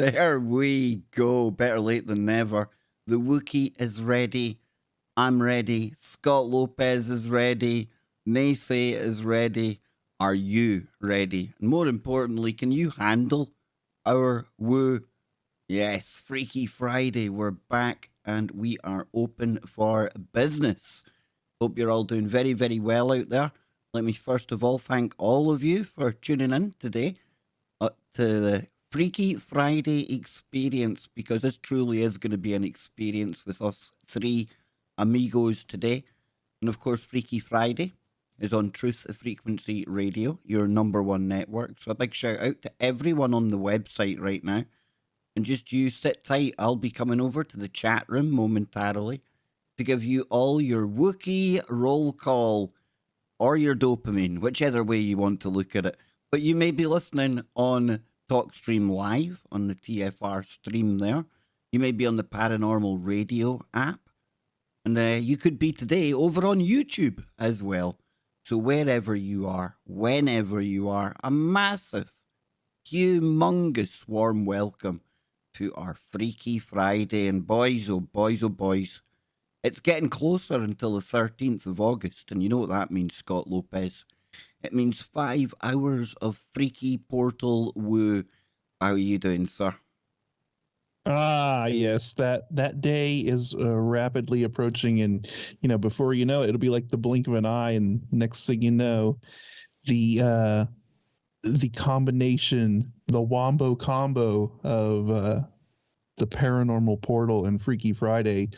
There we go. Better late than never. The Wookiee is ready. I'm ready. Scott Lopez is ready. Nacey is ready. Are you ready? And more importantly, can you handle our woo? Yes, Freaky Friday. We're back and we are open for business. Hope you're all doing very, very well out there. Let me first of all thank all of you for tuning in today to the Freaky Friday experience, because this truly is going to be an experience with us three amigos today. And of course, Freaky Friday is on Truth Frequency Radio, your #1 network. So a big shout out to everyone on the website right now. And just you sit tight, I'll be coming over to the chat room momentarily to give you all your Wookiee roll call or your dopamine, whichever way you want to look at it. But you may be listening on TalkStream Live on the TFR stream there. You may be on the Paranormal Radio app. And you could be today over on YouTube as well. So wherever you are, whenever you are, a massive, humongous warm welcome to our Freaky Friday. And boys, oh boys, oh boys, it's getting closer until the 13th of August. And you know what that means, Scott Lopez. It means 5 hours of Freaky Portal woo. How are you doing, sir? Ah, yes, that day is rapidly approaching, and before you know it, it'll be like the blink of an eye, and next thing you know, the combination, the wombo combo of the Paranormal Portal and Freaky Friday,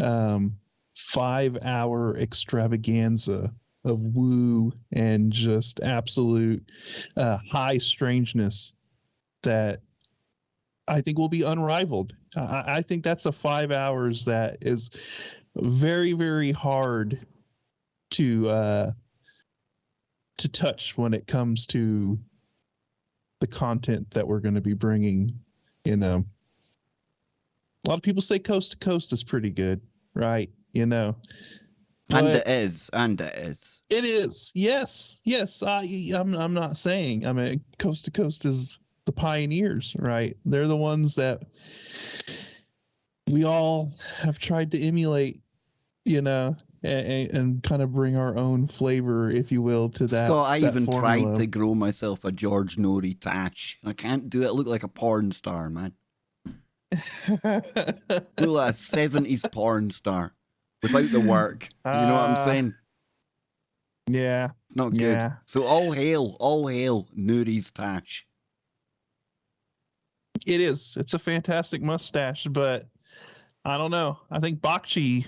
5-hour extravaganza of woo and just absolute high strangeness that I think will be unrivaled. I think that's a 5 hours that is very, very hard to touch when it comes to the content that we're going to be bringing. A lot of people say Coast to Coast is pretty good, right? And it is. It is. Yes. I'm not saying. I mean, Coast to Coast is the pioneers, right? They're the ones that we all have tried to emulate, and kind of bring our own flavor, if you will, to that. Scott, I even formula. tried to grow myself a George Nori tash. I can't do it. I look like a porn star, man. Look like a 70s porn star without the work. You know what I'm saying? Yeah. It's not good. Yeah. So all hail Nuri's tash. It is. It's a fantastic mustache, but I don't know. I think Bakshi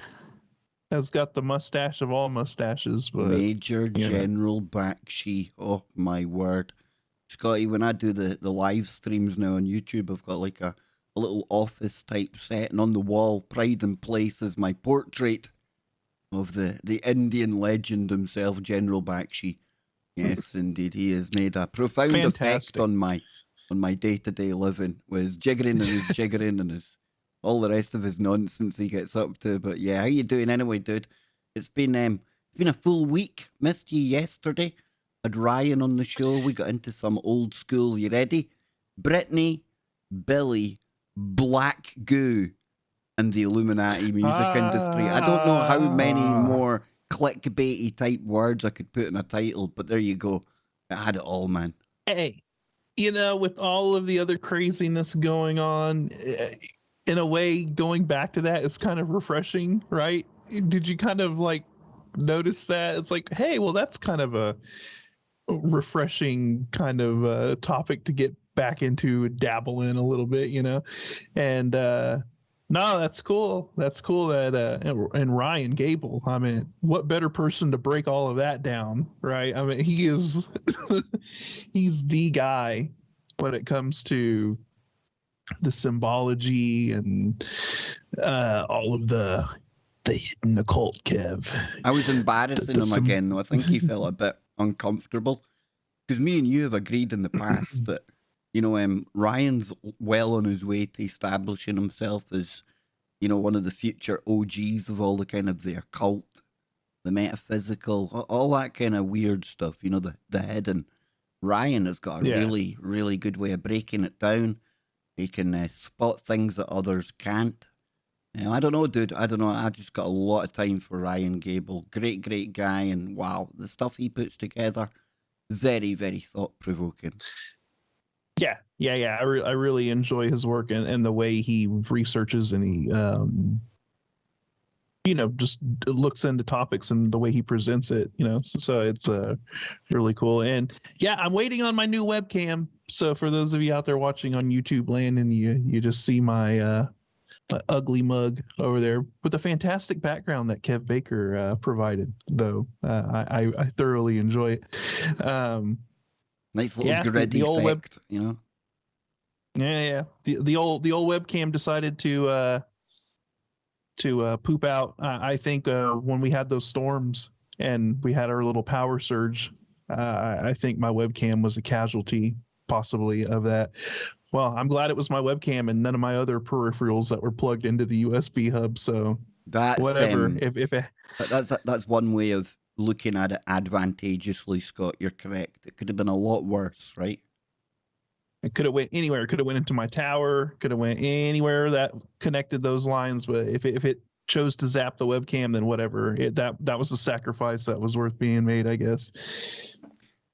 has got the mustache of all mustaches. But Major General Bakshi. Oh, my word. Scotty, when I do the live streams now on YouTube, I've got like a little office type set, and on the wall, pride and place, is my portrait of the Indian legend himself, General Bakshi. Yes, indeed. He has made a profound effect on my day-to-day living, with his jiggering and his all the rest of his nonsense he gets up to. But yeah, how you doing anyway, dude? It's been a full week. Missed you yesterday. Had Ryan on the show. We got into some old school. You ready? Brittany, Billy, Black Goo, and the Illuminati music industry. I don't know how many more clickbaity type words I could put in a title, but there you go. I had it all, man. Hey, with all of the other craziness going on, in a way, going back to that is kind of refreshing, right? Did you kind of like notice that? It's like, hey, well, that's kind of a refreshing kind of topic to get back into, dabble in a little bit, and no, that's cool. That's cool that and Ryan Gable, I mean, what better person to break all of that down, right? I mean, he is he's the guy when it comes to the symbology and all of the hidden occult, Kev. I was embarrassing him again, though. I think he felt a bit uncomfortable, because me and you have agreed in the past that Ryan's well on his way to establishing himself as, one of the future OGs of all the kind of the occult, the metaphysical, all that kind of weird stuff, the hidden. Ryan has got a really, really good way of breaking it down. He can spot things that others can't. I don't know, dude. I don't know. I just got a lot of time for Ryan Gable. Great, great guy. And wow, the stuff he puts together, very, very thought-provoking. Yeah. I really enjoy his work and the way he researches and he, just looks into topics and the way he presents it, so it's really cool. And yeah, I'm waiting on my new webcam. So for those of you out there watching on YouTube land and you just see my ugly mug over there with a fantastic background that Kev Baker provided, though. I thoroughly enjoy it. Nice little gritty old effect, Yeah. The old webcam decided to poop out. I think when we had those storms and we had our little power surge, I think my webcam was a casualty possibly of that. Well, I'm glad it was my webcam and none of my other peripherals that were plugged into the USB hub. So that's whatever. That's one way of looking at it advantageously, Scott. You're correct. It could have been a lot worse, right? It could have went anywhere. It could have went into my tower. Could have went anywhere that connected those lines. But if it chose to zap the webcam, then whatever. That was a sacrifice that was worth being made, I guess.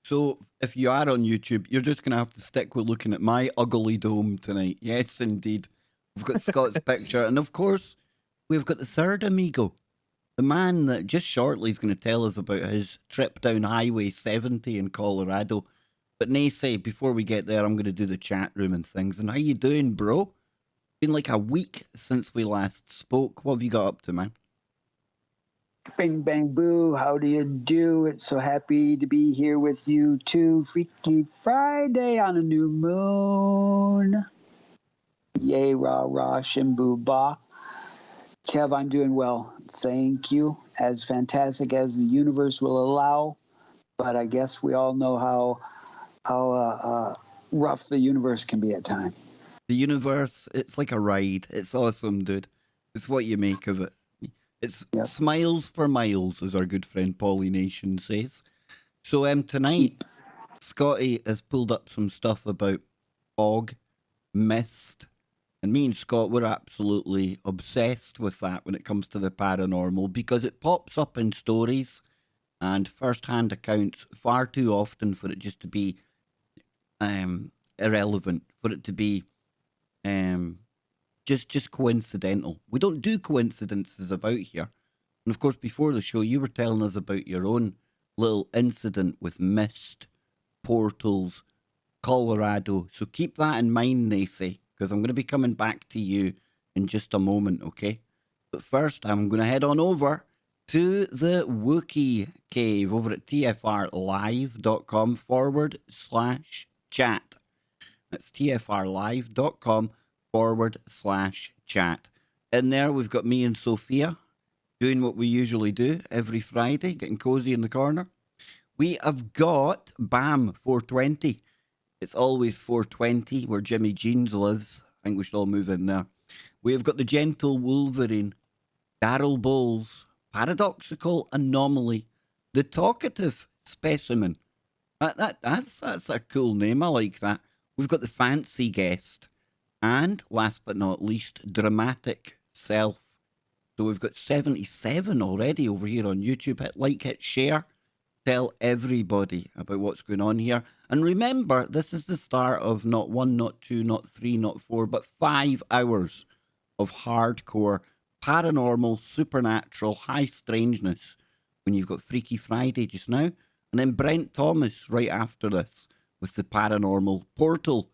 So if you are on YouTube, you're just going to have to stick with looking at my ugly dome tonight. Yes, indeed. We've got Scott's picture. And of course, we've got the third amigo. The man that just shortly is going to tell us about his trip down Highway 70 in Colorado. But Nacey, before we get there, I'm going to do the chat room and things. And how you doing, bro? Been like a week since we last spoke. What have you got up to, man? Bing, bang, boo. How do you do? It's so happy to be here with you too. Freaky Friday on a new moon. Yay, rah, rah, shimbu, ba. Kev, I'm doing well. Thank you. As fantastic as the universe will allow. But I guess we all know how rough the universe can be at times. The universe, it's like a ride. It's awesome, dude. It's what you make of it. It's smiles for miles, as our good friend Polynation says. So tonight, Scotty has pulled up some stuff about fog, mist, and me and Scott, we're absolutely obsessed with that when it comes to the paranormal because it pops up in stories and first-hand accounts far too often for it just to be irrelevant, for it to be just coincidental. We don't do coincidences about here. And of course, before the show, you were telling us about your own little incident with mist, portals, Colorado. So keep that in mind, Nacey, because I'm going to be coming back to you in just a moment, okay? But first, I'm going to head on over to the Wookiee Cave over at tfrlive.com/chat. That's tfrlive.com/chat. In there, we've got me and Sophia doing what we usually do every Friday, getting cozy in the corner. We have got BAM 420. It's always 420 where Jimmy Jeans lives. I think we should all move in there. We have got the Gentle Wolverine, Daryl Bowles, Paradoxical Anomaly, the Talkative Specimen. That's a cool name. I like that. We've got the Fancy Guest. And last but not least, Dramatic Self. So we've got 77 already over here on YouTube. Hit like, hit share. Tell everybody about what's going on here. And remember, this is the start of not 1, not 2, not 3, not 4, but 5 hours of hardcore, paranormal, supernatural, high strangeness when you've got Freaky Friday just now. And then Brent Thomas right after this with the paranormal portal.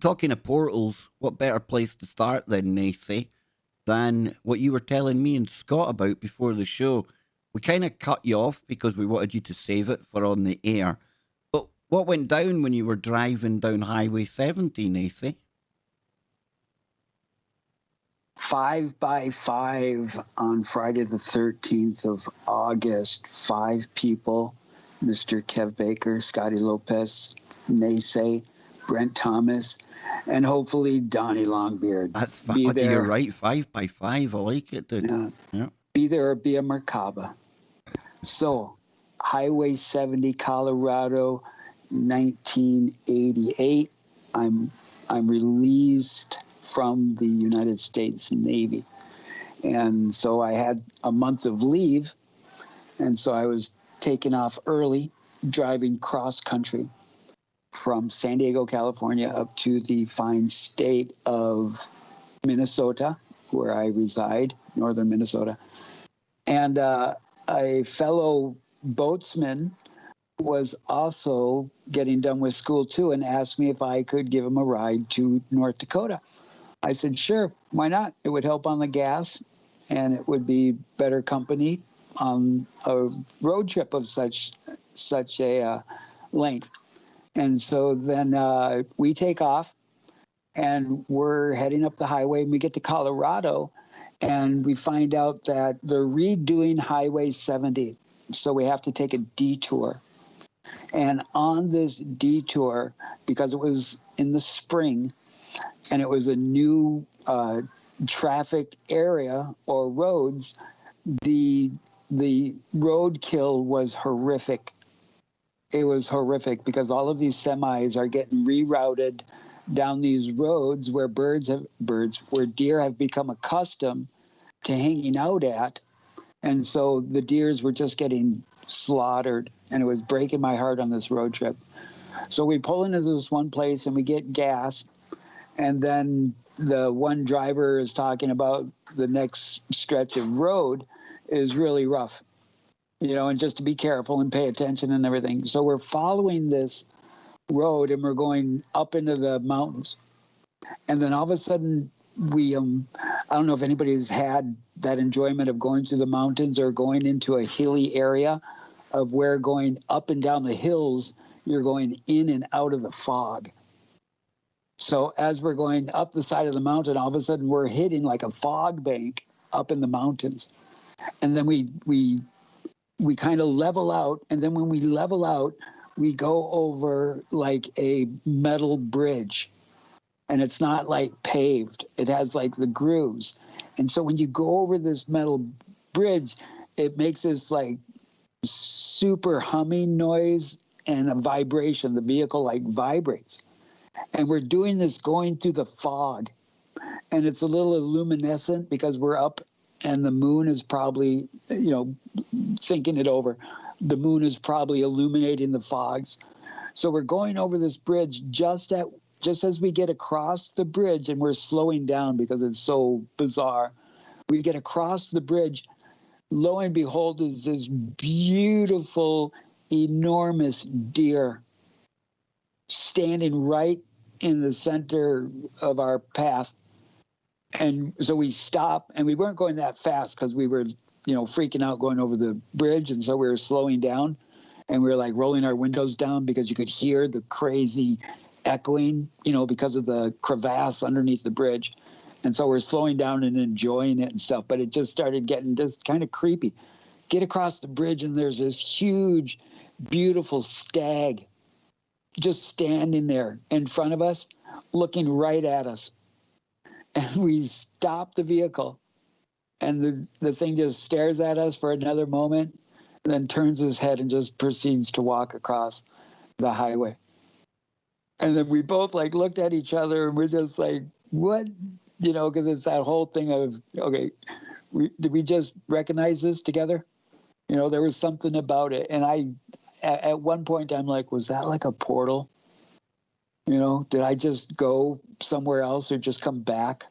Talking of portals, what better place to start then, Nacey, than what you were telling me and Scott about before the show. We kind of cut you off because we wanted you to save it for on the air. But what went down when you were driving down Highway 70, Nacey? 5 by 5 on Friday the 13th of August. 5 people, Mr. Kev Baker, Scotty Lopez, Nacey, Brent Thomas, and hopefully Donnie Longbeard. That's you're right, 5 by 5. I like it, dude. Yeah. Be there or be a Merkaba. So, Highway 70, Colorado, 1988. I'm I'm released from the United States Navy. And so I had a month of leave. And so I was taken off early, driving cross country from San Diego, California, up to the fine state of Minnesota, where I reside, northern Minnesota. And a fellow boatsman was also getting done with school too and asked me if I could give him a ride to North Dakota. I said, sure, why not? It would help on the gas and it would be better company on a road trip of such a length. And so then we take off and we're heading up the highway and we get to Colorado and we find out that they're redoing Highway 70. So we have to take a detour. And on this detour, because it was in the spring and it was a new trafficked area or roads, the roadkill was horrific. It was horrific because all of these semis are getting rerouted down these roads where where deer have become accustomed to hanging out at. And so the deers were just getting slaughtered, and it was breaking my heart on this road trip. So we pull into this one place and we get gas, and then the one driver is talking about the next stretch of road is really rough, and just to be careful and pay attention and everything. So we're following this road and we're going up into the mountains. And then all of a sudden we, I don't know if anybody's had that enjoyment of going through the mountains or going into a hilly area of where going up and down the hills, you're going in and out of the fog. So as we're going up the side of the mountain, all of a sudden we're hitting like a fog bank up in the mountains. And then we kind of level out. And then when we level out, we go over like a metal bridge. And it's not like paved. It has like the grooves. And so when you go over this metal bridge, it makes this like super humming noise and a vibration. The vehicle like vibrates. And we're doing this going through the fog. And it's a little luminescent because we're up and the moon is probably, thinking it over. The moon is probably illuminating the fogs. So we're going over this bridge just as we get across the bridge, and we're slowing down because it's so bizarre. We get across the bridge, lo and behold, is this beautiful, enormous deer standing right in the center of our path. And so we stop, and we weren't going that fast because we were, freaking out going over the bridge. And so we were slowing down, and we were like rolling our windows down because you could hear the crazy echoing, because of the crevasse underneath the bridge. And so we're slowing down and enjoying it and stuff. But it just started getting just kind of creepy. Get across the bridge, and there's this huge, beautiful stag just standing there in front of us, looking right at us. And we stop the vehicle, and the thing just stares at us for another moment, and then turns his head and just proceeds to walk across the highway. And then we both like looked at each other, and we're just like, what? Because it's that whole thing of, okay, did we just recognize this together? There was something about it. And at one point, I'm like, was that like a portal? Did I just go somewhere else or just come back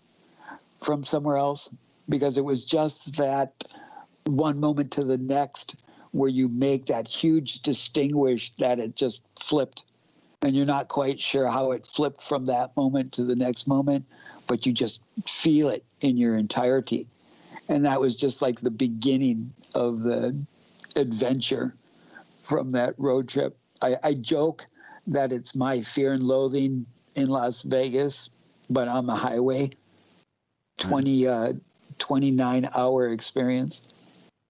from somewhere else? Because it was just that one moment to the next where you make that huge distinguish that it just flipped. And you're not quite sure how it flipped from that moment to the next moment, but you just feel it in your entirety. And that was just like the beginning of the adventure from that road trip. I joke that it's my fear and loathing in Las Vegas, but on the highway, 29-hour experience,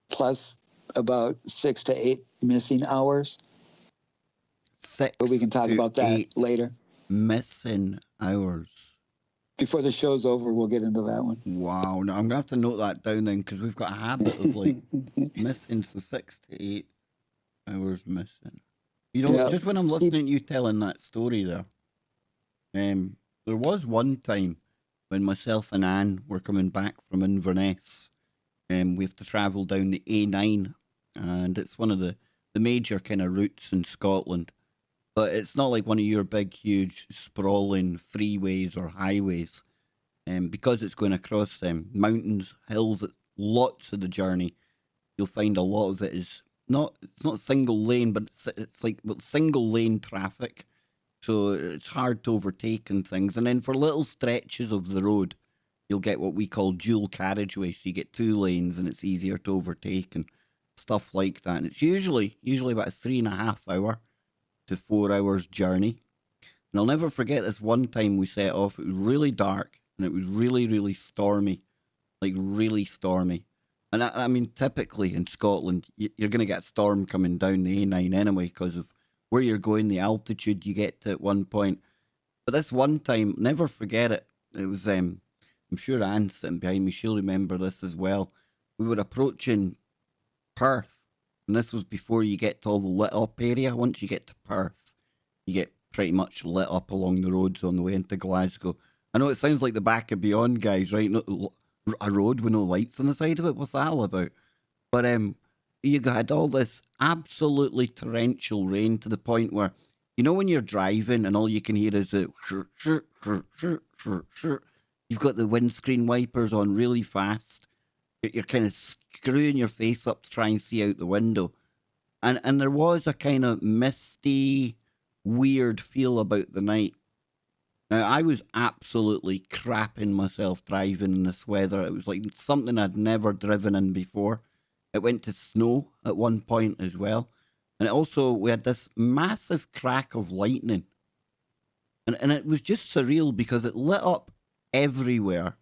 plus about 6 to 8 missing hours. But we can talk about that later. Missing hours. Before the show's over, we'll get into that one. Wow. Now, I'm going to have to note that down then, because we've got a habit of like missing, so 6 to 8 hours missing. Just when I'm listening to you telling that story there, There was one time when myself and Anne were coming back from Inverness, and we have to travel down the A9, and it's one of the major kind of routes in Scotland. But it's not like one of your big, huge, sprawling freeways or highways. Because it's going across mountains, hills, lots of the journey, you'll find a lot of it is it's not single lane, but it's like single lane traffic. So it's hard to overtake and things. And then for little stretches of the road, you'll get what we call dual carriageway. So you get 2 lanes and it's easier to overtake and stuff like that. And it's usually about a 3.5 hour to 4 hours journey. And I'll never forget this one time we set off. It was really dark and it was really, really stormy, like really stormy. And I mean, typically in Scotland, you're going to get a storm coming down the A9 anyway because of where you're going, the altitude you get to at one point. But this one time, never forget it. It was, I'm sure Anne's sitting behind me. She'll remember this as well. We were approaching Perth, and this was before you get to all the lit up area. Once you get to Perth, you get pretty much lit up along the roads on the way into Glasgow. I know it sounds like the back of Beyond, guys, right? A road with no lights on the side of it. What's that all about? But you had all this absolutely torrential rain to the point where, you know, when you're driving and all you can hear is the you've got the windscreen wipers on really fast. You're kind of screwing your face up to try and see out the window. And there was a kind of misty, weird feel about the night. Now, I was absolutely crapping myself driving in this weather. It was like something I'd never driven in before. It went to snow at one point as well. And we had this massive crack of lightning. And it was just surreal because it lit up everywhere.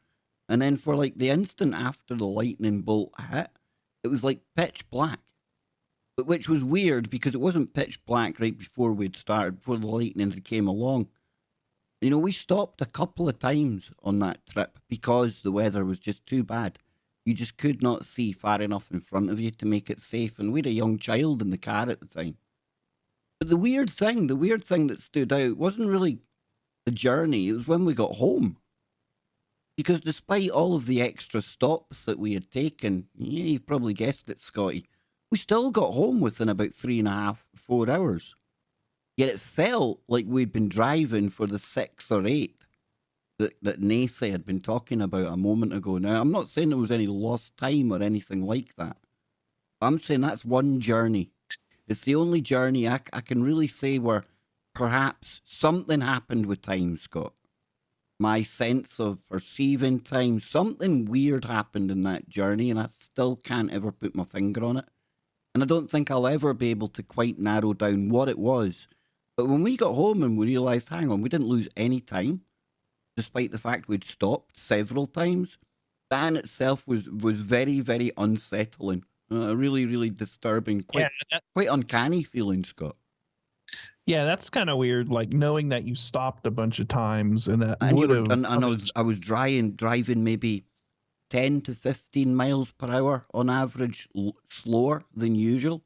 And then for like the instant after the lightning bolt hit, it was like pitch black. But which was weird because it wasn't pitch black right before we'd started, before the lightning had came along. You know, we stopped a couple of times on that trip because the weather was just too bad. You just could not see far enough in front of you to make it safe. And we had a young child in the car at the time. But the weird thing that stood out wasn't really the journey. It was when we got home. Because despite all of the extra stops that we had taken, yeah, you've probably guessed it, Scotty, we still got home within about 3.5, 4 hours. Yet it felt like we'd been driving for the 6 or 8 that Nacey had been talking about a moment ago. Now, I'm not saying there was any lost time or anything like that. I'm saying that's one journey. It's the only journey I can really say where perhaps something happened with time, Scott. My sense of perceiving time, something weird happened in that journey, and I still can't ever put my finger on it. And I don't think I'll ever be able to quite narrow down what it was. But when we got home and we realised, hang on, we didn't lose any time, despite the fact we'd stopped several times, that in itself was very, very unsettling. A really, really disturbing, quite uncanny feeling, Scott. Yeah, that's kind of weird. Like knowing that you stopped a bunch of times and that I was driving maybe 10 to 15 miles per hour on average, slower than usual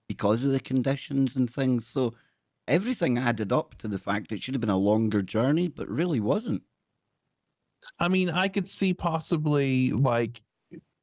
because of the conditions and things. So everything added up to the fact it should have been a longer journey, but really wasn't. I mean, I could see possibly like,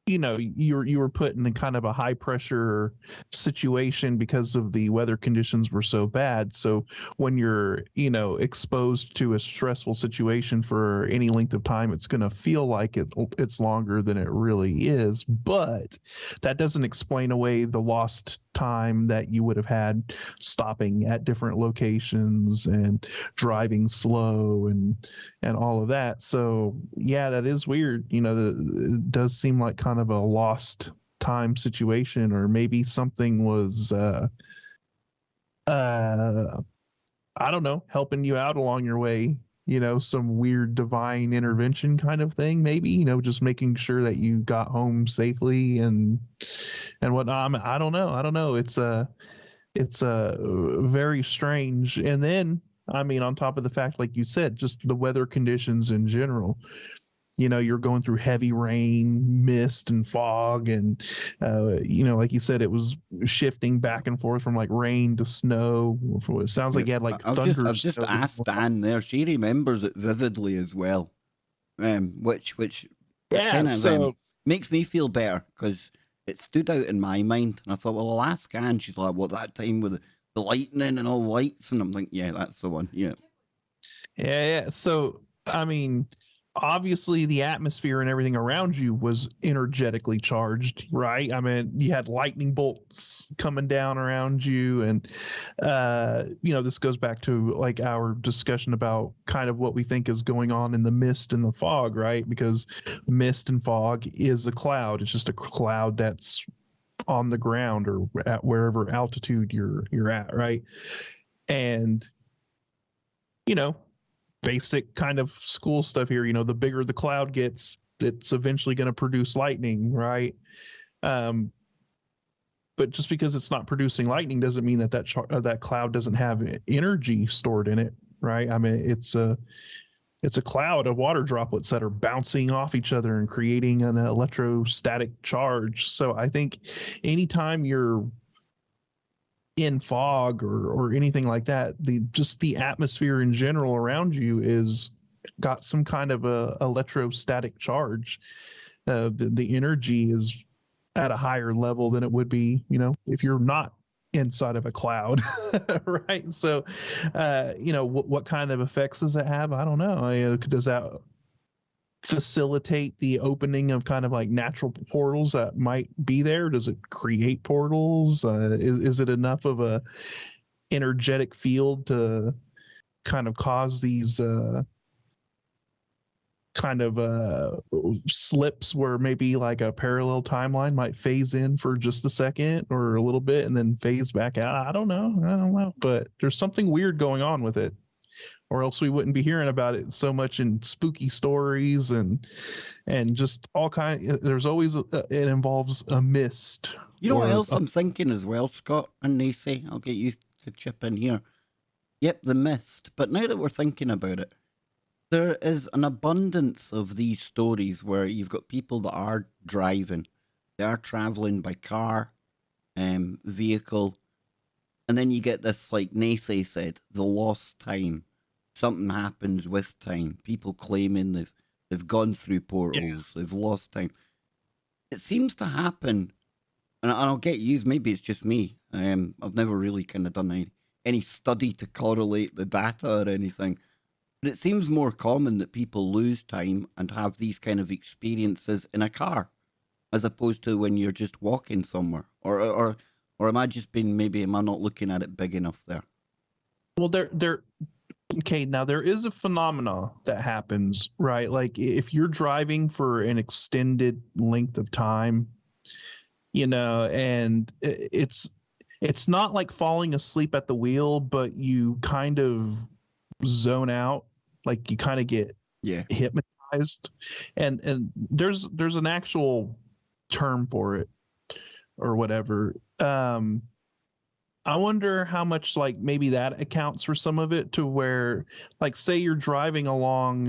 you know, you were put in a kind of a high pressure situation because of the weather conditions were so bad. So when you're, you know, exposed to a stressful situation for any length of time, it's going to feel like it's longer than it really is. But that doesn't explain away the lost time that you would have had stopping at different locations and driving slow and all of that. So yeah, that is weird. You know, it does seem like kind of a lost time situation, or maybe something was I don't know, helping you out along your way, you know, some weird divine intervention kind of thing, maybe, you know, just making sure that you got home safely and whatnot. I don't know. It's very strange. And then, I mean, on top of the fact, like you said, just the weather conditions in general. you're going through heavy rain, mist, and fog, and like you said, it was shifting back and forth from like rain to snow. It sounds like you had like thunder. I've just asked Anne there. She remembers it vividly as well, which kind of makes me feel better because it stood out in my mind, and I thought, well, I'll ask Anne. She's like, "What, that time with the lightning and all the lights?" And I'm like, "Yeah, that's the one." Yeah. So I mean, obviously the atmosphere and everything around you was energetically charged, right? I mean, you had lightning bolts coming down around you, and this goes back to like our discussion about kind of what we think is going on in the mist and the fog, right? Because mist and fog is a cloud. It's just a cloud that's on the ground or at wherever altitude you're at, right? And basic kind of school stuff here. The bigger the cloud gets, it's eventually going to produce lightning, right? But just because it's not producing lightning doesn't mean that cloud doesn't have energy stored in it, right? I mean, it's a cloud of water droplets that are bouncing off each other and creating an electrostatic charge. So I think anytime you're in fog or anything like that, the atmosphere in general around you is got some kind of a electrostatic charge. The energy is at a higher level than it would be, if you're not inside of a cloud, right? So, what kind of effects does that have? I don't know. Does that facilitate the opening of kind of like natural portals that might be there? Does it create portals? Is it enough of a energetic field to kind of cause these kind of slips where maybe like a parallel timeline might phase in for just a second or a little bit and then phase back out? I don't know, but there's something weird going on with it, or else we wouldn't be hearing about it so much in spooky stories and just all kind. There's always it involves a mist. You know what else I'm thinking as well, Scott and Nacey? I'll get you to chip in here. Yep, the mist. But now that we're thinking about it, there is an abundance of these stories where you've got people that are driving, they are traveling by car, vehicle, and then you get this, like Nacey said, the lost time. Something happens with time. People claiming they've gone through portals, they've lost time. It seems to happen, and I'll get used. Maybe it's just me. I've never really kind of done any study to correlate the data or anything. But it seems more common that people lose time and have these kind of experiences in a car, as opposed to when you're just walking somewhere. Or am I just am I not looking at it big enough there? Well, okay, now there is a phenomena that happens, right? Like if you're driving for an extended length of time, and it's not like falling asleep at the wheel, but you kind of zone out, like you kind of get hypnotized, and there's an actual term for it or whatever. I wonder how much like maybe that accounts for some of it, to where like say you're driving along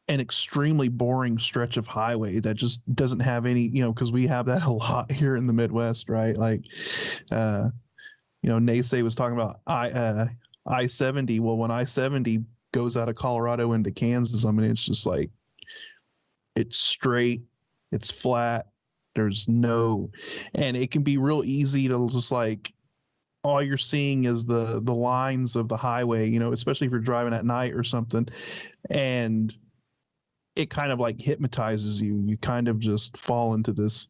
an extremely boring stretch of highway that just doesn't have any, because we have that a lot here in the Midwest, right? Like Nacey was talking about I-70. Well, when I-70 goes out of Colorado into Kansas, I mean, it's just like, it's straight, it's flat. There's and it can be real easy to just like, all you're seeing is the lines of the highway, especially if you're driving at night or something. And it kind of like hypnotizes you. You kind of just fall into this.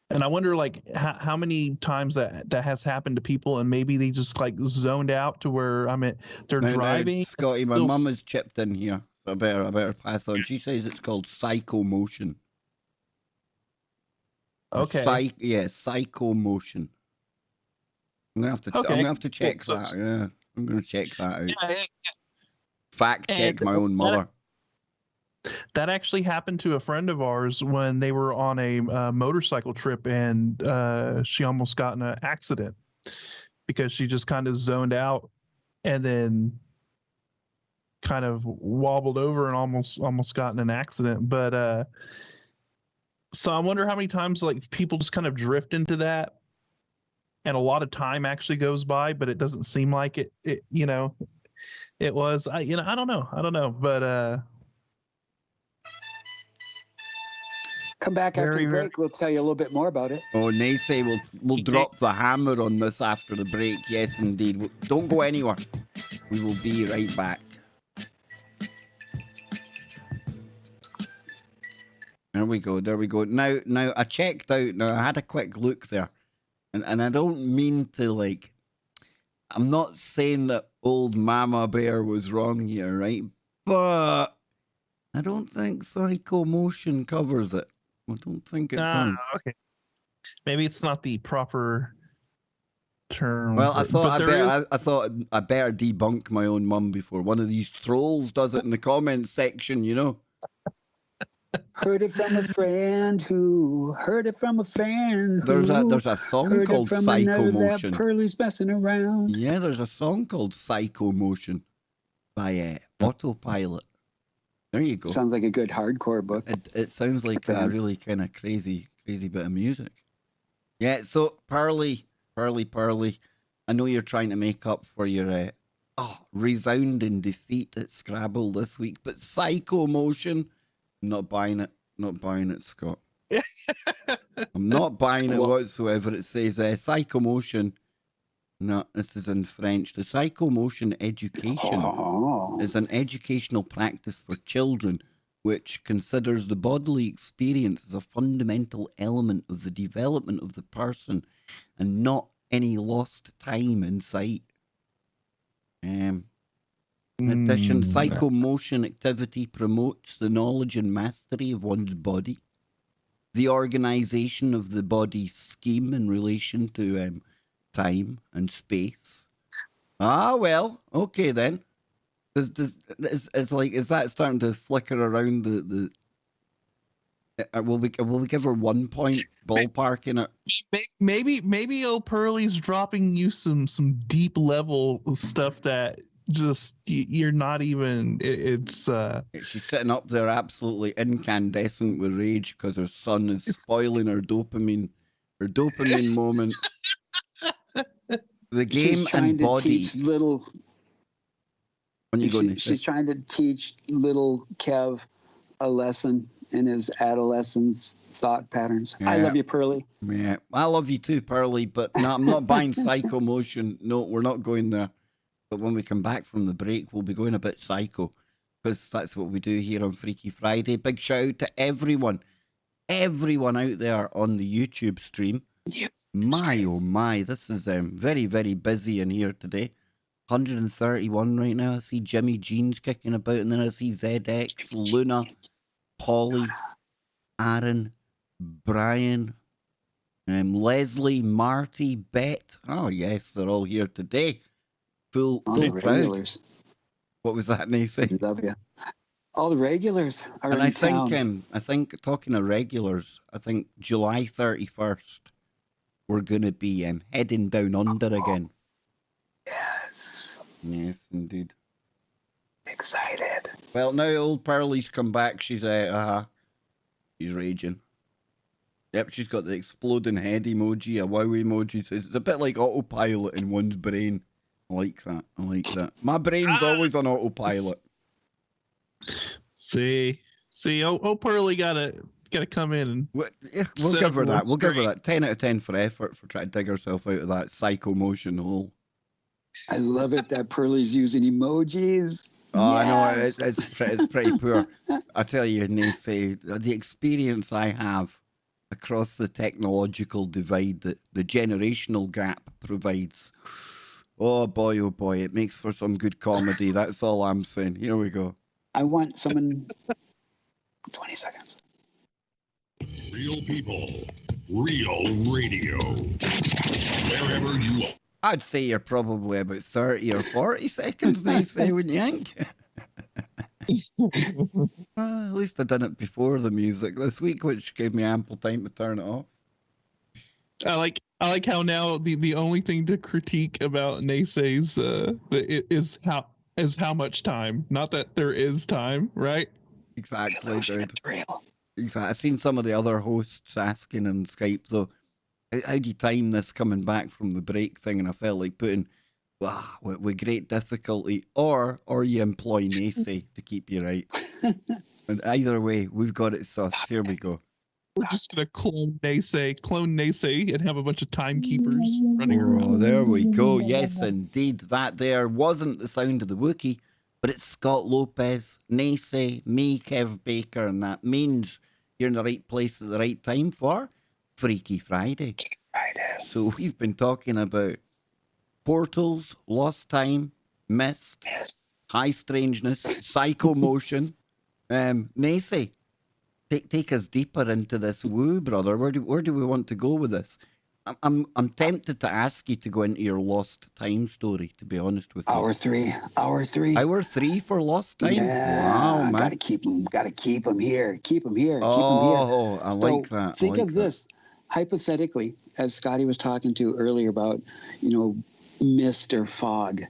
And I wonder like how many times that has happened to people, and maybe they just like zoned out to where, they're driving. Scotty, my mum has chipped in here. So I better pass on. She says it's called psychomotion. Okay. Psychomotion. I'm gonna have to check that. Yeah, I'm gonna check that out. Yeah. Fact check my own mother. That actually happened to a friend of ours when they were on a motorcycle trip, and she almost got in an accident because she just kind of zoned out, and then kind of wobbled over and almost got in an accident. But so I wonder how many times like people just kind of drift into that, and a lot of time actually goes by, but it doesn't seem like it it was. I don't know, but Come back after the break. We'll tell you a little bit more about it. Oh, Nacey, we'll drop the hammer on this after the break. Yes, indeed. Don't go anywhere. We will be right back. There we go. There we go. Now I checked out. Now I had a quick look there, and I don't mean to like. I'm not saying that old Mama Bear was wrong here, right? But I don't think psychomotion covers it. I don't think it does. Okay. Maybe it's not the proper term. Well, I thought I better debunk my own mum before one of these trolls does it in the comments section, you know. Heard it from a friend who heard it from a fan. There's a song called Psychomotion. Pearly's messing around. Yeah, there's a song called Psychomotion by Autopilot. There you go. Sounds like a good hardcore book. It sounds like a really kind of crazy bit of music. Yeah, so Pearly, I know you're trying to make up for your resounding defeat at Scrabble this week, but Psychomotion, I'm not buying it, Scott. I'm not buying it whatsoever. It says Psychomotion. No, this is in French. The psychomotion education is an educational practice for children which considers the bodily experience as a fundamental element of the development of the person and not any lost time in sight. In addition, psychomotion activity promotes the knowledge and mastery of one's body, the organization of the body's scheme in relation to time and space. Well, okay then. Is that starting to flicker around the will we give her 1 point ballpark in it? Maybe old Pearly's dropping you some deep level stuff that just you're not even. It's she's sitting up there absolutely incandescent with rage because her son is spoiling her dopamine moment. The game and body. She's trying to teach little Kev a lesson in his adolescence thought patterns. Yeah. I love you, Pearly. Yeah, I love you too, Pearly. But no, I'm not buying psychomotion. No, we're not going there. But when we come back from the break, we'll be going a bit psycho because that's what we do here on Freaky Friday. Big shout out to everyone out there on the YouTube stream. Yeah. My, oh my, this is very, very busy in here today. 131 right now. I see Jimmy Jeans kicking about, and then I see ZX, Luna, Polly, Aaron, Brian, Leslie, Marty, Bet. Oh, yes, they're all here today. Full crowd. Regulars. What was that, Nacey? Love you. All the regulars are in town. I think talking of regulars, I think July 31st, we're going to be heading down under again. Yes. Yes, indeed. Excited. Well, now old Pearly's come back. She's she's raging. Yep, she's got the exploding head emoji, a wow emoji. So it's a bit like autopilot in one's brain. I like that. My brain's always on autopilot. See, old Pearly gotta come in and we'll give her that. We'll give her that 10 out of 10 for effort for trying to dig herself out of that psychomotion hole. I love it that Pearly's using emojis. Oh, yes. I know it's pretty poor. I tell you, Nacey, the experience I have across the technological divide that the generational gap provides. Oh boy, it makes for some good comedy. That's all I'm saying. Here we go. I want someone. 20 seconds. Real people, real radio. Wherever you are. I'd say you're probably about 30 or 40 seconds, Nacey, wouldn't you think? At least I done it before the music this week, which gave me ample time to turn it off. I like how now the only thing to critique about Nacey's is is how much time, not that there is time, right? Exactly, Illusion, dude. it's real. Exactly. I've seen some of the other hosts asking on Skype, though, how do you time this coming back from the break thing? And I felt like putting, with great difficulty, or you employ Nacey to keep you right. And either way, we've got it sussed. Here we go. We're just gonna clone Nacey, and have a bunch of timekeepers running around. Oh, there we go. Yes, indeed. That there wasn't the sound of the Wookiee, but it's Scott Lopez, Nacey, me, Kev Baker, and that means you're in the right place at the right time for Freaky Friday. So we've been talking about portals, lost time, mist, high strangeness, psychomotion. Nacey, take us deeper into this woo, brother. Where do we want to go with this? I'm tempted to ask you to go into your lost time story, to be honest with you. Hour three. Hour 3 for lost time? Yeah, Wow, man. Gotta keep them here. Keep them here. Oh, I like that. Think of this. Hypothetically, as Scotty was talking to earlier about, mist or fog.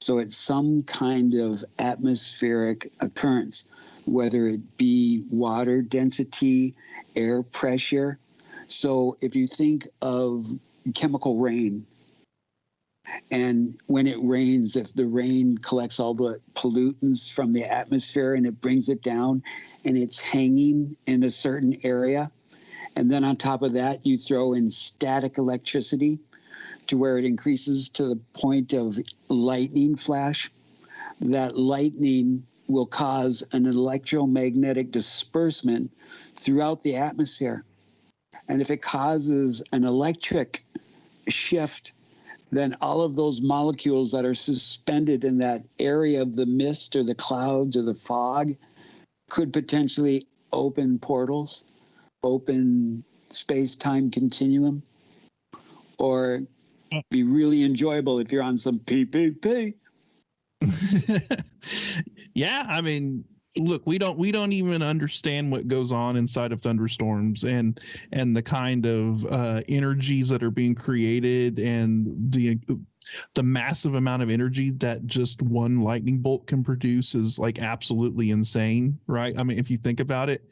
So it's some kind of atmospheric occurrence, whether it be water density, air pressure. So if you think of chemical rain, and when it rains, if the rain collects all the pollutants from the atmosphere and it brings it down and it's hanging in a certain area, and then on top of that, you throw in static electricity to where it increases to the point of lightning flash, that lightning will cause an electromagnetic disbursement throughout the atmosphere. And if it causes an electric shift, then all of those molecules that are suspended in that area of the mist or the clouds or the fog could potentially open portals, open space-time continuum, or be really enjoyable if you're on some PPP. Yeah, I mean, look, we don't even understand what goes on inside of thunderstorms and the kind of energies that are being created, and the massive amount of energy that just one lightning bolt can produce is like absolutely insane, right? I mean, if you think about it,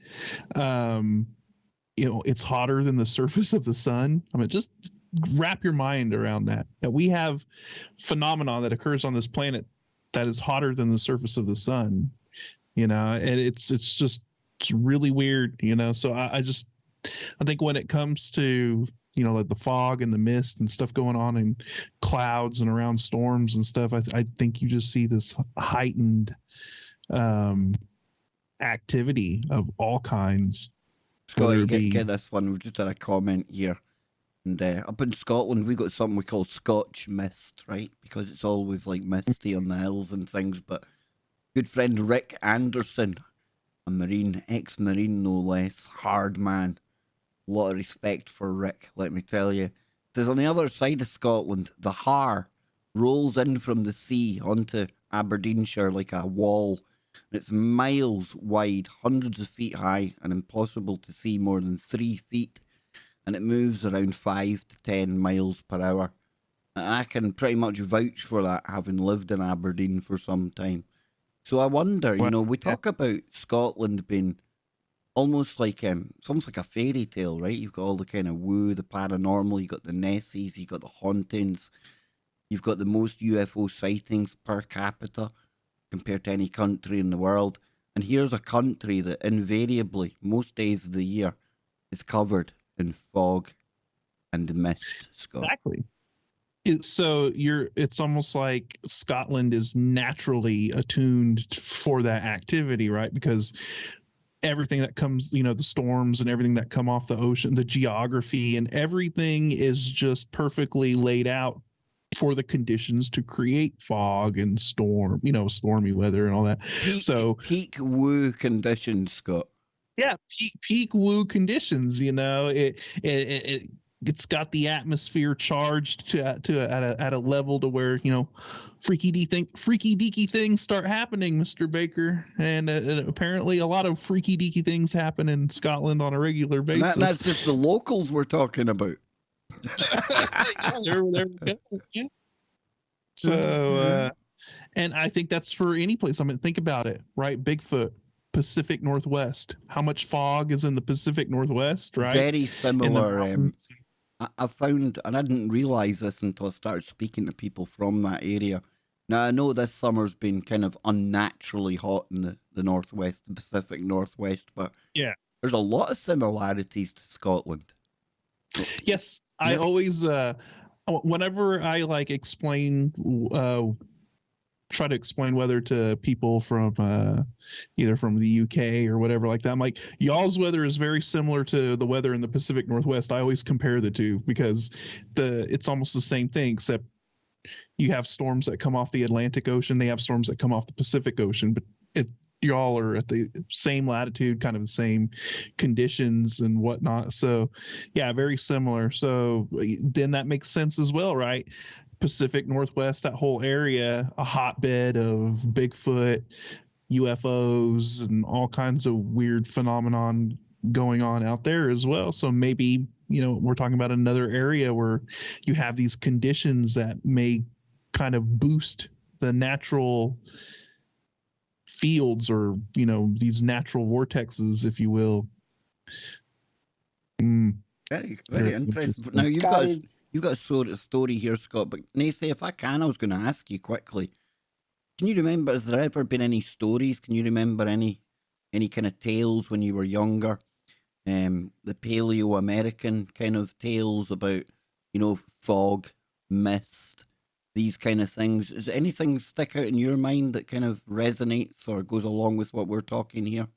it's hotter than the surface of the sun. I mean, just wrap your mind around that we have phenomena that occurs on this planet that is hotter than the surface of the sun, and it's really weird, so I think when it comes to like the fog and the mist and stuff going on in clouds and around storms and stuff, I think you just see this heightened activity of all kinds. Scotty, get this one. We've just had a comment here. And up in Scotland, we got something we call Scotch mist, right? Because it's always like misty on the hills and things. But good friend Rick Anderson, a Marine, ex-Marine no less, hard man. A lot of respect for Rick, let me tell you. Says on the other side of Scotland, the Har rolls in from the sea onto Aberdeenshire like a wall. It's miles wide, hundreds of feet high, and impossible to see more than 3 feet. And it moves around 5 to 10 miles per hour. And I can pretty much vouch for that, having lived in Aberdeen for some time. So I wonder, we talk about Scotland being almost like it's almost like a fairy tale, right? You've got all the kind of woo, the paranormal, you've got the Nessies, you've got the hauntings, you've got the most UFO sightings per capita compared to any country in the world. And here's a country that invariably, most days of the year, is covered in fog and mist, Scott. Exactly. It's almost like Scotland is naturally attuned for that activity, right? Because everything that comes, the storms and everything that come off the ocean, the geography and everything is just perfectly laid out for the conditions to create fog and storm, stormy weather and all that. Peak woo conditions, Scott. Yeah, peak woo conditions. It's got the atmosphere charged at a level to where freaky deaky things start happening, Mr. Baker, and apparently a lot of freaky deaky things happen in Scotland on a regular basis. That's just the locals we're talking about. There we go. Yeah. So And I think that's for any place. I mean, think about it, right? Bigfoot, Pacific Northwest. How much fog is in the Pacific Northwest, right? Very In the similar. mountains. I found, and I didn't realize this until I started speaking to people from that area. Now, I know this summer's been kind of unnaturally hot in the Northwest, the Pacific Northwest, but Yeah. there's a lot of similarities to Scotland. Yes, I Yeah. always, whenever I like explain, try to explain weather to people from either from the UK or whatever like that, I'm like, y'all's weather is very similar to the weather in the Pacific Northwest. I always compare the two because it's almost the same thing, except you have storms that come off the Atlantic Ocean, they have storms that come off the Pacific Ocean, but y'all are at the same latitude, kind of the same conditions and whatnot. So yeah, very similar. So then that makes sense as well, right? Pacific Northwest, that whole area, a hotbed of Bigfoot, UFOs, and all kinds of weird phenomenon going on out there as well. So maybe, we're talking about another area where you have these conditions that may kind of boost the natural fields, or these natural vortexes, if you will. Very, very interesting. Now you've got a sort of story here, Scott. But Nacey, if I can, I was going to ask you quickly. Can you remember? Has there ever been any stories? Can you remember any kind of tales when you were younger? The Paleo American kind of tales about fog, mist, these kind of things. Does anything stick out in your mind that kind of resonates or goes along with what we're talking here?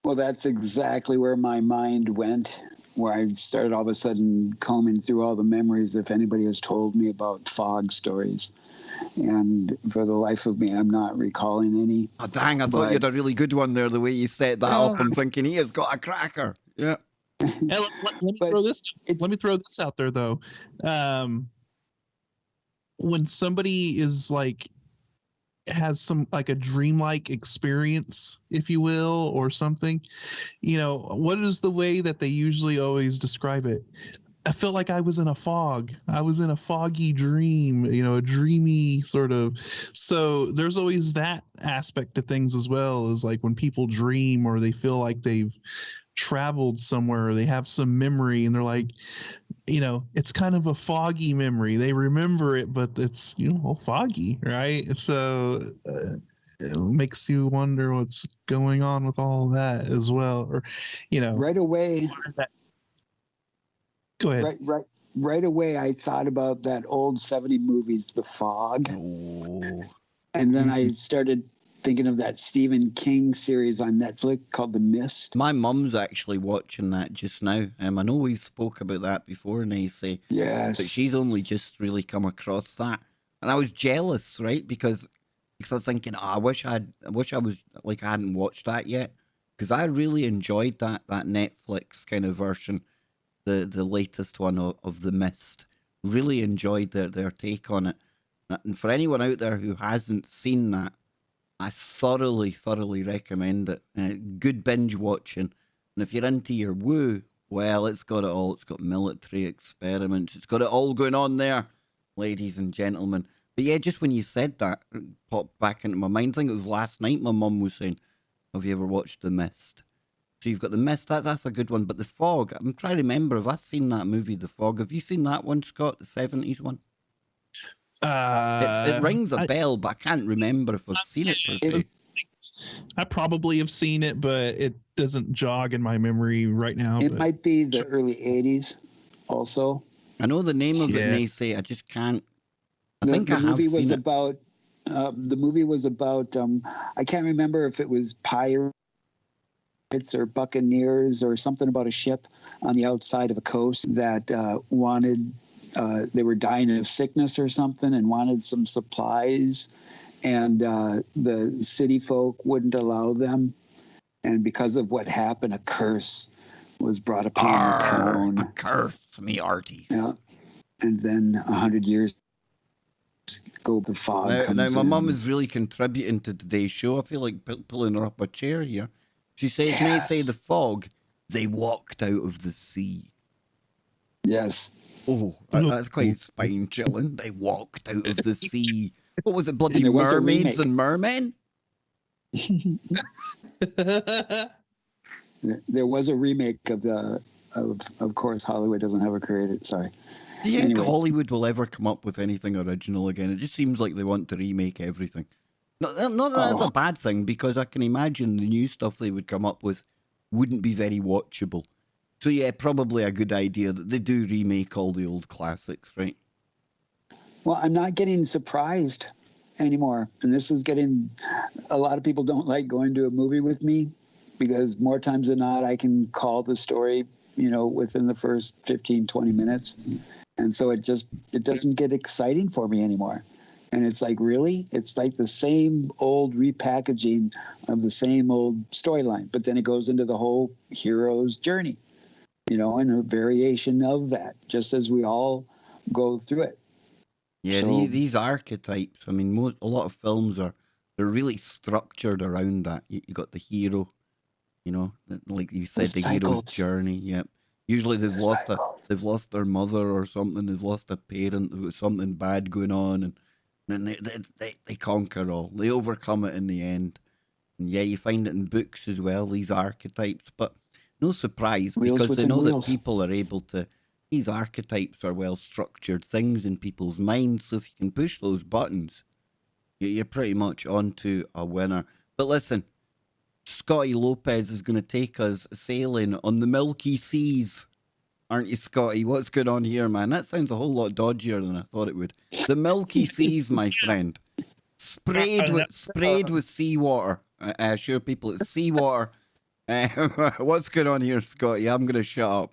Well, that's exactly where my mind went, where I started all of a sudden combing through all the memories, if anybody has told me about fog stories. And for the life of me, I'm not recalling any. Oh, dang, I thought you had a really good one there, the way you set that up. I'm thinking he has got a cracker. Yeah. Let me throw this out there, though. When somebody is has some a dreamlike experience, if you will, or something, what is the way that they usually always describe it? I felt like I was in a fog. I was in a foggy dream, a dreamy sort of. So there's always that aspect to things as well, as when people dream or they feel like they've traveled somewhere, or they have some memory and they're like, it's kind of a foggy memory. They remember it, but it's, foggy, right? So it makes you wonder what's going on with all that as well. Or, right away. Go ahead. Right away, I thought about that old 70 movies, The Fog. Oh. And then I started thinking of that Stephen King series on Netflix called The Mist. My mum's actually watching that just now. I know we spoke about that before, Nacey. Yes. But she's only just really come across that. And I was jealous, right? Because I was thinking, I wish I was I hadn't watched that yet. Because I really enjoyed that Netflix kind of version, the latest one of The Mist. Really enjoyed their take on it. And for anyone out there who hasn't seen that, I thoroughly recommend it. Good binge watching. And if you're into your woo, well, it's got it all. It's got military experiments. It's got it all going on there, ladies and gentlemen. But yeah, just when you said that, it popped back into my mind. I think it was last night my mum was saying, have you ever watched The Mist? So you've got The Mist. That's a good one. But The Fog, I'm trying to remember. Have I seen that movie, The Fog? Have you seen that one, Scott? The 70s one? It rings a bell, but I can't remember if I've seen it per se. I probably have seen it, but it doesn't jog in my memory right now. It might be the early 80s also. I know the name of it, Nacey. I just can't. I think the movie was about. The movie was about. I can't remember if it was pirates or buccaneers or something about a ship on the outside of a coast that wanted. They were dying of sickness or something and wanted some supplies, and the city folk wouldn't allow them. And because of what happened, a curse was brought upon the town. A curse, me arties. Yeah. And then 100 years go, the fog comes now my in. mum is really contributing to today's show. I feel like pulling her up a chair here. She says, Nacey, the fog, they walked out of the sea. Yes. Oh, that's quite spine chilling. They walked out of the sea. What was it, bloody there was a mermaids remake. and mermen? There was a remake of of course, Hollywood doesn't have a creative. Sorry. Do you think Anyway. Hollywood will ever come up with anything original again? It just seems like they want to remake everything. Not that that's a Oh. bad thing, because I can imagine the new stuff they would come up with wouldn't be very watchable. So yeah, probably a good idea that they do remake all the old classics, right? Well, I'm not getting surprised anymore. And this is getting, a lot of people don't like going to a movie with me because more times than not, I can call the story, within the first 15, 20 minutes. And so it doesn't get exciting for me anymore. And it's like, really? It's like the same old repackaging of the same old storyline. But then it goes into the whole hero's journey, and a variation of that, just as we all go through it. Yeah, So- these archetypes. I mean, a lot of films they're really structured around that. You got the hero, like you said, the hero's cycles. journey. Yep. Usually they've lost their mother or something. They've lost a parent. There's something bad going on, and then they conquer all. They overcome it in the end. And yeah, you find it in books as well. These archetypes, but no surprise Wheels because they within know wheels. that people are able to. These archetypes are well structured things in people's minds. So if you can push those buttons, you're pretty much onto a winner. But listen, Scotty Lopez is going to take us sailing on the Milky Seas. Aren't you, Scotty? What's going on here, man? That sounds a whole lot dodgier than I thought it would. The Milky Seas, my friend. Sprayed with seawater. I assure people it's seawater. What's going on here, Scotty? I'm going to shut up.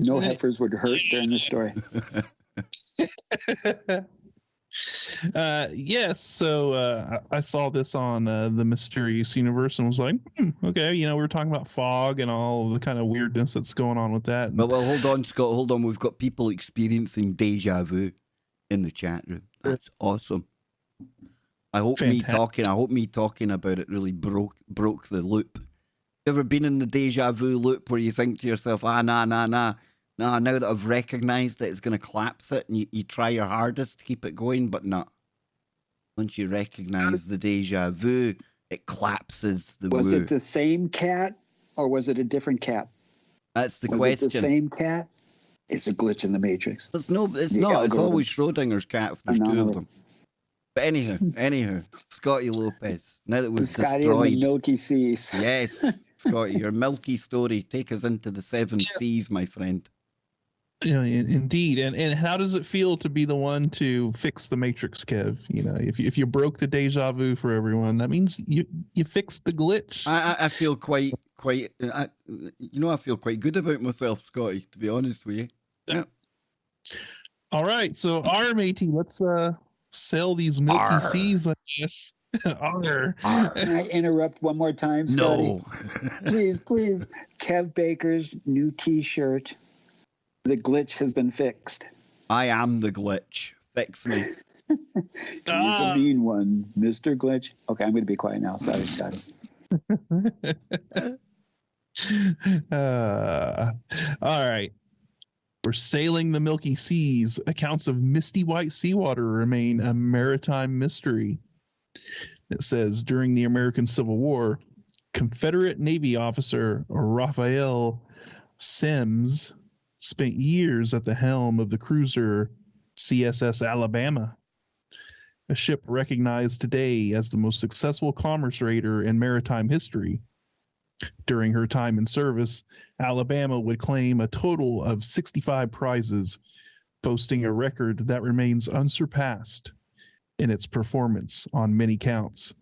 No heifers would hurt during the story. Yes, so I saw this on the Mysterious Universe and was like, okay, we were talking about fog and all the kind of weirdness that's going on with that. And, Well, hold on, Scott. Hold on. We've got people experiencing deja vu in the chat room. That's awesome. I hope me talking about it really broke the loop. You ever been in the deja vu loop where you think to yourself, nah, now that I've recognized that it's going to collapse it, and you try your hardest to keep it going, but not. Once you recognize the deja vu, it collapses the Was woo. it the same cat or was it a different cat? That's the Was question. it the same cat? It's a glitch in the Matrix. It's not. The It's algorithm. always Schrodinger's cat if there's two Anomaly. of them. But anywho, Scotty Lopez. Now that we've Scotty and the destroyed, Milky Seas. yes, Scotty, your Milky story. Take us into the seven seas, my friend. Indeed. And how does it feel to be the one to fix the Matrix, Kev? If you broke the deja vu for everyone, that means you fixed the glitch. I feel quite. I feel quite good about myself, Scotty. To be honest with you. Yeah. All right, so matey, let's sail these Milky Arr. Seas, I guess. Arr. Can I interrupt one more time, Scotty? No. Please. Kev Baker's new T-shirt. The glitch has been fixed. I am the glitch. Fix me. He's a mean one, Mr. Glitch. Okay, I'm going to be quiet now. Sorry, Scotty. All right. We're sailing the Milky Seas. Accounts of misty white seawater remain a maritime mystery. It says during the American Civil War, Confederate Navy officer Raphael Semmes spent years at the helm of the cruiser CSS Alabama, a ship recognized today as the most successful commerce raider in maritime history. During her time in service, Alabama would claim a total of 65 prizes, boasting a record that remains unsurpassed in its performance on many counts.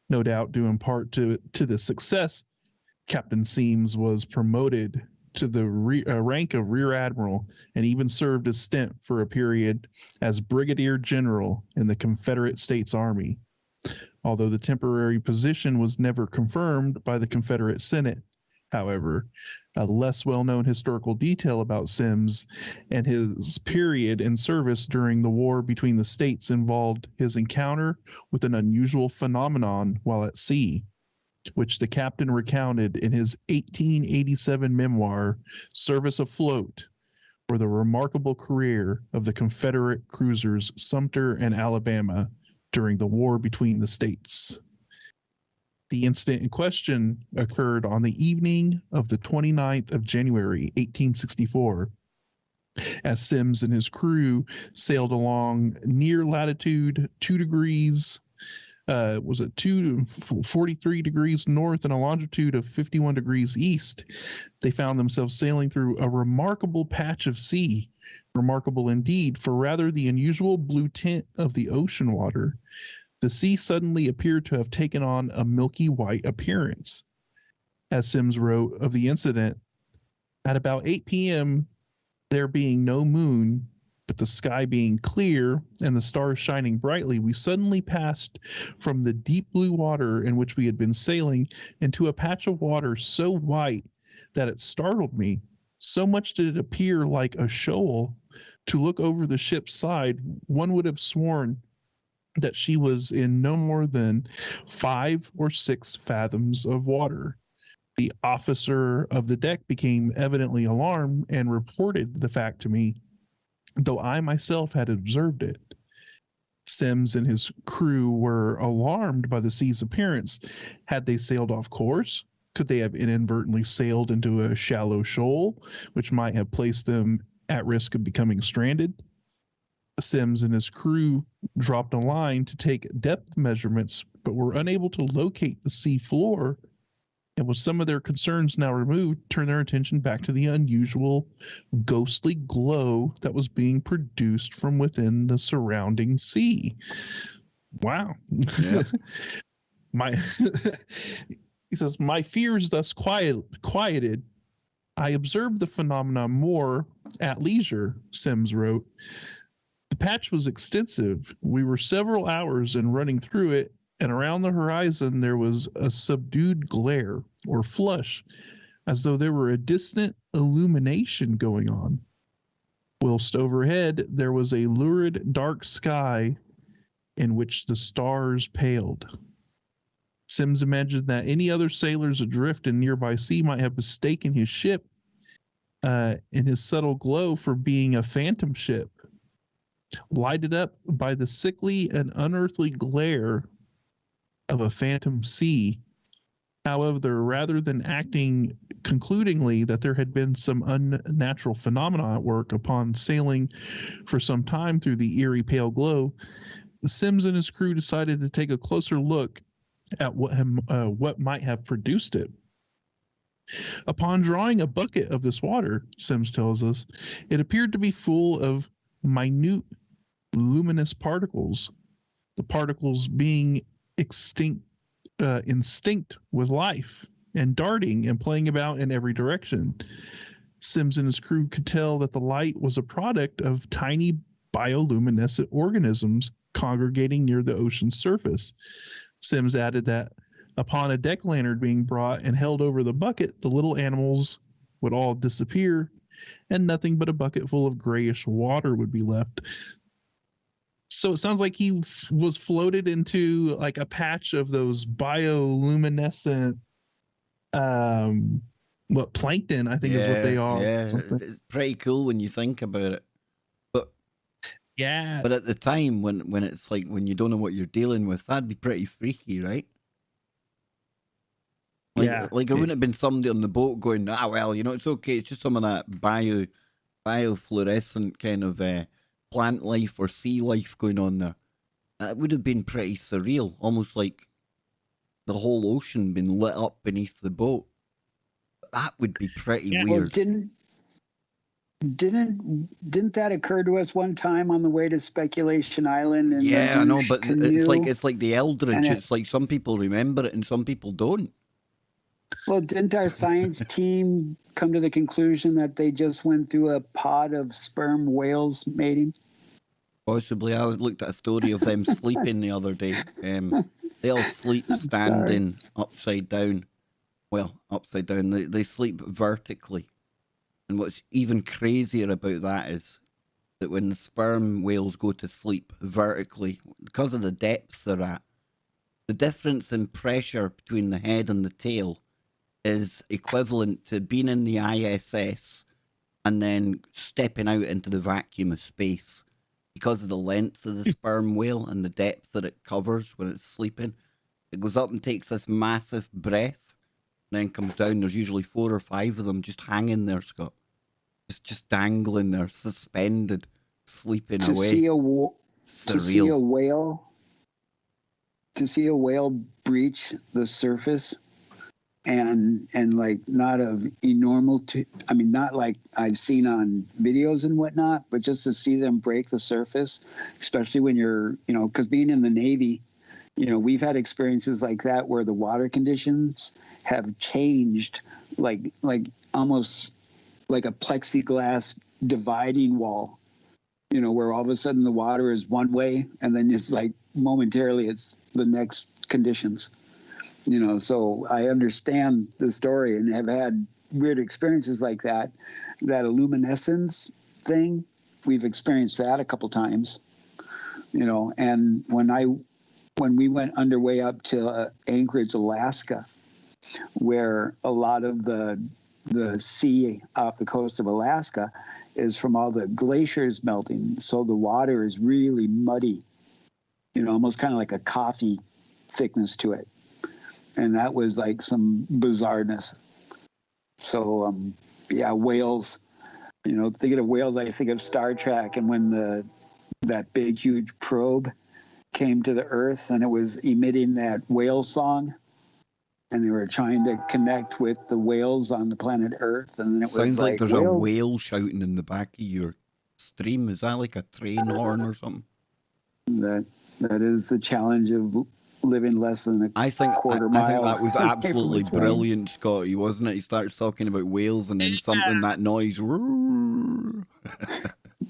No doubt due in part to the success, Captain Semmes was promoted to the rank of Rear Admiral and even served a stint for a period as Brigadier General in the Confederate States Army. Although the temporary position was never confirmed by the Confederate Senate, however, a less well-known historical detail about Semmes and his period in service during the war between the states involved his encounter with an unusual phenomenon while at sea, which the captain recounted in his 1887 memoir, Service Afloat, for the remarkable career of the Confederate cruisers Sumter and Alabama during the war between the states. The incident in question occurred on the evening of the 29th of January, 1864, as Sims and his crew sailed along near latitude 2 degrees, 43 degrees north and a longitude of 51 degrees east. They found themselves sailing through a remarkable patch of sea, remarkable indeed for rather the unusual blue tint of the ocean water. The sea suddenly appeared to have taken on a milky white appearance. As Sims wrote of the incident, at about 8 p.m., there being no moon, but the sky being clear and the stars shining brightly, we suddenly passed from the deep blue water in which we had been sailing into a patch of water so white that it startled me. So much did it appear like a shoal. To look over the ship's side, one would have sworn that she was in no more than 5 or 6 fathoms of water. The officer of the deck became evidently alarmed and reported the fact to me, though I myself had observed it. Sims and his crew were alarmed by the sea's appearance. Had they sailed off course? Could they have inadvertently sailed into a shallow shoal, which might have placed them at risk of becoming stranded? Sims and his crew dropped a line to take depth measurements, but were unable to locate the sea floor, and with some of their concerns now removed, turned their attention back to the unusual ghostly glow that was being produced from within the surrounding sea. Wow. Yeah. He says, my fears thus quieted. I observed the phenomenon more at leisure, Sims wrote. The patch was extensive. We were several hours in running through it, and around the horizon there was a subdued glare or flush, as though there were a distant illumination going on. Whilst overhead there was a lurid dark sky in which the stars paled. Sims imagined that any other sailors adrift in nearby sea might have mistaken his ship in his subtle glow for being a phantom ship, lighted up by the sickly and unearthly glare of a phantom sea. However, rather than acting concludingly that there had been some unnatural phenomena at work upon sailing for some time through the eerie pale glow, Sims and his crew decided to take a closer look at what might have produced it. Upon drawing a bucket of this water, Sims tells us, it appeared to be full of minute luminous particles, the particles being instinct with life and darting and playing about in every direction. Sims and his crew could tell that the light was a product of tiny bioluminescent organisms congregating near the ocean's surface. Sims added that upon a deck lantern being brought and held over the bucket, the little animals would all disappear and nothing but a bucket full of grayish water would be left. So it sounds like he was floated into like a patch of those bioluminescent, plankton, I think is what they are. Yeah, it's pretty cool when you think about it. But yeah, but at the time when it's like when you don't know what you're dealing with, that'd be pretty freaky, right? Like, yeah. Like it wouldn't have been somebody on the boat going, well, it's okay. It's just some of that biofluorescent kind of plant life or sea life going on there. It would have been pretty surreal, almost like the whole ocean being lit up beneath the boat. That would be pretty weird. Well, didn't that occur to us one time on the way to Speculation Island? And yeah, I know, but canoe? it's like the Eldritch. It's like some people remember it and some people don't. Well, didn't our science team come to the conclusion that they just went through a pod of sperm whales mating? Possibly. I looked at a story of them sleeping the other day. They all sleep standing upside down. Well, upside down. They sleep vertically. And what's even crazier about that is that when the sperm whales go to sleep vertically, because of the depths they're at, the difference in pressure between the head and the tail is equivalent to being in the ISS and then stepping out into the vacuum of space. because of the length of the sperm whale and the depth that it covers when it's sleeping. It goes up and takes this massive breath, then comes down. There's usually 4 or 5 of them just hanging there, Scott. Just dangling there, suspended, sleeping To away. see a Surreal. whale breach the surface and like not not like I've seen on videos and whatnot, but just to see them break the surface, especially when you're, because being in the Navy, we've had experiences like that where the water conditions have changed, like almost like a plexiglass dividing wall, where all of a sudden the water is one way and then just like momentarily it's the next conditions. So I understand the story and have had weird experiences like that. That luminescence thing, we've experienced that a couple times, and when we went underway up to Anchorage, Alaska, where a lot of the sea off the coast of Alaska is from all the glaciers melting. So the water is really muddy, almost kind of like a coffee thickness to it. And that was like some bizarreness. So, whales, thinking of whales, I think of Star Trek, and when that big, huge probe came to the Earth and it was emitting that whale song, and they were trying to connect with the whales on the planet Earth, and then it Sounds was like there's whales. a whale shouting in the back of your stream. Is that like a train horn or something? That is the challenge of living less than a quarter mile. I think that was away from a absolutely train. brilliant, Scotty, wasn't it? He starts talking about whales and then something, that noise.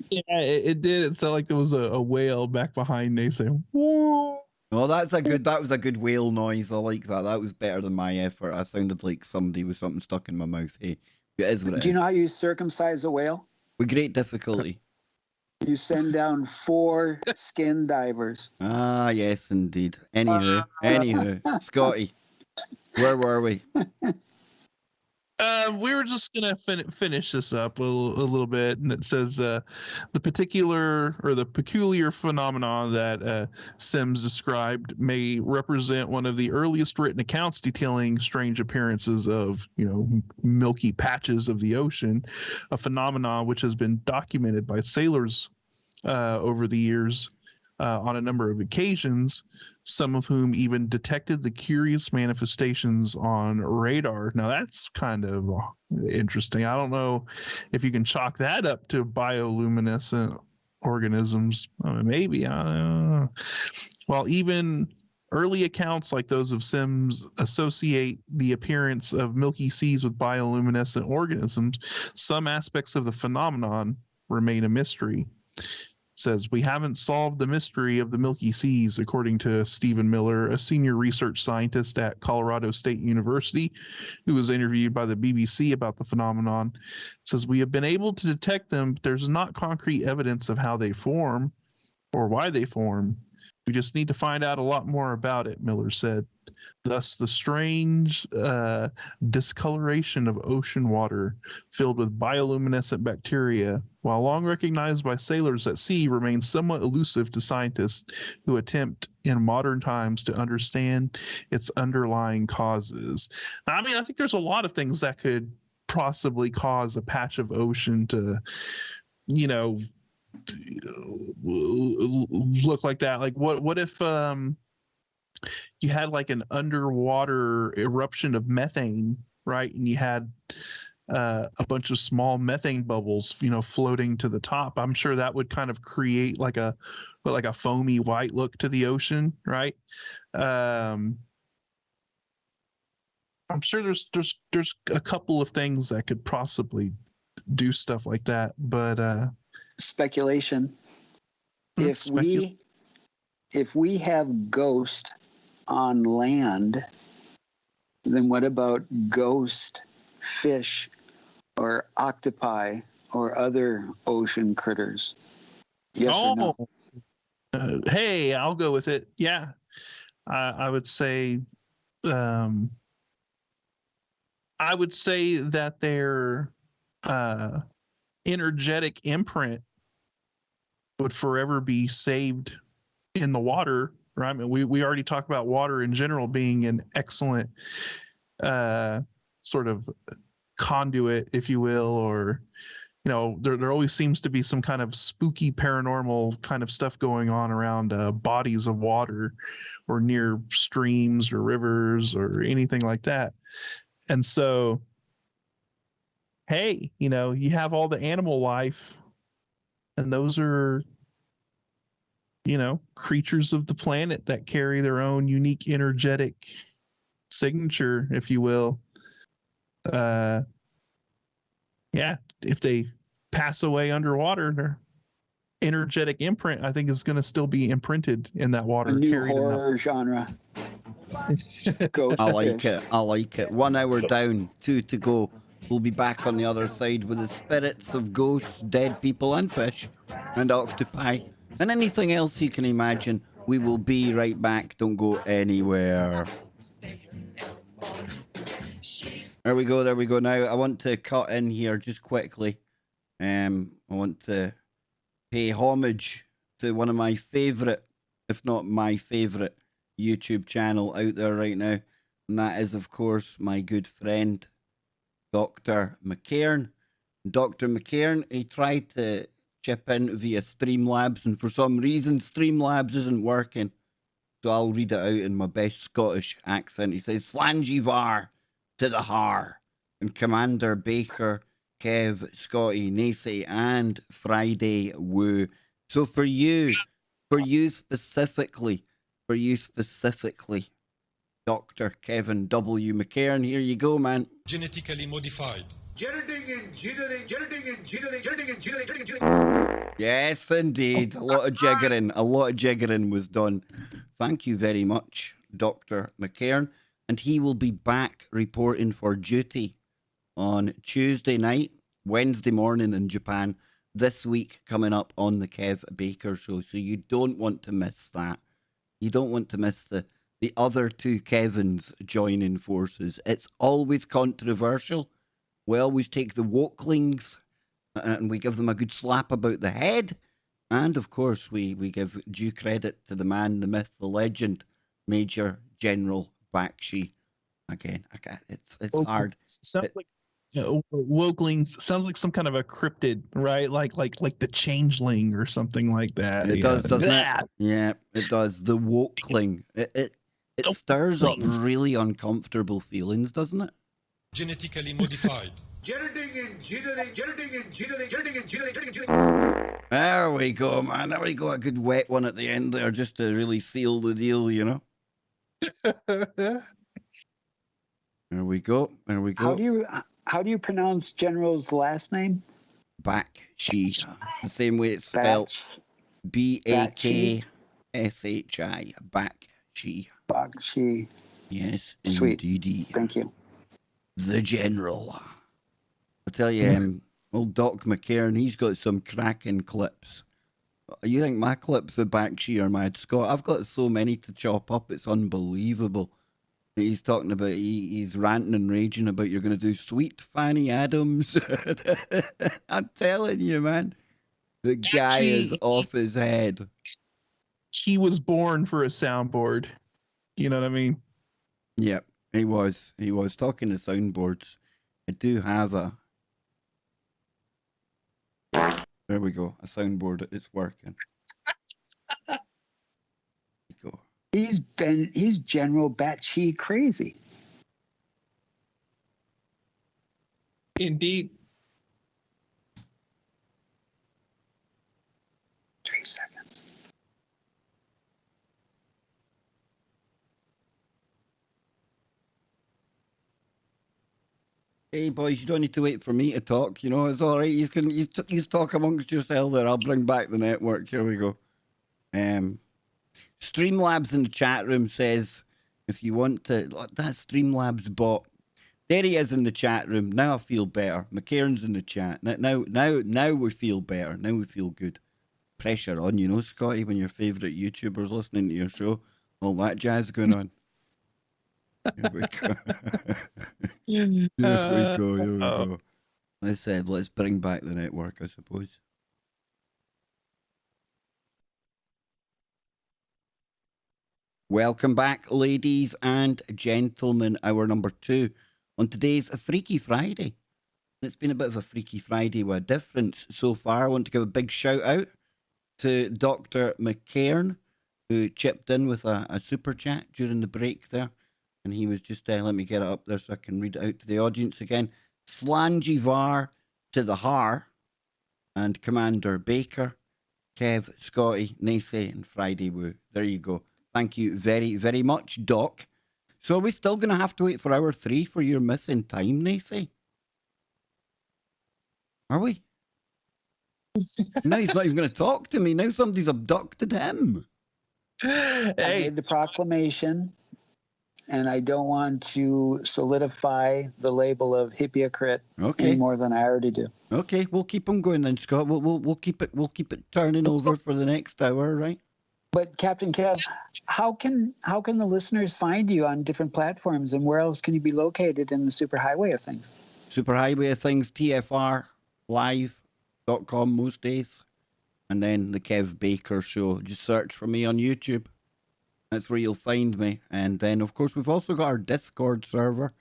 Yeah, it did. It sounded like there was a whale back behind Nacey. Whoa. Well, that was a good whale noise. I like that. That was better than my effort. I sounded like somebody with something stuck in my mouth. Hey, it is what it is. Do you know how you circumcise a whale? With great difficulty. You send down 4 skin divers. Ah, yes, indeed. Anywho, Scotty, where were we? We were just gonna finish this up a little bit, and it says the peculiar phenomenon that Sims described may represent one of the earliest written accounts detailing strange appearances of milky patches of the ocean, a phenomenon which has been documented by sailors over the years on a number of occasions, some of whom even detected the curious manifestations on radar. Now that's kind of interesting. I don't know if you can chalk that up to bioluminescent organisms. Maybe. I don't know. While even early accounts like those of Sims associate the appearance of milky seas with bioluminescent organisms, some aspects of the phenomenon remain a mystery. Says, we haven't solved the mystery of the Milky Seas, according to Stephen Miller, a senior research scientist at Colorado State University, who was interviewed by the BBC about the phenomenon. Says, we have been able to detect them, but there's not concrete evidence of how they form or why they form. We just need to find out a lot more about it, Miller said. Thus, the strange discoloration of ocean water filled with bioluminescent bacteria, while long recognized by sailors at sea, remains somewhat elusive to scientists who attempt in modern times to understand its underlying causes. Now, I think there's a lot of things that could possibly cause a patch of ocean to, look like that. Like, what if you had like an underwater eruption of methane, right? And you had a bunch of small methane bubbles, floating to the top. I'm sure that would kind of create like a foamy white look to the ocean, right? I'm sure there's a couple of things that could possibly do stuff like that, but speculation. If we have ghost on land, then what about ghost fish or octopi or other ocean critters? Yes or no? Hey, I'll go with it. Yeah, I would say, that their energetic imprint would forever be saved in the water, right? I mean, we already talked about water in general being an excellent sort of conduit, if you will, or there always seems to be some kind of spooky paranormal kind of stuff going on around bodies of water or near streams or rivers or anything like that. And so, hey, you have all the animal life, and those are, creatures of the planet that carry their own unique energetic signature, if you will. Yeah, if they pass away underwater, their energetic imprint, I think, is going to still be imprinted in that water. A new carried in horror genre. Ghost I like fish. it. I like it. 1 hour down, 2 to go. We'll be back on the other side with the spirits of ghosts, dead people, and fish, and octopi, and anything else you can imagine. We will be right back. Don't go anywhere. There we go. There we go. Now, I want to cut in here just quickly. I want to pay homage to one of my favorite, if not my favorite, YouTube channel out there right now. And that is, of course, my good friend, Dr. McCairn. Dr. McCairn, he tried to chip in via Streamlabs, and for some reason, Streamlabs isn't working. So I'll read it out in my best Scottish accent. He says, Slangivar to the har, and Commander Baker, Kev, Scotty, Nacey, and Friday Woo. So for you specifically, Dr. Kevin W. McCairn, here you go, man. Genetically modified. Yes, indeed. A lot of jiggering was done. Thank you very much, Dr. McCairn. And he will be back reporting for duty on Tuesday night, Wednesday morning in Japan, this week coming up on the Kev Baker Show. So you don't want to miss that. You don't want to miss the other two Kevins joining forces. It's always controversial. We always take the wokelings and we give them a good slap about the head. And of course, we give due credit to the man, the myth, the legend, Major General Bakshi. Again, it's hard. Sounds like wokelings. Sounds like some kind of a cryptid, right? Like the changeling or something like that. It does, doesn't it? Yeah, it does. The wokeling. It stirs up really uncomfortable feelings, doesn't it? Genetically modified. There we go, man. There we go. A good wet one at the end there, just to really seal the deal, There we go. There we go. How do you pronounce General's last name? Bakshi. The same way it's spelled. Bakshi. Bakshi. Bakshi. Yes, Sweet. indeedy. Thank you. The General. I tell you, old Doc McCairn, he's got some cracking clips. You think my clips of Bakshi are mad, Scott? I've got so many to chop up, it's unbelievable. He's talking about, he's ranting and raging about you're going to do Sweet Fanny Adams. I'm telling you, man. The guy is off his head. He was born for a soundboard. You know what I mean? Yep, he was. He was talking to soundboards. I do have a... There we go. A soundboard. It's working. There we go. He's General Batshee crazy. Indeed. 3 seconds. Hey boys, you don't need to wait for me to talk. It's all right. You talk amongst yourself there. I'll bring back the network. Here we go. Streamlabs in the chat room says, if you want to, that Streamlabs bot. There he is in the chat room. Now I feel better. McCairn's in the chat. Now we feel better. Now we feel good. Pressure on, Scotty, when your favourite YouTuber's listening to your show. All that jazz going on. Here we go. Here we go. Let's bring back the network, I suppose. Welcome back, ladies and gentlemen. Hour number 2 on today's Freaky Friday. It's been a bit of a Freaky Friday with a difference so far. I want to give a big shout out to Dr. McCairn, who chipped in with a super chat during the break there. And he was just, let me get it up there so I can read it out to the audience again. Slangivar to the Har and Commander Baker, Kev, Scotty, Nacey, and Friday Woo. There you go. Thank you very, very much, Doc. So are we still going to have to wait for hour 3 for your missing time, Nacey? Are we? Now he's not even going to talk to me. Now somebody's abducted him. I made the proclamation, and I don't want to solidify the label of hypocrite any more than I already do. Okay, we'll keep him going then, Scott. We'll keep it turning over for the next hour, right? But Captain Kev, how can the listeners find you on different platforms, and where else can you be located in the superhighway of things? Superhighway of things, tfrlive.com most days, and then the Kev Baker Show. Just search for me on YouTube. That's where you'll find me. And then, of course, we've also got our Discord server.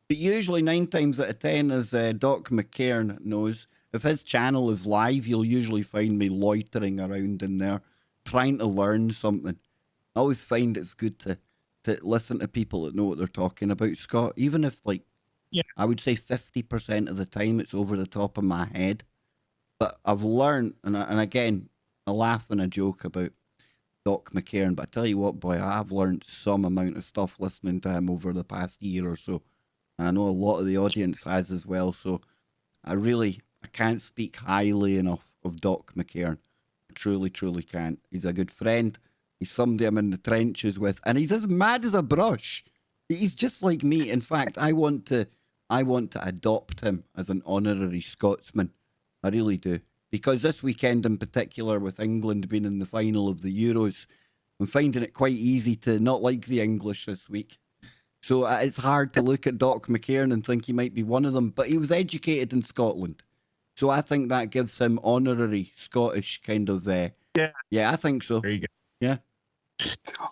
But usually 9 times out of 10, as Doc McCairn knows, if his channel is live, you'll usually find me loitering around in there, trying to learn something. I always find it's good to listen to people that know what they're talking about, Scott. Even if, like, I would say 50% of the time it's over the top of my head. But I've learned, and again, I laugh and I joke about Doc McCairn, but I tell you what, boy, I've learned some amount of stuff listening to him over the past year or so. And I know a lot of the audience has as well. So I can't speak highly enough of Doc McCairn. I truly, truly can't. He's a good friend. He's somebody I'm in the trenches with. And he's as mad as a brush. He's just like me. In fact, I want to adopt him as an honorary Scotsman. I really do. Because this weekend in particular, with England being in the final of the Euros, I'm finding it quite easy to not like the English this week. So it's hard to look at Doc McCairn and think he might be one of them. But he was educated in Scotland. So I think that gives him honorary Scottish kind of... Yeah, I think so. There you go. Yeah.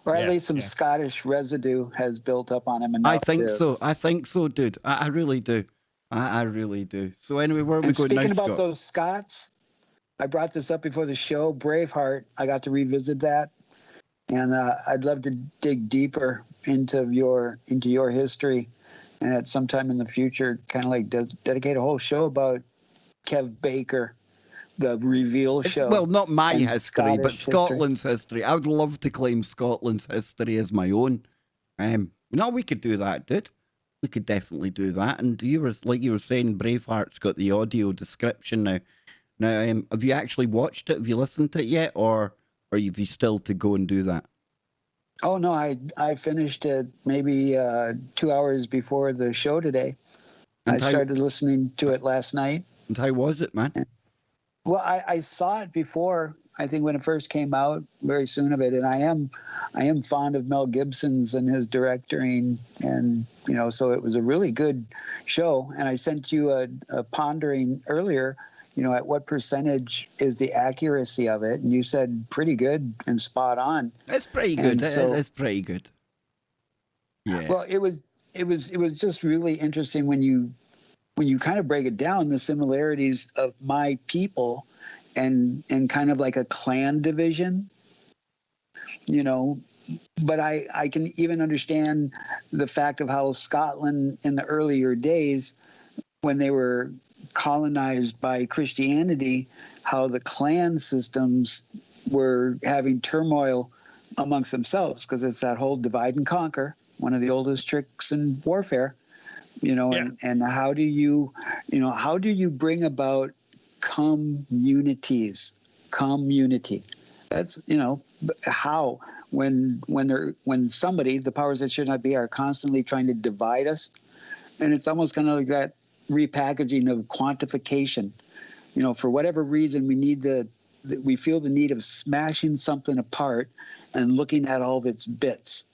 Or at least some Scottish residue has built up on him enough. I think so, dude. I really do. I really do. So anyway, where are we going now, speaking about Scott? those Scots, I brought this up before the show. Braveheart, I got to revisit that. And I'd love to dig deeper into your history, and at some time in the future, kind of like dedicate a whole show about Kev Baker, the reveal show. Well, not my history, Scottish but Scotland's history. I would love to claim Scotland's history as my own. No, we could do that, dude. We could definitely do that. And you were saying, Braveheart's got the audio description now. Now, have you actually watched it? Have you listened to it yet, or have you still to go and do that? Oh no, I finished it maybe 2 hours before the show today. I started listening to it last night. And how was it, man? Well, I saw it before, I think when it first came out, very soon of it, and I am fond of Mel Gibson's and his directing, and so it was a really good show. And I sent you a pondering earlier, at what percentage is the accuracy of it, and you said pretty good and spot on. It's pretty good. It's pretty good. Yeah. Well, it was just really interesting when you kind of break it down, the similarities of my people and kind of like a clan division, but I can even understand the fact of how Scotland in the earlier days, when they were colonized by Christianity, how the clan systems were having turmoil amongst themselves, because it's that whole divide and conquer, one of the oldest tricks in warfare. And how do you bring about community? That's, how, when somebody, the powers that should not be, are constantly trying to divide us. And it's almost kind of like that repackaging of quantification. For whatever reason, we feel the need of smashing something apart and looking at all of its bits.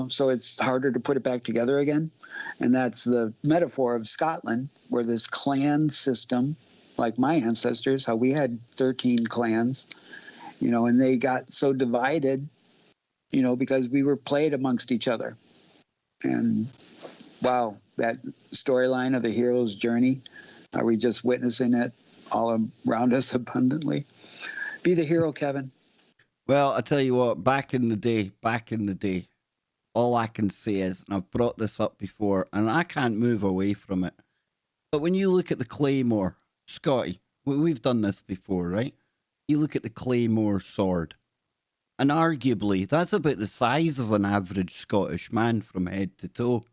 So it's harder to put it back together again. And that's the metaphor of Scotland, where this clan system, like my ancestors, how we had 13 clans, and they got so divided because we were played amongst each other. And wow, that storyline of the hero's journey, are we just witnessing it all around us abundantly? Be the hero, Kevin. Well, I tell you what, back in the day, all I can say is, and I've brought this up before, and I can't move away from it, but when you look at the Claymore, Scotty, we've done this before, right? You look at the Claymore sword, and arguably that's about the size of an average Scottish man from head to toe.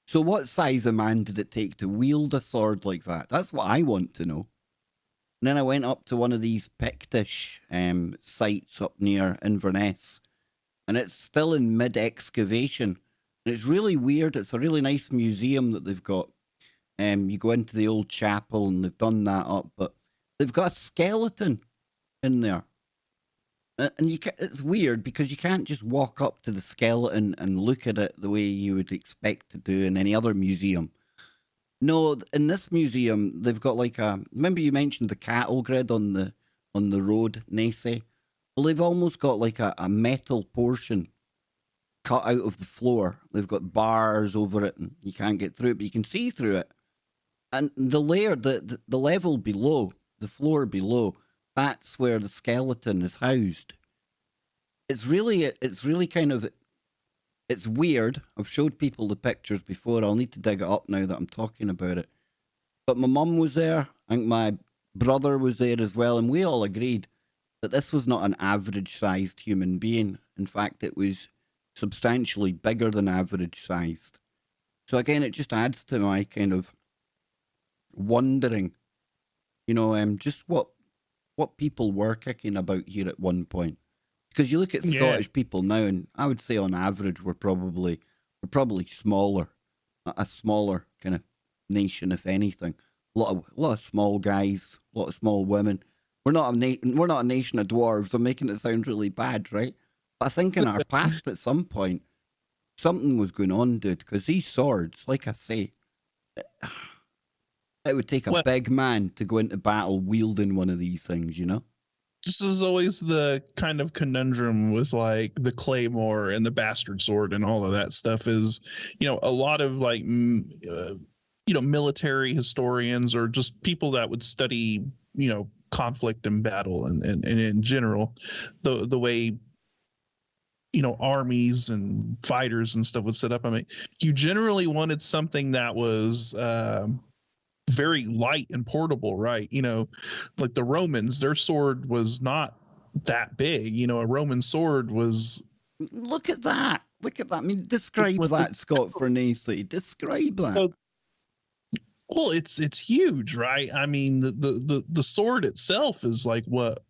So what size of man did it take to wield a sword like that? That's what I want to know. And then I went up to one of these Pictish sites up near Inverness, and it's still in mid-excavation. And it's really weird. It's a really nice museum that they've got. You go into the old chapel, and they've done that up, but they've got a skeleton in there. And it's weird because you can't just walk up to the skeleton and look at it the way you would expect to do in any other museum. No, in this museum, they've got like remember you mentioned the cattle grid on the road, Nacey? Well, they've almost got like a metal portion cut out of the floor. They've got bars over it, and you can't get through it, but you can see through it. And the layer, the level below, the floor below, that's where the skeleton is housed. It's really kind of, it's weird. I've showed people the pictures before. I'll need to dig it up now that I'm talking about it. But my mum was there. I think my brother was there as well. And we all agreed that this was not an average-sized human being. In fact, it was substantially bigger than average-sized. So again, it just adds to my kind of wondering, just what people were kicking about here at one point. Because you look at Scottish people now, and I would say on average we're probably smaller, a smaller kind of nation, if anything. A lot of small guys, a lot of small women. We're not a nation of dwarves. I'm making it sound really bad, right? But I think in our past, at some point, something was going on, dude. Because these swords, like I say, it would take a big man to go into battle wielding one of these things, This is always the kind of conundrum with like the claymore and the bastard sword and all of that stuff is, a lot of like, military historians or just people that would study, conflict and battle and in general, the way, armies and fighters and stuff would set up. I mean, you generally wanted something that was, very light and portable, right? Like the Romans, their sword was not that big. A Roman sword was. Look at that. I mean, describe that, Scott, for Nacey. Describe that. Well, it's huge, right? I mean, the sword itself is like what,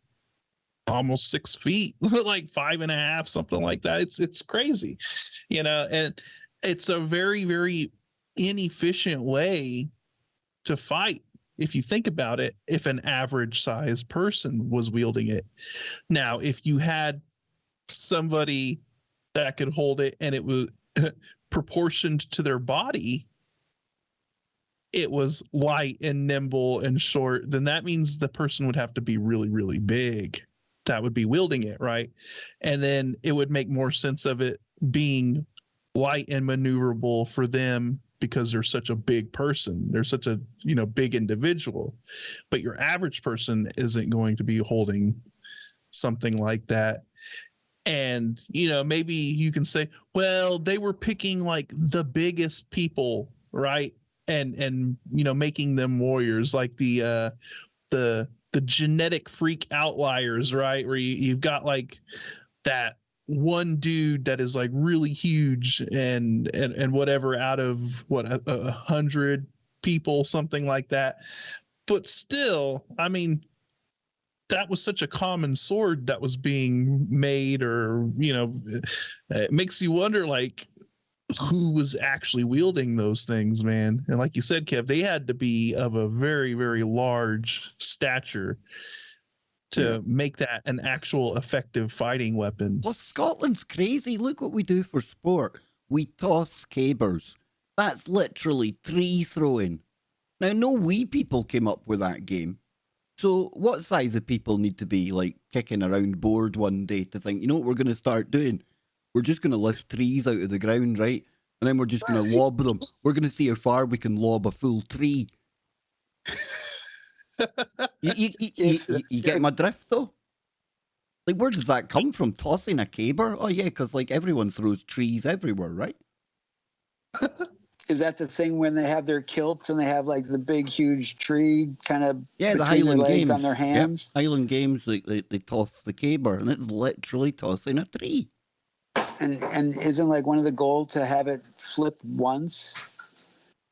almost 6 feet, like 5.5, something like that. It's crazy, and it's a very, very inefficient way to fight, if you think about it, if an average sized person was wielding it. Now, if you had somebody that could hold it and it was proportioned to their body, it was light and nimble and short, then that means the person would have to be really, really big that would be wielding it, right? And then it would make more sense of it being light and maneuverable for them because they're such a big person. They're such a, big individual. But your average person isn't going to be holding something like that. And, maybe you can say, well, they were picking like the biggest people, right? And making them warriors, like the genetic freak outliers, right? Where you've got like that one dude that is like really huge and whatever out of what 100 people, something like that. But still, I mean, that was such a common sword that was being made, or it makes you wonder like who was actually wielding those things, man. And like you said, Kev, they had to be of a very, very large stature to make that an actual effective fighting weapon. Well, Scotland's crazy. Look what we do for sport. We toss sabres. That's literally tree throwing. Now, no wee people came up with that game. So what size of people need to be like kicking around bored one day to think, what we're going to start doing? we're just going to lift trees out of the ground, right? And then we're just going to lob them. We're going to see how far we can lob a full tree. You get my drift, though? Like, where does that come from? Tossing a caber? Oh, yeah, because, like, everyone throws trees everywhere, right? Is that the thing when they have their kilts and they have, like, the big, huge tree kind of Yeah, the between their Highland legs Games. on their hands? Yep. Highland Games, they toss the caber, and it's literally tossing a tree. And isn't, like, one of the goals to have it flip once,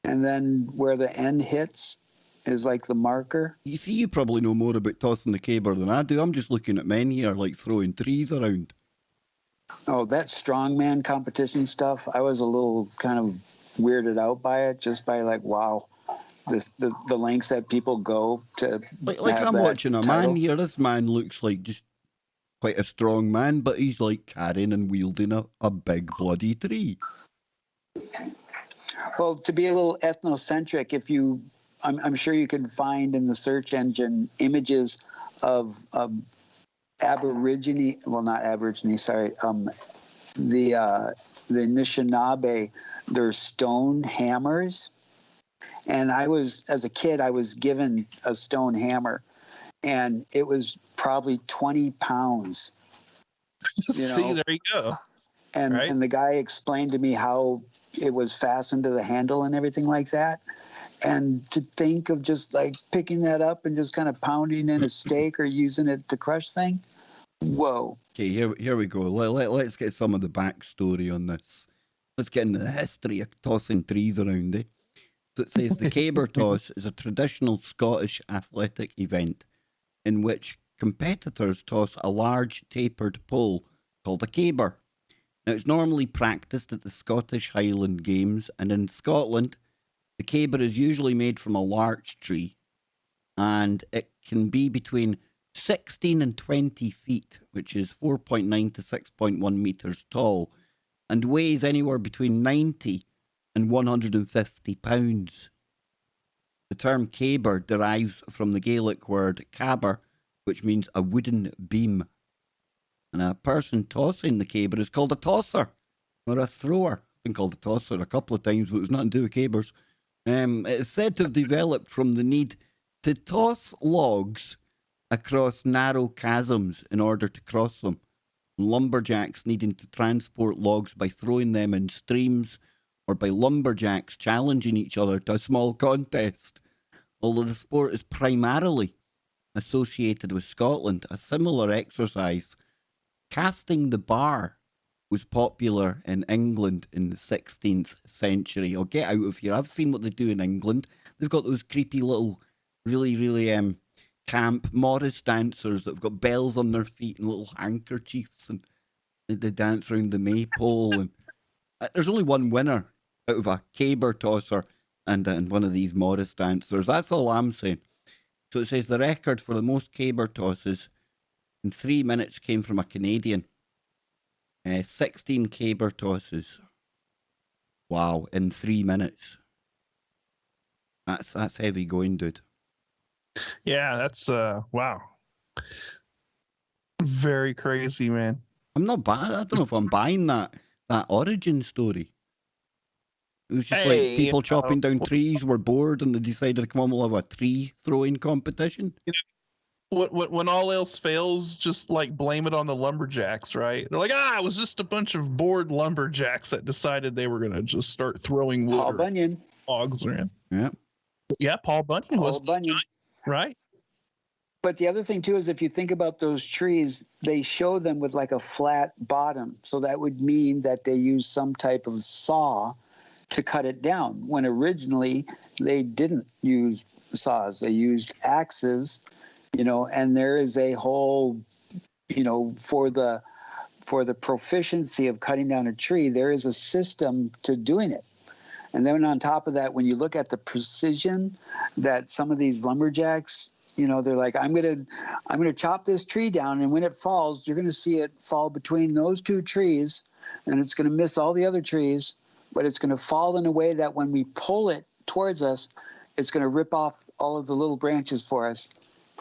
and then where the end hits is, like, the marker? You see, you probably know more about tossing the caber than I do. I'm just looking at men here, like, throwing trees around. Oh, that strongman competition stuff, I was a little kind of weirded out by it, just by, like, wow, the lengths that people go to Like have I'm that watching a title. man here. This man looks like just quite a strong man, but he's like carrying and wielding a big bloody tree. Well, to be a little ethnocentric, if you, I'm sure you can find in the search engine images of Aborigine, well, not Aborigine, sorry, the Anishinaabe, their stone hammers. And as a kid, I was given a stone hammer, and it was probably 20 pounds. See, there you go. And Right. and the guy explained to me how it was fastened to the handle and everything like that. And to think of just like picking that up and just kind of pounding in a steak or using it to crush thing. Whoa. Okay, here we go. Let's get some of the backstory on this. Let's get into the history of tossing trees around, eh? So it says the caber toss is a traditional Scottish athletic event in which competitors toss a large tapered pole called a caber. Now, it's normally practiced at the Scottish Highland Games, and in Scotland, the caber is usually made from a larch tree, and it can be between 16 and 20 feet, which is 4.9 to 6.1 meters tall, and weighs anywhere between 90 and 150 pounds. The term caber derives from the Gaelic word caber, which means a wooden beam. And a person tossing the caber is called a tosser or a thrower. I've been called a tosser a couple of times, but it was nothing to do with cabers. It is said to have developed from the need to toss logs across narrow chasms in order to cross them. Lumberjacks needing to transport logs by throwing them in streams, or by lumberjacks challenging each other to a small contest. Although the sport is primarily associated with Scotland, a similar exercise, casting the bar, was popular in England in the 16th century. Oh, get out of here. I've seen what they do in England. They've got those creepy little, really camp Morris dancers that have got bells on their feet and little handkerchiefs, and they dance around the maypole. And there's only one winner out of a caber tosser and one of these Morris dancers. That's all I'm saying. So it says the record for the most caber tosses in 3 minutes came from a Canadian. 16 caber tosses. Wow, in 3 minutes. That's heavy going, dude. Yeah, that's wow. Very crazy, man. I'm not bad. I don't know if I'm buying that origin story. It was just like people chopping down trees were bored and they decided to come on, we'll have a tree throwing competition. When all else fails, just like blame it on the lumberjacks, right? They're like, it was just a bunch of bored lumberjacks that decided they were gonna just start throwing wood. Paul Bunyan. Logs around. Yeah, Paul Bunyan was right. But the other thing too is if you think about those trees, they show them with like a flat bottom, so that would mean that they use some type of saw to cut it down. When originally they didn't use saws, they used axes. And there is a whole, for the proficiency of cutting down a tree, there is a system to doing it. And then on top of that, when you look at the precision that some of these lumberjacks, they're like, I'm gonna chop this tree down, and when it falls, you're gonna see it fall between those two trees, and it's gonna miss all the other trees, but it's gonna fall in a way that when we pull it towards us, it's gonna rip off all of the little branches for us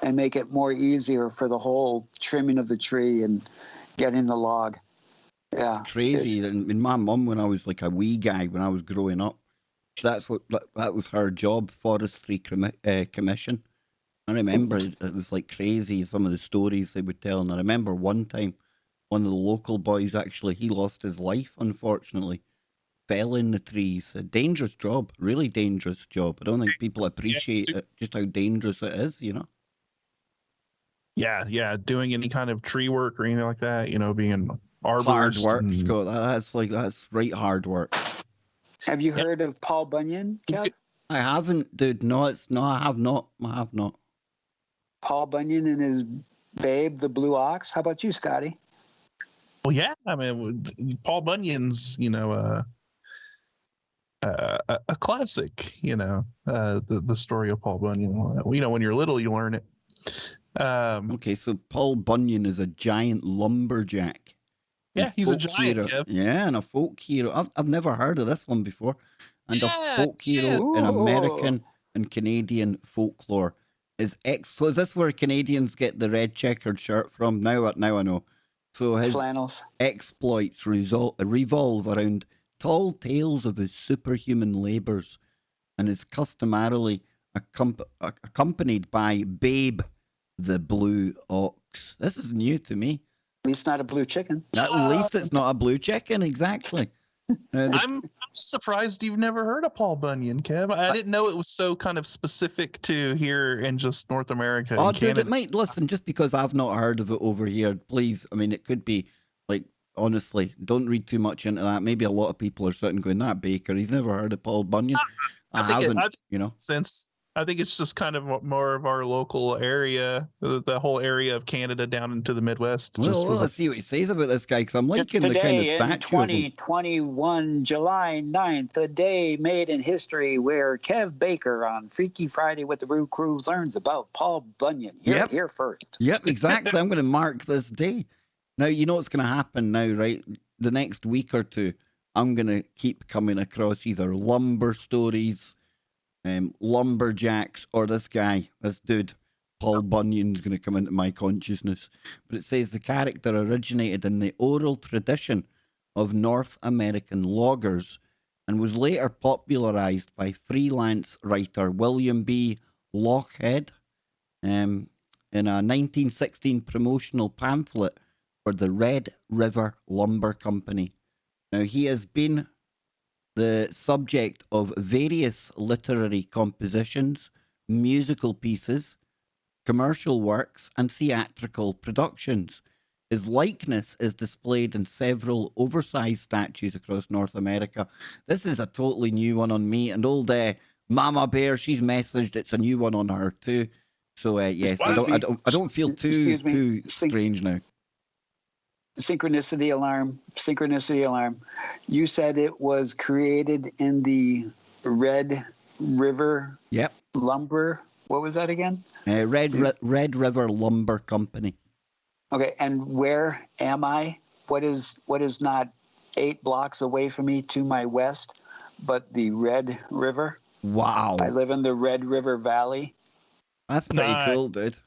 and make it more easier for the whole trimming of the tree and getting the log. Yeah. Crazy. And my mum, when I was like a wee guy, when I was growing up, that was her job, Forestry Commission. I remember it was like crazy, some of the stories they would tell. And I remember one time, one of the local boys, actually, he lost his life, unfortunately. Fell in the trees. A dangerous job, really dangerous job. I don't think people appreciate it, just how dangerous it is, you know? Yeah. Doing any kind of tree work or anything like that, being an arborist. Hard work, Scott. That's right hard work. Have you heard of Paul Bunyan, Kev? I haven't, dude. No, I have not. Paul Bunyan and his babe, the blue ox. How about you, Scotty? Well, yeah. I mean, Paul Bunyan's, a classic. The story of Paul Bunyan. When you're little, you learn it. Okay, so Paul Bunyan is a giant lumberjack. Yeah, he's a giant. Hero. Yeah, and a folk hero. I've never heard of this one before. And a folk hero in American and Canadian folklore so is this where Canadians get the red checkered shirt from? Now I know. So his flannels exploits revolve around tall tales of his superhuman labors, and is customarily accompanied by Babe, the blue ox. This is new to me. At least not a blue chicken. At least it's not a blue chicken, exactly. I'm surprised you've never heard of Paul Bunyan, Kev. I didn't know it was so kind of specific to here in just North America. Oh, dude, it might, listen, just because I've not heard of it over here, please. I mean, it could be, like, honestly, don't read too much into that. Maybe a lot of people are sitting going, that baker, he's never heard of Paul Bunyan. I haven't, Since I think it's just kind of more of our local area, the whole area of Canada down into the Midwest. Well, let's see what he says about this guy, because I'm liking the kind of statue of him. 2021, July 9th, a day made in history where Kev Baker on Freaky Friday with the Brew Crew learns about Paul Bunyan. Here first. Yep, exactly. I'm going to mark this day. Now, you know what's going to happen now, right? The next week or two, I'm going to keep coming across either lumber stories, lumberjacks, or this dude, Paul Bunyan's going to come into my consciousness. But it says the character originated in the oral tradition of North American loggers and was later popularized by freelance writer William B. Lochhead in a 1916 promotional pamphlet for the Red River Lumber Company. Now, he has been the subject of various literary compositions, musical pieces, commercial works, and theatrical productions. His likeness is displayed in several oversized statues across North America. This is a totally new one on me, and old Mama Bear, she's messaged it's a new one on her too. So yes, I don't feel too strange now. Synchronicity alarm. You said it was created in the Red River Lumber. What was that again? Red River Lumber Company. Okay, and where am I? What is not 8 blocks away from me to my west, but the Red River? Wow. I live in the Red River Valley. That's pretty cool, dude.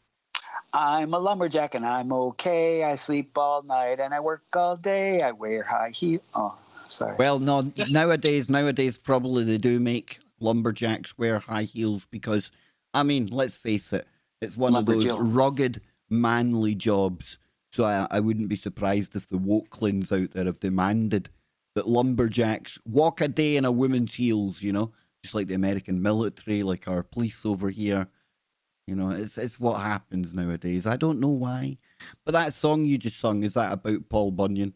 I'm a lumberjack and I'm okay. I sleep all night and I work all day. I wear high heels. Oh, sorry. Well, no, nowadays probably they do make lumberjacks wear high heels because, I mean, let's face it, it's one of those rugged, manly jobs. So I wouldn't be surprised if the wokelings out there have demanded that lumberjacks walk a day in a woman's heels, just like the American military, like our police over here. It's what happens nowadays. I don't know why. But that song you just sung, is that about Paul Bunyan?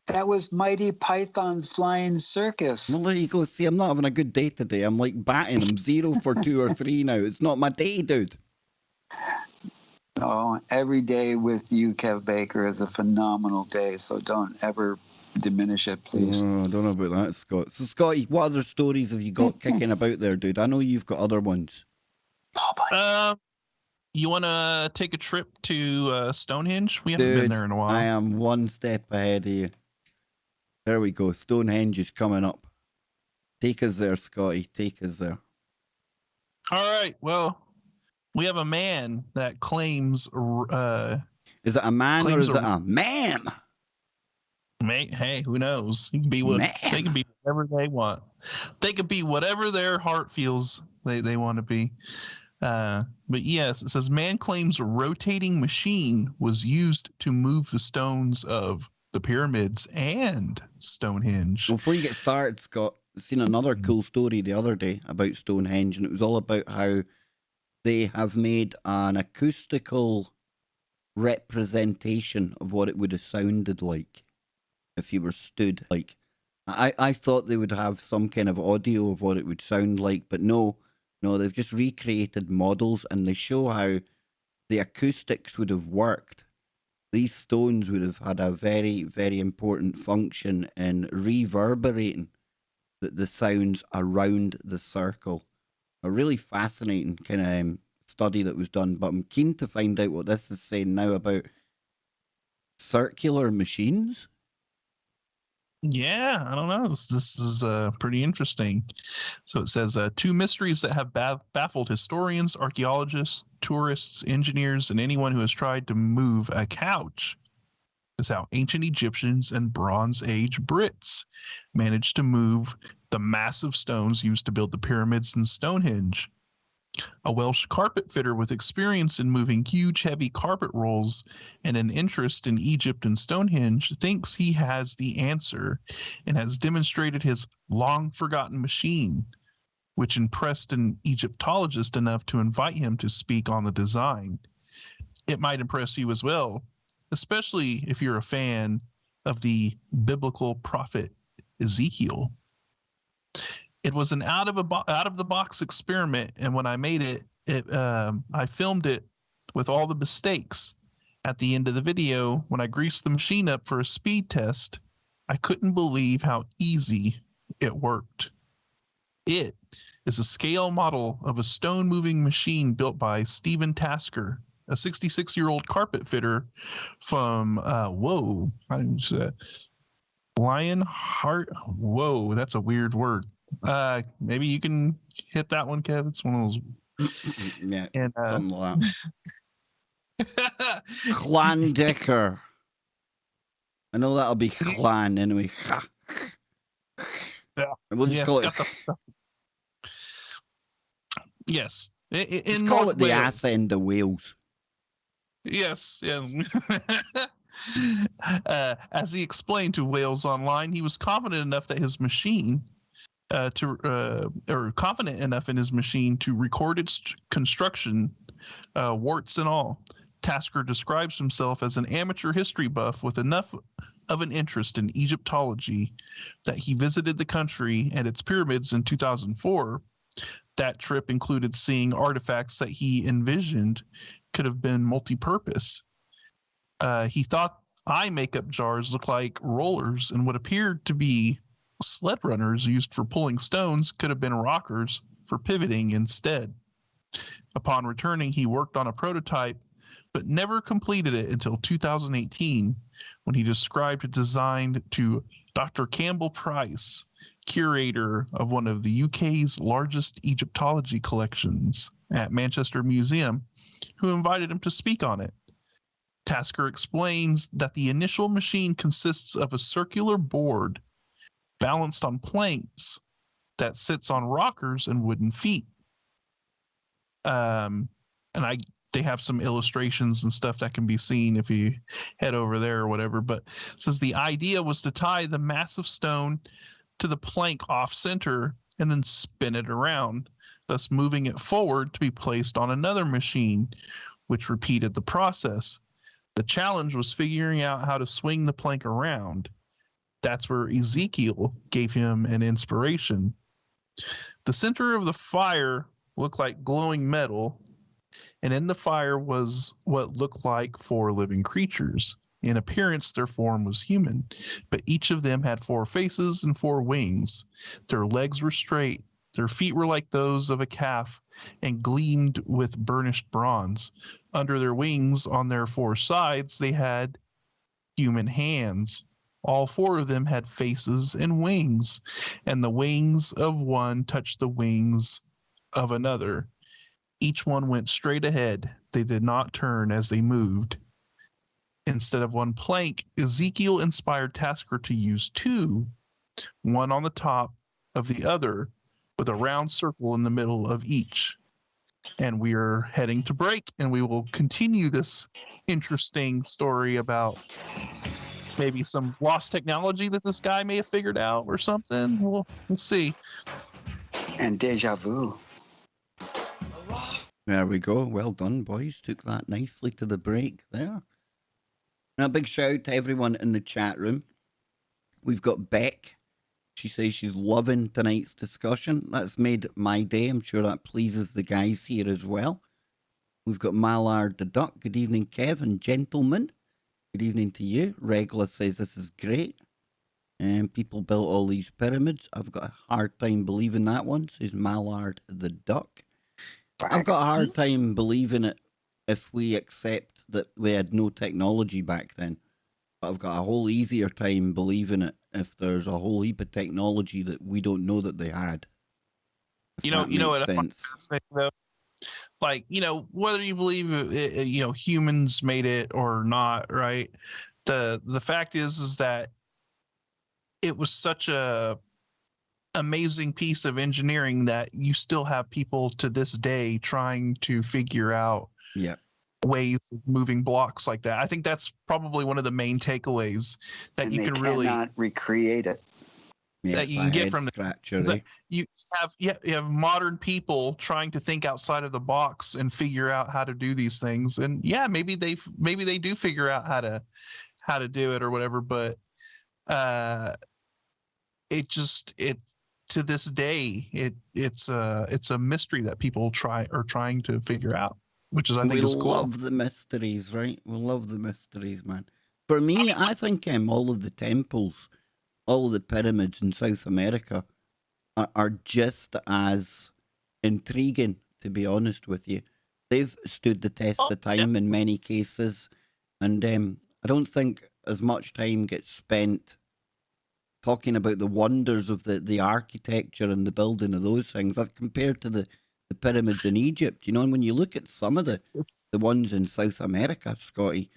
That was Mighty Python's Flying Circus. Well, there you go. See, I'm not having a good day today. I'm like batting. I'm 0 for 2 or 3 now. It's not my day, dude. Oh, every day with you, Kev Baker, is a phenomenal day. So don't ever diminish it, please. Oh, I don't know about that, Scott. So, Scotty, what other stories have you got kicking about there, dude? I know you've got other ones. You want to take a trip to Stonehenge? We haven't been there in a while. I am one step ahead of you. There we go. Stonehenge is coming up. Take us there, Scotty. Take us there. All right. Well, we have a man that claims Is it a man or Claims is it a man? Hey, who knows? They can be whatever they want. They can be whatever their heart feels they want to be. But yes, it says man claims a rotating machine was used to move the stones of the pyramids and Stonehenge. Before you get started, Scott, I've seen another cool story the other day about Stonehenge, and it was all about how they have made an acoustical representation of what it would have sounded like if you were stood. Like, I thought they would have some kind of audio of what it would sound like, but no, they've just recreated models, and they show how the acoustics would have worked. These stones would have had a very, very important function in reverberating the sounds around the circle. A really fascinating kind of study that was done, but I'm keen to find out what this is saying now about circular machines. Yeah, I don't know. This is pretty interesting. So it says 2 mysteries that have baffled historians, archaeologists, tourists, engineers, and anyone who has tried to move a couch is how ancient Egyptians and Bronze Age Brits managed to move the massive stones used to build the pyramids and Stonehenge. A Welsh carpet fitter with experience in moving huge, heavy carpet rolls and an interest in Egypt and Stonehenge thinks he has the answer and has demonstrated his long-forgotten machine, which impressed an Egyptologist enough to invite him to speak on the design. It might impress you as well, especially if you're a fan of the biblical prophet Ezekiel. It was an out of the box experiment, and when I made it, I filmed it with all the mistakes. At the end of the video, when I greased the machine up for a speed test, I couldn't believe how easy it worked. It is a scale model of a stone-moving machine built by Stephen Tasker, a 66-year-old carpet fitter from Lionheart. Whoa, that's a weird word. Maybe you can hit that one, Kev. It's one of those. Yeah, and something like that. Clandicker. I know that'll be clan anyway. Yeah. We'll just call it. Yes. Just call it the ass end of Wales. Yes. As he explained to Wales Online, he was confident enough that his machine confident enough in his machine to record its construction, warts and all. Tasker describes himself as an amateur history buff with enough of an interest in Egyptology that he visited the country and its pyramids in 2004. That trip included seeing artifacts that he envisioned could have been multi-purpose. He thought eye makeup jars looked like rollers, and what appeared to be sled runners used for pulling stones could have been rockers for pivoting instead. Upon returning, he worked on a prototype, but never completed it until 2018, when he described a design to Dr. Campbell Price, curator of one of the UK's largest Egyptology collections at Manchester Museum, who invited him to speak on it. Tasker explains that the initial machine consists of a circular board balanced on planks that sits on rockers and wooden feet. They have some illustrations and stuff that can be seen if you head over there or whatever. But it says the idea was to tie the massive stone to the plank off center and then spin it around, thus moving it forward to be placed on another machine, which repeated the process. The challenge was figuring out how to swing the plank around. That's where Ezekiel gave him an inspiration. The center of the fire looked like glowing metal, and in the fire was what looked like 4 living creatures. In appearance, their form was human, but each of them had 4 faces and 4 wings. Their legs were straight. Their feet were like those of a calf and gleamed with burnished bronze. Under their wings, on their 4 sides, they had human hands. All 4 of them had faces and wings, and the wings of one touched the wings of another. Each one went straight ahead. They did not turn as they moved. instead of one plank, Ezekiel inspired Tasker to use two, one on the top of the other, with a round circle in the middle of each. And we are heading to break, and we will continue this interesting story about maybe some lost technology that this guy may have figured out or something. We'll see. And deja vu. There we go. Well done, boys. Took that nicely to the break there. Now, a big shout out to everyone in the chat room. We've got Beck. She says she's loving tonight's discussion. That's made my day. I'm sure that pleases the guys here as well. We've got Mallard the Duck. Good evening, Kevin. Gentlemen. Good evening to you. Regla says this is great. And people built all these pyramids. I've got a hard time believing that one, says Mallard the Duck. I've got a hard time believing it if we accept that we had no technology back then. But I've got a whole easier time believing it if there's a whole heap of technology that we don't know that they had. You know what? Sense. Like, whether you believe humans made it or not, right? The fact is that it was such a amazing piece of engineering that you still have people to this day trying to figure out ways of moving blocks like that. I think that's probably one of the main takeaways that you can really cannot recreate it. That you can get from the you have modern people trying to think outside of the box and figure out how to do these things. And maybe they do figure out how to do it or whatever, but it to this day it's a mystery that people are trying to figure out, which is I think is cool. We love the mysteries, right? We love the mysteries, man. For me, I think all of the temples, all of the pyramids in South America are just as intriguing, to be honest with you. They've stood the test of time in many cases, and I don't think as much time gets spent talking about the wonders of the architecture and the building of those things as compared to the pyramids in Egypt. And when you look at some of the ones in South America, Scotty,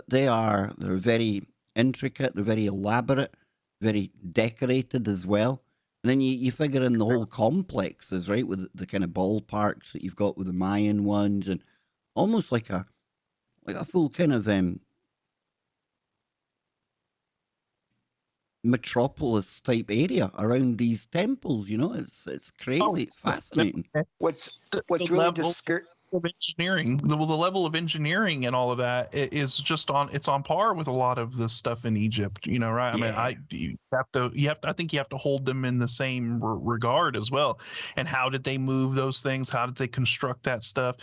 they're very intricate, they're very elaborate, very decorated as well. And then you figure in the whole complexes, right, with the kind of ballparks that you've got with the Mayan ones, and almost like a full kind of metropolis type area around these temples. It's crazy. It's fascinating. What's really discouraging of engineering, the level of engineering and all of that is just on par with a lot of the stuff in Egypt, right? I mean, I think you have to hold them in the same regard as well. And how did they move those things? How did they construct that stuff?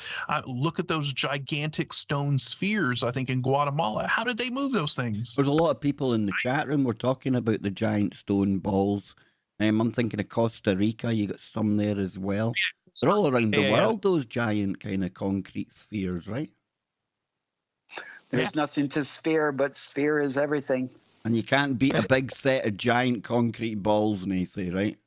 Look at those gigantic stone spheres, I think in Guatemala. How did they move those things? There's a lot of people in the chat room. We're talking about the giant stone balls. I'm thinking of Costa Rica. You got some there as well. They're all around the world, those giant kind of concrete spheres, right? There's nothing to sphere, but sphere is everything. And you can't beat a big set of giant concrete balls, Nacey, right?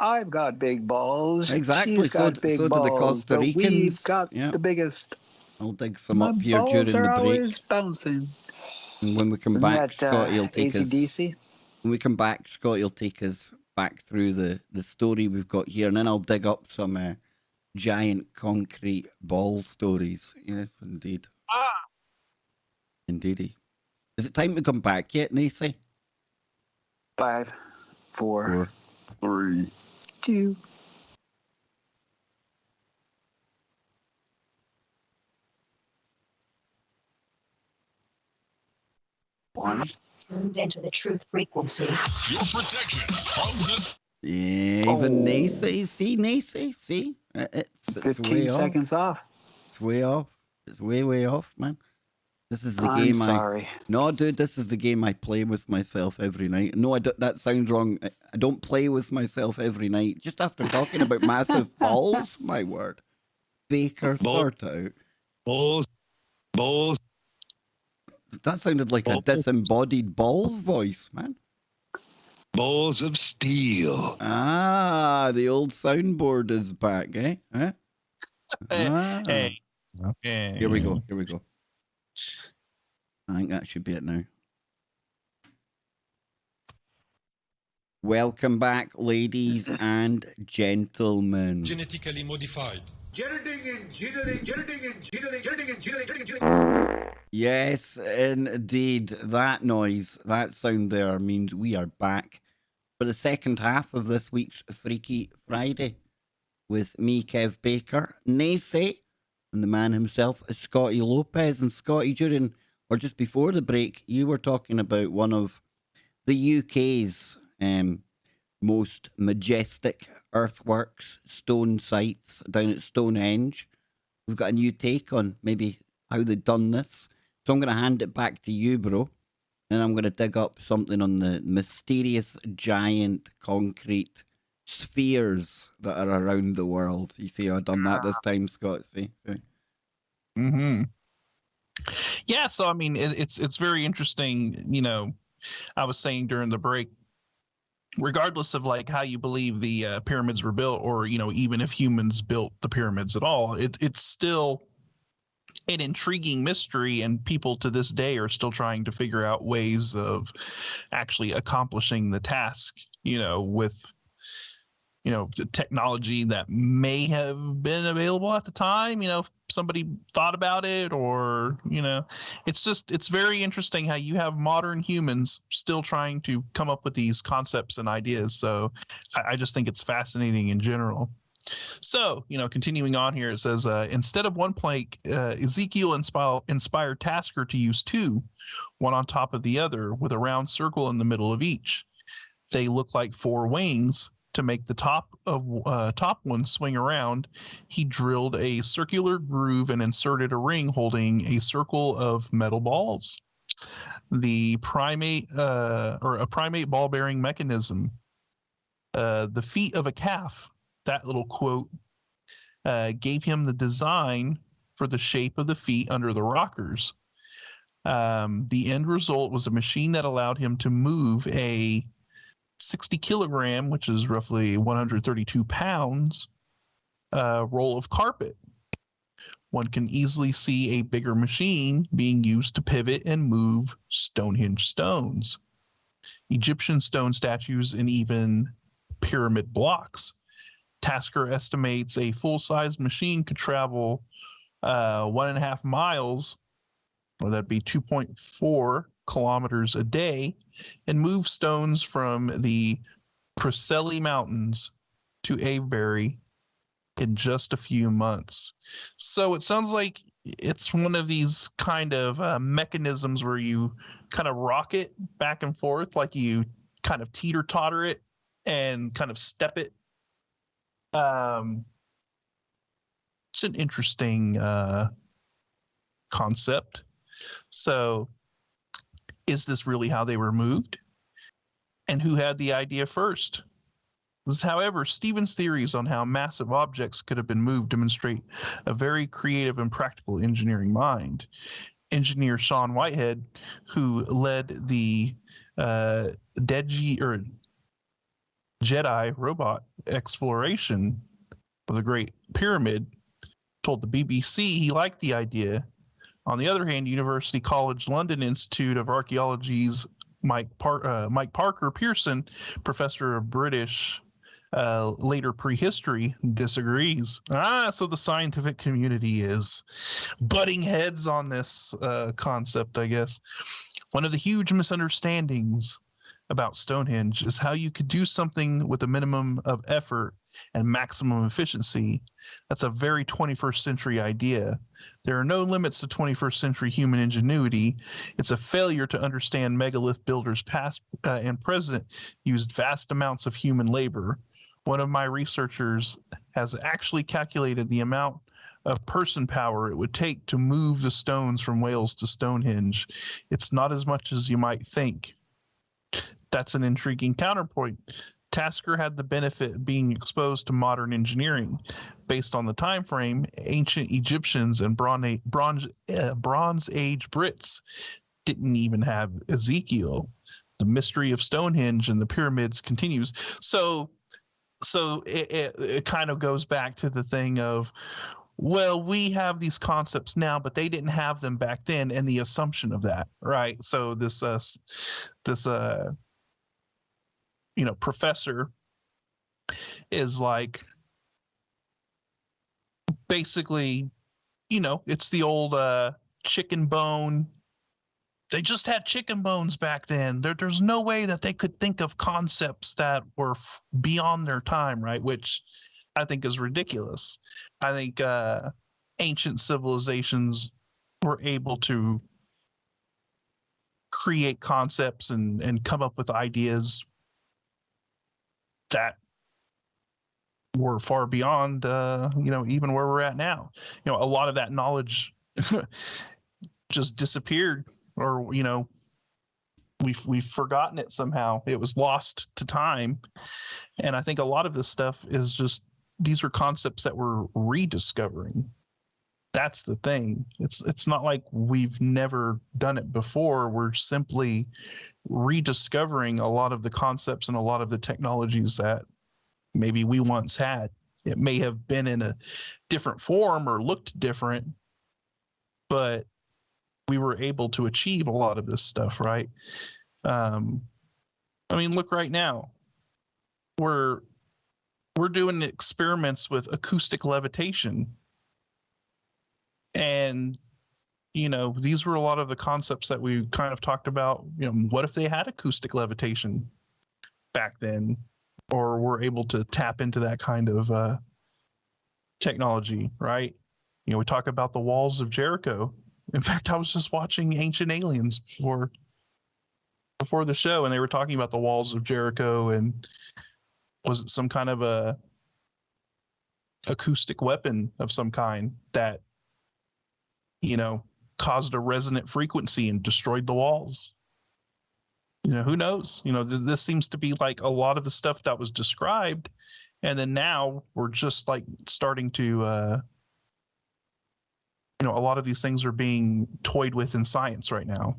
I've got big balls. Exactly. She's got big so balls, do the Costa Ricans. We've got the biggest. I'll dig some up here during the break. My balls are always bouncing. And when we come back, Scotty will take AC/DC? us. When we come back, Scotty will take us back through the story we've got here, and then I'll dig up some giant concrete ball stories. Yes, indeed. Indeedy. Is it time to come back yet, Nacey? 5, 4, 3, 2. One. Tuned into the truth frequency. Your protection from this. Yeah, even Nacey. See, Nacey? See? It's 15 way seconds off. It's way off. It's way off, man. This is the I'm game sorry. No, dude, this is the game I play with myself every night. No, that sounds wrong. I don't play with myself every night. Just after talking about massive balls, my word. Baker, sort out. Balls. That sounded like a disembodied balls voice, man. Balls of steel. Ah, the old soundboard is back, eh? Huh? Hey. Here we go. I think that should be it now. Welcome back, ladies and gentlemen. Genetically modified. Yes, indeed. That noise, that sound there means we are back for the second half of this week's Freaky Friday with me, Kev Baker, Nacey, and the man himself, Scotty Lopez. And Scotty, during, or just before the break, you were talking about one of the UK's most majestic earthworks, stone sites down at Stonehenge. We've got a new take on maybe how they've done this. So I'm going to hand it back to you, bro. And I'm going to dig up something on the mysterious giant concrete spheres that are around the world. You see, I've done that this time, Scott. See? Mm-hmm. Yeah, so I mean, it's very interesting. You know, I was saying during the break, regardless of like how you believe the pyramids were built, or you know, even if humans built the pyramids at all, it's still an intriguing mystery, and people to this day are still trying to figure out ways of actually accomplishing the task. You know, with the technology that may have been available at the time. You know, if somebody thought about it, or it's very interesting how you have modern humans still trying to come up with these concepts and ideas. So I just think it's fascinating in general. So, continuing on here, it says, instead of one plank, Ezekiel inspired Tasker to use two, one on top of the other, with a round circle in the middle of each. They look like four wings. To make the top one swing around, he drilled a circular groove and inserted a ring holding a circle of metal balls. The primate a primate ball bearing mechanism. The feet of a calf. That little quote gave him the design for the shape of the feet under the rockers. The end result was a machine that allowed him to move a 60 kilogram, which is roughly 132 pounds, roll of carpet. One can easily see a bigger machine being used to pivot and move Stonehenge stones, Egyptian stone statues, and even pyramid blocks. Tasker estimates a full-size machine could travel 1.5 miles, or that'd be 2.4 kilometers a day, and move stones from the Preseli Mountains to Avebury in just a few months. So it sounds like it's one of these kind of mechanisms where you kind of rock it back and forth, like you kind of teeter-totter it and kind of step it. It's an interesting concept. So is this really how they were moved? And who had the idea first? However, Stephen's theories on how massive objects could have been moved demonstrate a very creative and practical engineering mind. Engineer Sean Whitehead, who led the Jedi robot exploration of the Great Pyramid, told the BBC he liked the idea. On the other hand, University College London Institute of Archaeology's Mike Parker Pearson, professor of British later prehistory, disagrees. So the scientific community is butting heads on this concept, I guess. One of the huge misunderstandings about Stonehenge is how you could do something with a minimum of effort and maximum efficiency. That's a very 21st century idea. There are no limits to 21st century human ingenuity. It's a failure to understand megalith builders past and present used vast amounts of human labor. One of my researchers has actually calculated the amount of person power it would take to move the stones from Wales to Stonehenge. It's not as much as you might think. That's an intriguing counterpoint. Tasker had the benefit of being exposed to modern engineering. Based on the time frame, ancient Egyptians and Bronze Age Brits didn't even have Ezekiel. The mystery of Stonehenge and the pyramids continues. So it kind of goes back to the thing of well, we have these concepts now, but they didn't have them back then, and the assumption of that, right? So this professor is like, basically, it's the old chicken bone. They just had chicken bones back then. There's no way that they could think of concepts that were beyond their time, right? Which I think is ridiculous. I think ancient civilizations were able to create concepts and come up with ideas that were far beyond, even where we're at now. A lot of that knowledge just disappeared, or we've forgotten it somehow. It was lost to time, and I think a lot of this stuff is just, these are concepts that we're rediscovering. That's the thing. It's not like we've never done it before. We're simply rediscovering a lot of the concepts and a lot of the technologies that maybe we once had. It may have been in a different form or looked different, but we were able to achieve a lot of this stuff, right? Look right now. We're doing experiments with acoustic levitation. And, these were a lot of the concepts that we kind of talked about. What if they had acoustic levitation back then, or were able to tap into that kind of technology, right? We talk about the walls of Jericho. In fact, I was just watching Ancient Aliens before the show, and they were talking about the walls of Jericho, and was it some kind of a acoustic weapon of some kind that caused a resonant frequency and destroyed the walls? Who knows? This seems to be like a lot of the stuff that was described, and then now we're just like starting to a lot of these things are being toyed with in science right now,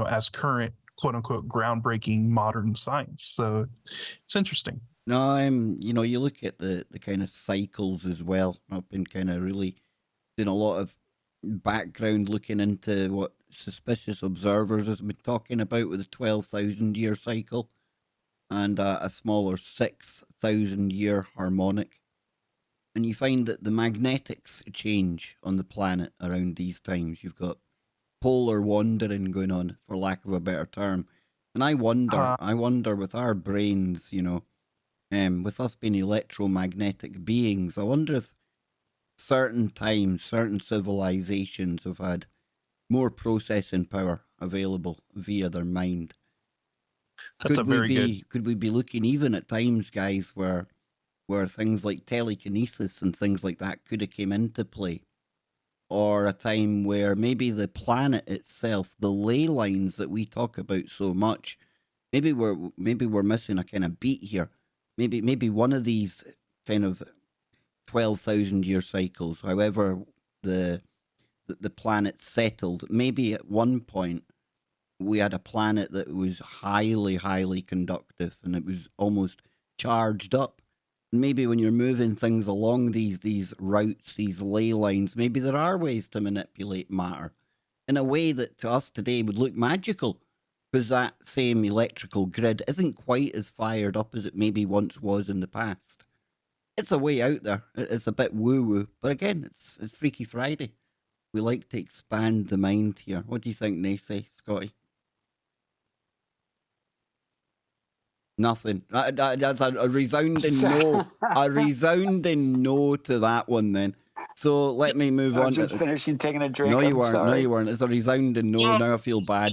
as current quote unquote groundbreaking modern science. So it's interesting. No, you look at the kind of cycles as well. I've been kind of really doing a lot of background looking into what suspicious observers has been talking about with the 12,000 year cycle and a smaller 6,000 year harmonic. And you find that the magnetics change on the planet around these times. You've got polar wandering going on, for lack of a better term. And I wonder with our brains, with us being electromagnetic beings, I wonder if certain times, certain civilizations have had more processing power available via their mind. That's Could we be looking even at times, guys, where things like telekinesis and things like that could have came into play? Or a time where maybe the planet itself, the ley lines that we talk about so much, maybe we're missing a kind of beat here. Maybe one of these kind of 12,000 year cycles, however the planet settled, maybe at one point we had a planet that was highly, highly conductive and it was almost charged up. Maybe when you're moving things along these routes, these ley lines, maybe there are ways to manipulate matter in a way that to us today would look magical, because that same electrical grid isn't quite as fired up as it maybe once was in the past. It's a way out there. It's a bit woo-woo, but again, it's Freaky Friday. We like to expand the mind here. What do you think, Nacey, Scotty? Nothing. That's a resounding no. A resounding no to that one then. So let me move on. I'm just finishing taking a drink. No, you weren't. Sorry. No, you weren't. It's a resounding no. Now I feel bad.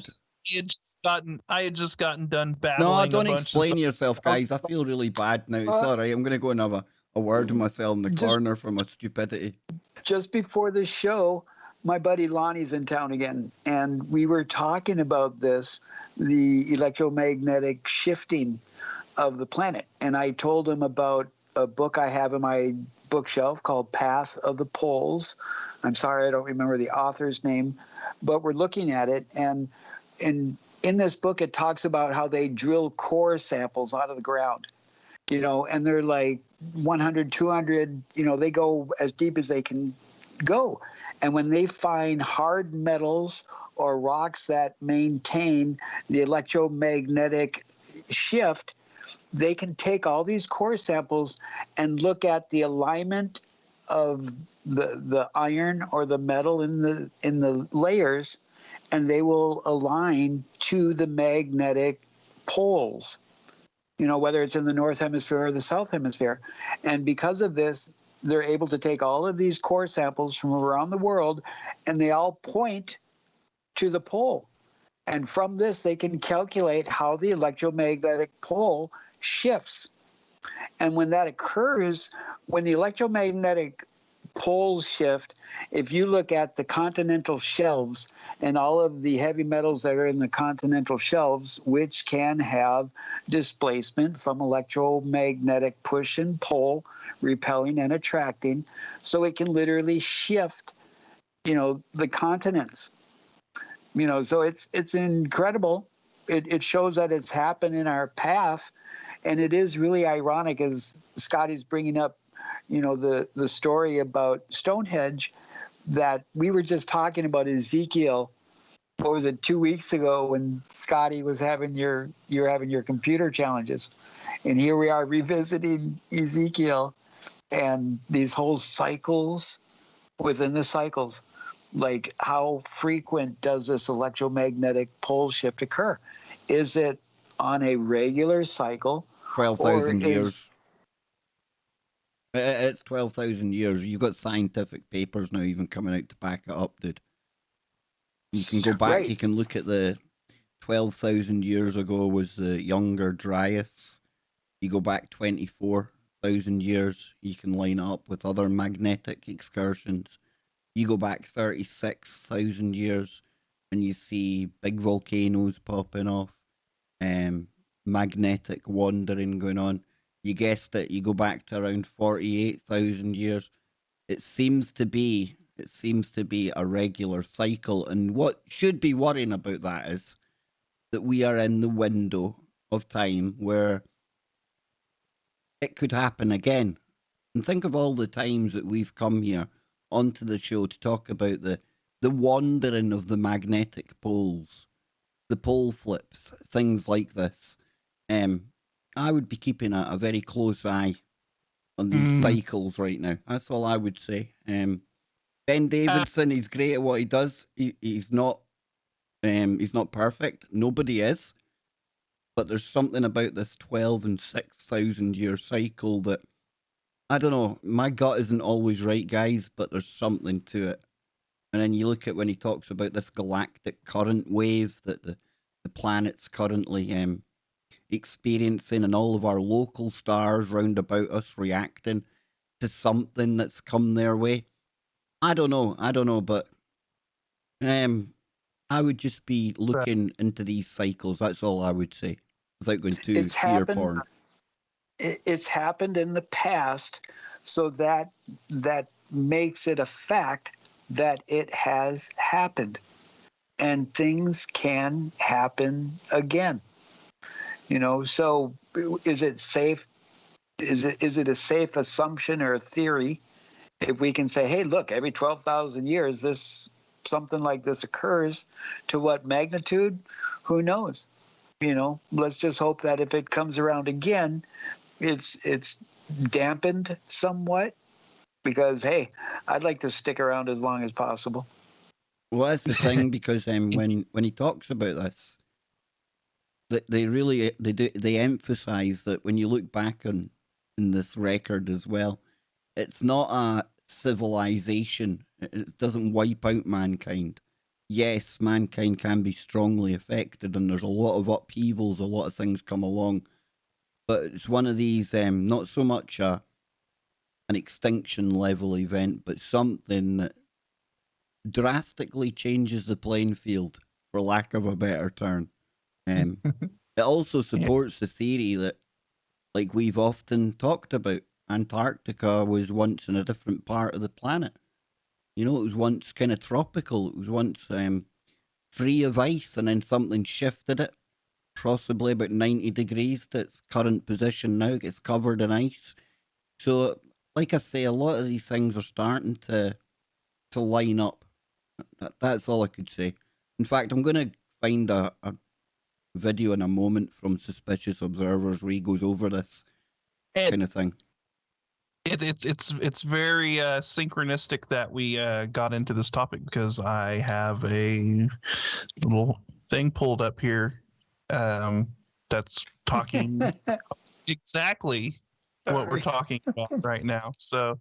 I had just gotten done babbling. No, don't explain yourself, guys. I feel really bad now. It's all right. I'm going to go and have a word with myself in the corner for my stupidity. Just before the show, my buddy Lonnie's in town again, and we were talking about this, the electromagnetic shifting of the planet. And I told him about a book I have in my bookshelf called Path of the Poles. I'm sorry, I don't remember the author's name, but we're looking at it. And in this book, it talks about how they drill core samples out of the ground, and they're like 100, 200, they go as deep as they can go. And when they find hard metals or rocks that maintain the electromagnetic shift, they can take all these core samples and look at the alignment of the iron or the metal in the layers, and they will align to the magnetic poles, whether it's in the north hemisphere or the south hemisphere. And because of this, they're able to take all of these core samples from around the world, and they all point to the pole. And from this, they can calculate how the electromagnetic pole shifts. And when that occurs, when the electromagnetic poles shift, if you look at the continental shelves and all of the heavy metals that are in the continental shelves, which can have displacement from electromagnetic push and pull, repelling and attracting, so it can literally shift, the continents. So it's incredible. It shows that it's happened in our path, and it is really ironic as Scotty's bringing up, the story about Stonehenge, that we were just talking about Ezekiel. What was it, 2 weeks ago, when Scotty was having you're having your computer challenges, and here we are revisiting Ezekiel and these whole cycles within the cycles. Like, how frequent does this electromagnetic pole shift occur? Is it on a regular cycle? 12,000 years. It's 12,000 years. You've got scientific papers now even coming out to back it up, dude. You can go back, Right. You can look at the 12,000 years ago was the Younger Dryas. You go back 24,000 years, you can line it up with other magnetic excursions. You go back 36,000 years and you see big volcanoes popping off, magnetic wandering going on. You guessed it, you go back to around 48,000 years. It seems to be a regular cycle, and what should be worrying about that is that we are in the window of time where it could happen again. And think of all the times that we've come here onto the show to talk about the wandering of the magnetic poles, the pole flips, things like this. I would be keeping a very close eye on these cycles right now. That's all I would say. Ben Davidson, he's great at what he does. He's not perfect. Nobody is. But there's something about this 12 and 6,000 year cycle that, I don't know, my gut isn't always right, guys, but there's something to it. And then you look at when he talks about this galactic current wave that the planet's currently experiencing, and all of our local stars round about us reacting to something that's come their way. I don't know, but I would just be looking into these cycles. That's all I would say, without going too fear porn. It's happened in the past, so that makes it a fact that it has happened, and things can happen again. So is it safe? Is it a safe assumption or a theory if we can say, hey, look, every 12,000 years something like this occurs? To what magnitude? Who knows? Let's just hope that if it comes around again, it's dampened somewhat, because hey, I'd like to stick around as long as possible. Well, that's the thing, because when he talks about this, they emphasize that when you look back in this record as well, it's not a civilization. It doesn't wipe out mankind. Yes, mankind can be strongly affected, and there's a lot of upheavals, a lot of things come along, but it's one of these, not so much an extinction level event, but something that drastically changes the playing field, for lack of a better term. It also supports the theory that, like we've often talked about, Antarctica was once in a different part of the planet. It was once kind of tropical. It was once free of ice, and then something shifted it, possibly about 90 degrees to its current position now. It gets covered in ice. So, like I say, a lot of these things are starting to to line up. That's all I could say. In fact, I'm going to find a video in a moment from Suspicious Observers where he goes over this kind of thing. It's very synchronistic that we got into this topic, because I have a little thing pulled up here that's talking exactly what we're talking about right now. So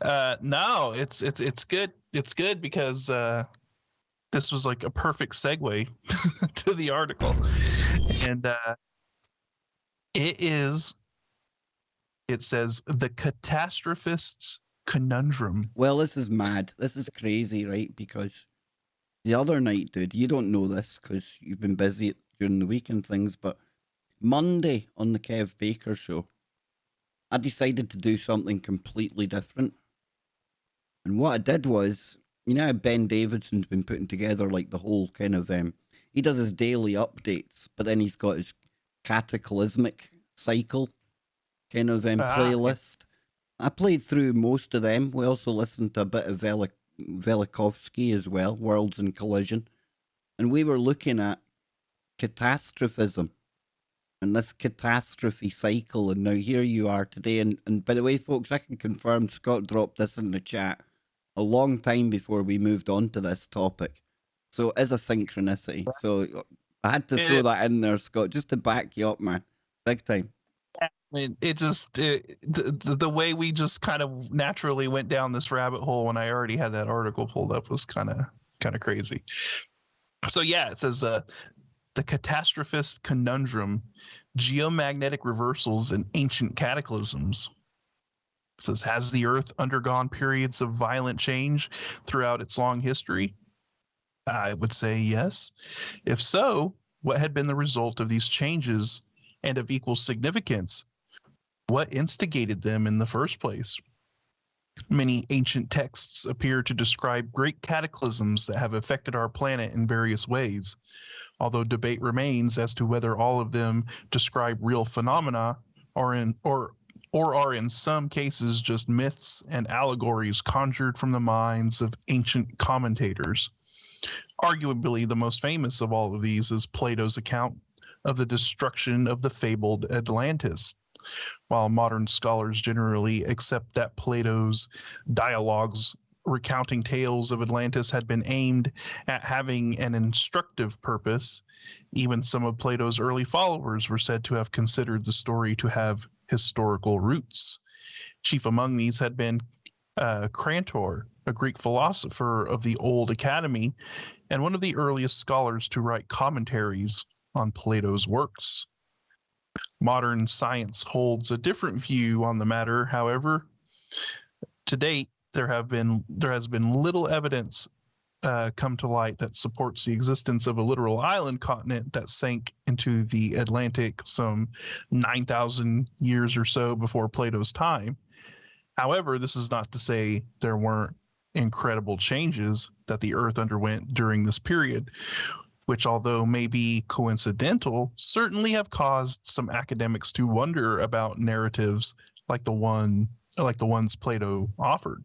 no, it's good. It's good because this was like a perfect segue to the article, and it says the catastrophist's conundrum. Well, this is mad. This is crazy, right? Because the other night, dude, you don't know this because you've been busy during the week and things, but Monday on the Kev Baker show, I decided to do something completely different. And what I did was, you know how Ben Davidson's been putting together like the whole kind of, he does his daily updates, but then he's got his Cataclysmic cycle kind of playlist. I played through most of them. We also listened to a bit of Velikovsky as well, Worlds in Collision. And we were looking at catastrophism and this catastrophe cycle. And now here you are today. And by the way, folks, I can confirm Scott dropped this in the chat a long time before we moved on to this topic. So it is a synchronicity. So I had to throw that in there, Scott, just to back you up, man. Big time. I mean, the way we just kind of naturally went down this rabbit hole when I already had that article pulled up was kind of crazy. So yeah, it says the catastrophist conundrum, geomagnetic reversals and ancient cataclysms. It says, has the Earth undergone periods of violent change throughout its long history? I would say yes. If so, what had been the result of these changes, and of equal significance, what instigated them in the first place? Many ancient texts appear to describe great cataclysms that have affected our planet in various ways, although debate remains as to whether all of them describe real phenomena or are in some cases just myths and allegories conjured from the minds of ancient commentators. Arguably, the most famous of all of these is Plato's account of the destruction of the fabled Atlantis. While modern scholars generally accept that Plato's dialogues recounting tales of Atlantis had been aimed at having an instructive purpose, even some of Plato's early followers were said to have considered the story to have historical roots. Chief among these had been Crantor, a Greek philosopher of the Old Academy, and one of the earliest scholars to write commentaries on Plato's works. Modern science holds a different view on the matter. However, to date, there has been little evidence come to light that supports the existence of a literal island continent that sank into the Atlantic some 9,000 years or so before Plato's time. However, this is not to say there weren't incredible changes that the Earth underwent during this period, which, although may be coincidental, certainly have caused some academics to wonder about narratives like the ones Plato offered.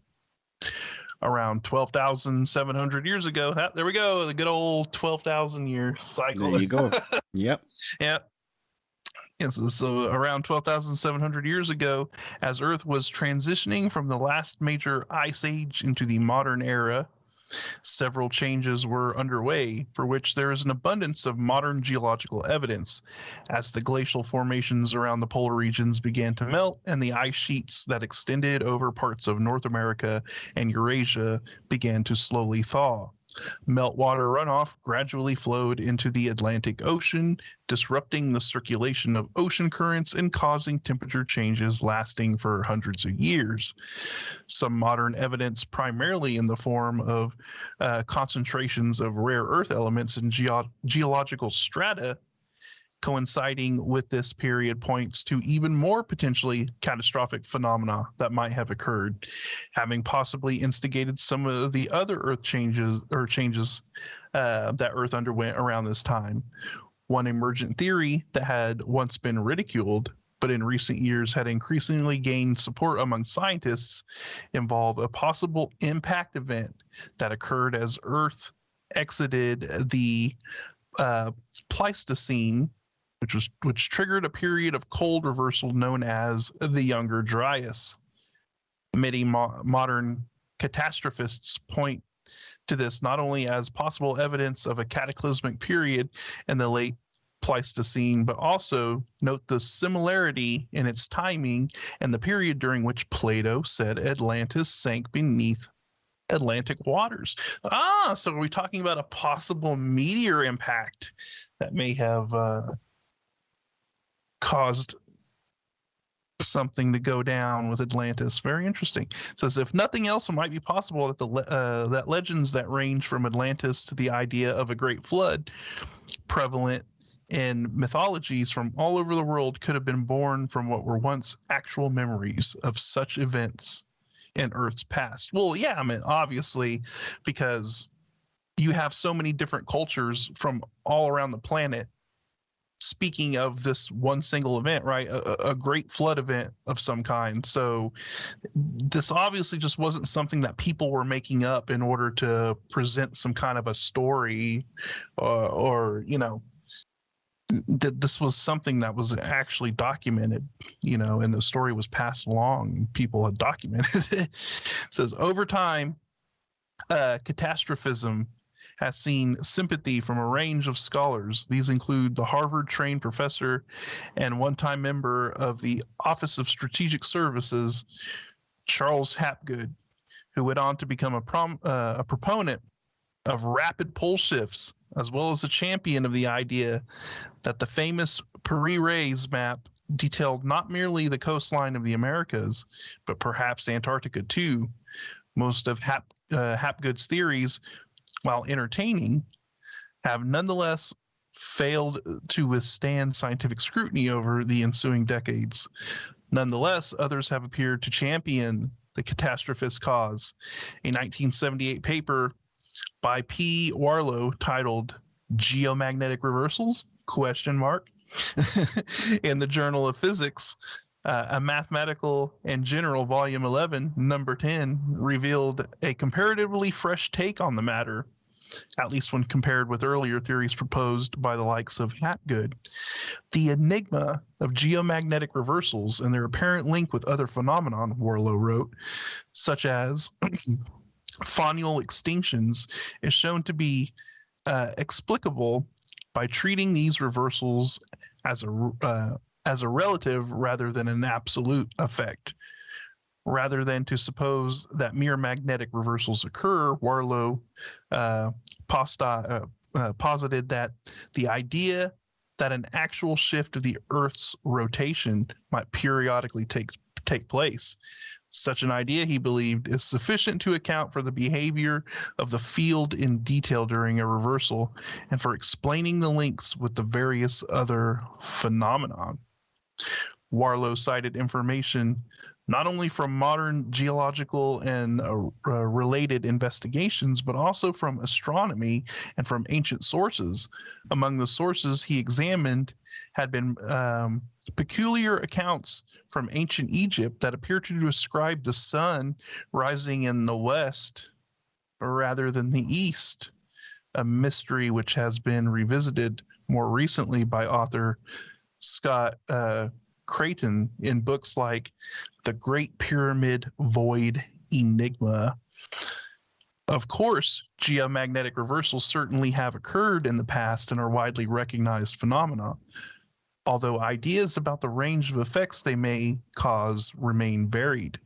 Around 12,700 years ago, there we go, the good old 12,000 year cycle. There you go. Yep. Yep. Yes, so around 12,700 years ago, as Earth was transitioning from the last major ice age into the modern era, several changes were underway for which there is an abundance of modern geological evidence, as the glacial formations around the polar regions began to melt and the ice sheets that extended over parts of North America and Eurasia began to slowly thaw. Meltwater runoff gradually flowed into the Atlantic Ocean, disrupting the circulation of ocean currents and causing temperature changes lasting for hundreds of years. Some modern evidence, primarily in the form of concentrations of rare earth elements in geological strata, coinciding with this period, points to even more potentially catastrophic phenomena that might have occurred, having possibly instigated some of the other Earth changes that Earth underwent around this time. One emergent theory that had once been ridiculed, but in recent years had increasingly gained support among scientists, involve a possible impact event that occurred as Earth exited the Pleistocene, which triggered a period of cold reversal known as the Younger Dryas. Many modern catastrophists point to this not only as possible evidence of a cataclysmic period in the late Pleistocene, but also note the similarity in its timing and the period during which Plato said Atlantis sank beneath Atlantic waters. So are we talking about a possible meteor impact that may have caused something to go down with Atlantis? Very interesting. It says, if nothing else, it might be possible that that legends that range from Atlantis to the idea of a great flood, prevalent in mythologies from all over the world, could have been born from what were once actual memories of such events in Earth's past. Well, yeah, I mean, obviously, because you have so many different cultures from all around the planet speaking of this one single event, right? A great flood event of some kind. So this obviously just wasn't something that people were making up in order to present some kind of a story, or you know, that this was something that was actually documented, you know, and the story was passed along. People had documented it. It says, over time, catastrophism has seen sympathy from a range of scholars. These include the Harvard-trained professor and one-time member of the Office of Strategic Services, Charles Hapgood, who went on to become a proponent of rapid pole shifts, as well as a champion of the idea that the famous Piri-Reis map detailed not merely the coastline of the Americas, but perhaps Antarctica too. Most of Hapgood's theories, while entertaining, have nonetheless failed to withstand scientific scrutiny over the ensuing decades. Nonetheless, others have appeared to champion the catastrophist cause. A 1978 paper by P. Warlow titled Geomagnetic Reversals? In the Journal of Physics, a Mathematical and General, Volume 11, Number 10, revealed a comparatively fresh take on the matter, at least when compared with earlier theories proposed by the likes of Hapgood. The enigma of geomagnetic reversals and their apparent link with other phenomena, Warlow wrote, such as faunal extinctions, is shown to be explicable by treating these reversals as a relative rather than an absolute effect. Rather than to suppose that mere magnetic reversals occur, Warlow posited that the idea that an actual shift of the Earth's rotation might periodically take place. Such an idea, he believed, is sufficient to account for the behavior of the field in detail during a reversal and for explaining the links with the various other phenomena. Warlow cited information not only from modern geological and related investigations, but also from astronomy and from ancient sources. Among the sources he examined had been peculiar accounts from ancient Egypt that appear to describe the sun rising in the west rather than the east, a mystery which has been revisited more recently by author Scott Creighton in books like The Great Pyramid Void Enigma. Of course, geomagnetic reversals certainly have occurred in the past and are widely recognized phenomena, although ideas about the range of effects they may cause remain varied.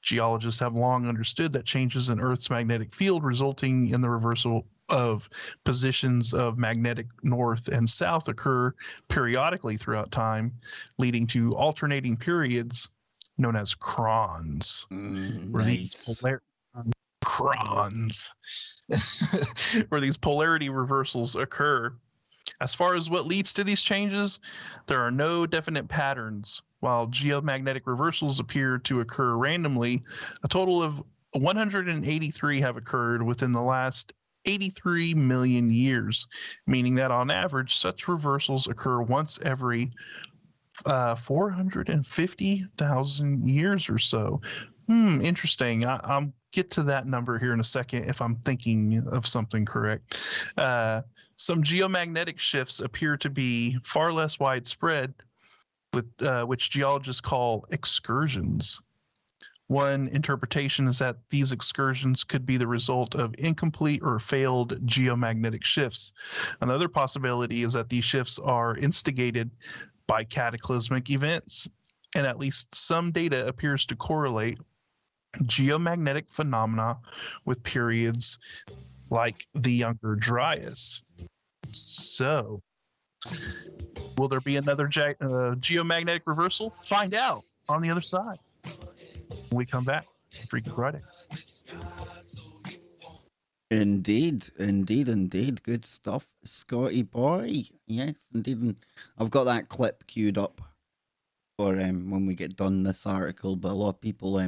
Geologists have long understood that changes in Earth's magnetic field resulting in the reversal of positions of magnetic north and south occur periodically throughout time, leading to alternating periods known as crons. Where these polarity reversals occur. As far as what leads to these changes, there are no definite patterns. While geomagnetic reversals appear to occur randomly, a total of 183 have occurred within the last 83 million years, meaning that on average, such reversals occur once every 450,000 years or so. Interesting. I'll get to that number here in a second if I'm thinking of something correct. Some geomagnetic shifts appear to be far less widespread, with which geologists call excursions. One interpretation is that these excursions could be the result of incomplete or failed geomagnetic shifts. Another possibility is that these shifts are instigated by cataclysmic events, and at least some data appears to correlate geomagnetic phenomena with periods like the Younger Dryas. So, will there be another geomagnetic reversal? Find out on the other side when we come back. Freaky Friday. Indeed. Good stuff, Scotty boy. Yes, indeed. And I've got that clip queued up for when we get done this article. But a lot of people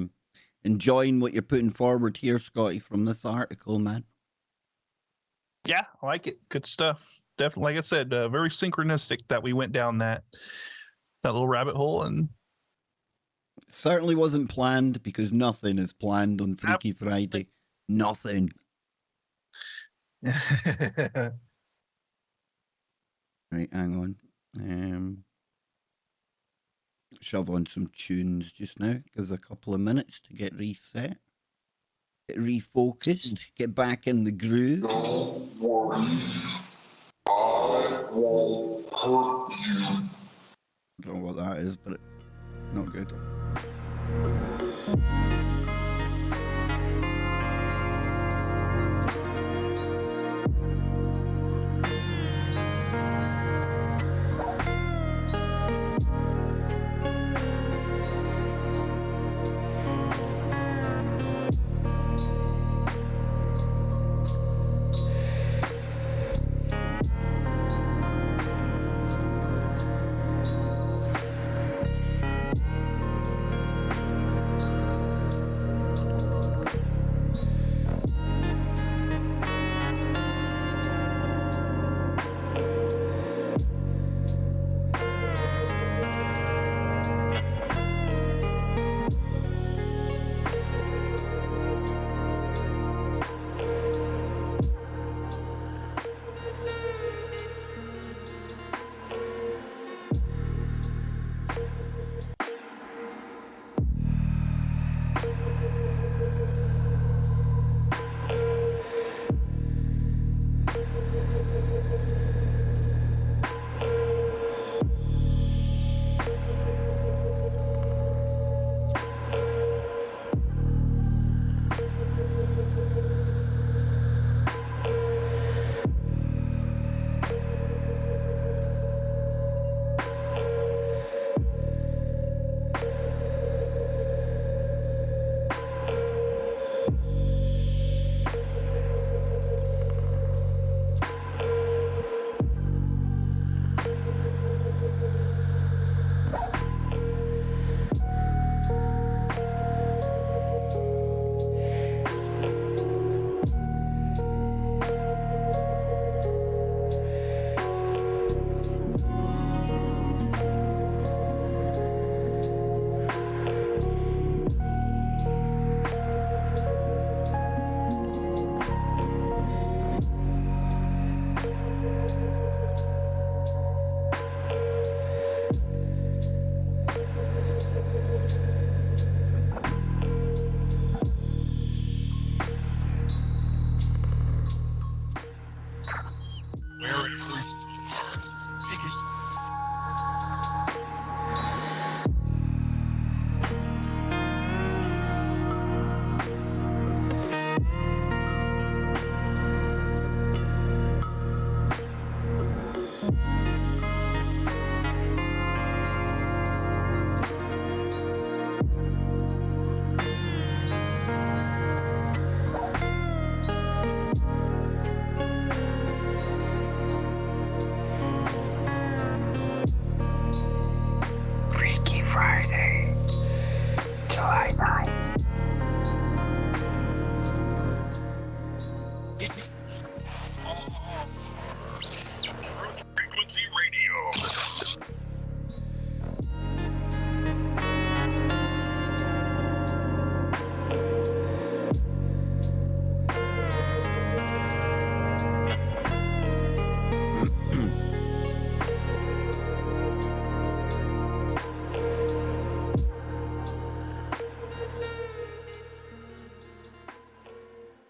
enjoying what you're putting forward here, Scotty, from this article, man. Yeah, I like it. Good stuff. Definitely, like I said, very synchronistic that we went down that little rabbit hole, and certainly wasn't planned, because nothing is planned on Freaky Friday. Nothing. Right, hang on. Shove on some tunes just now. Give us a couple of minutes to get reset, get refocused, get back in the groove. Don't worry, I won't hurt you. I don't know what that is, but it's not good.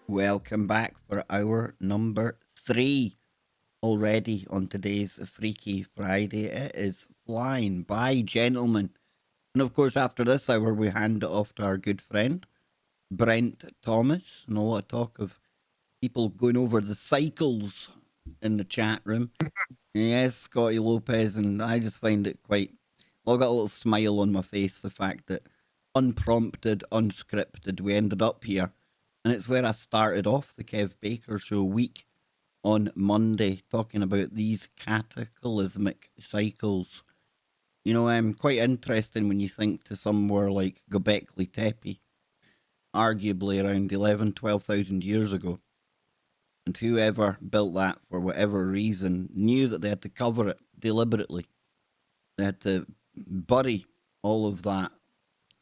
Welcome back for hour number 3 already on today's Freaky Friday. It is flying by, gentlemen. And of course, after this hour, we hand it off to our good friend, Brent Thomas. And a lot of talk of people going over the cycles in the chat room. Yes, Scotty Lopez, and I just find it quite... Well, I got a little smile on my face, the fact that unprompted, unscripted, we ended up here. And it's where I started off the Kev Baker Show week on Monday, talking about these cataclysmic cycles. You know, quite interesting when you think to somewhere like Göbekli Tepe, arguably around 12,000 years ago. And whoever built that for whatever reason knew that they had to cover it deliberately. They had to bury all of that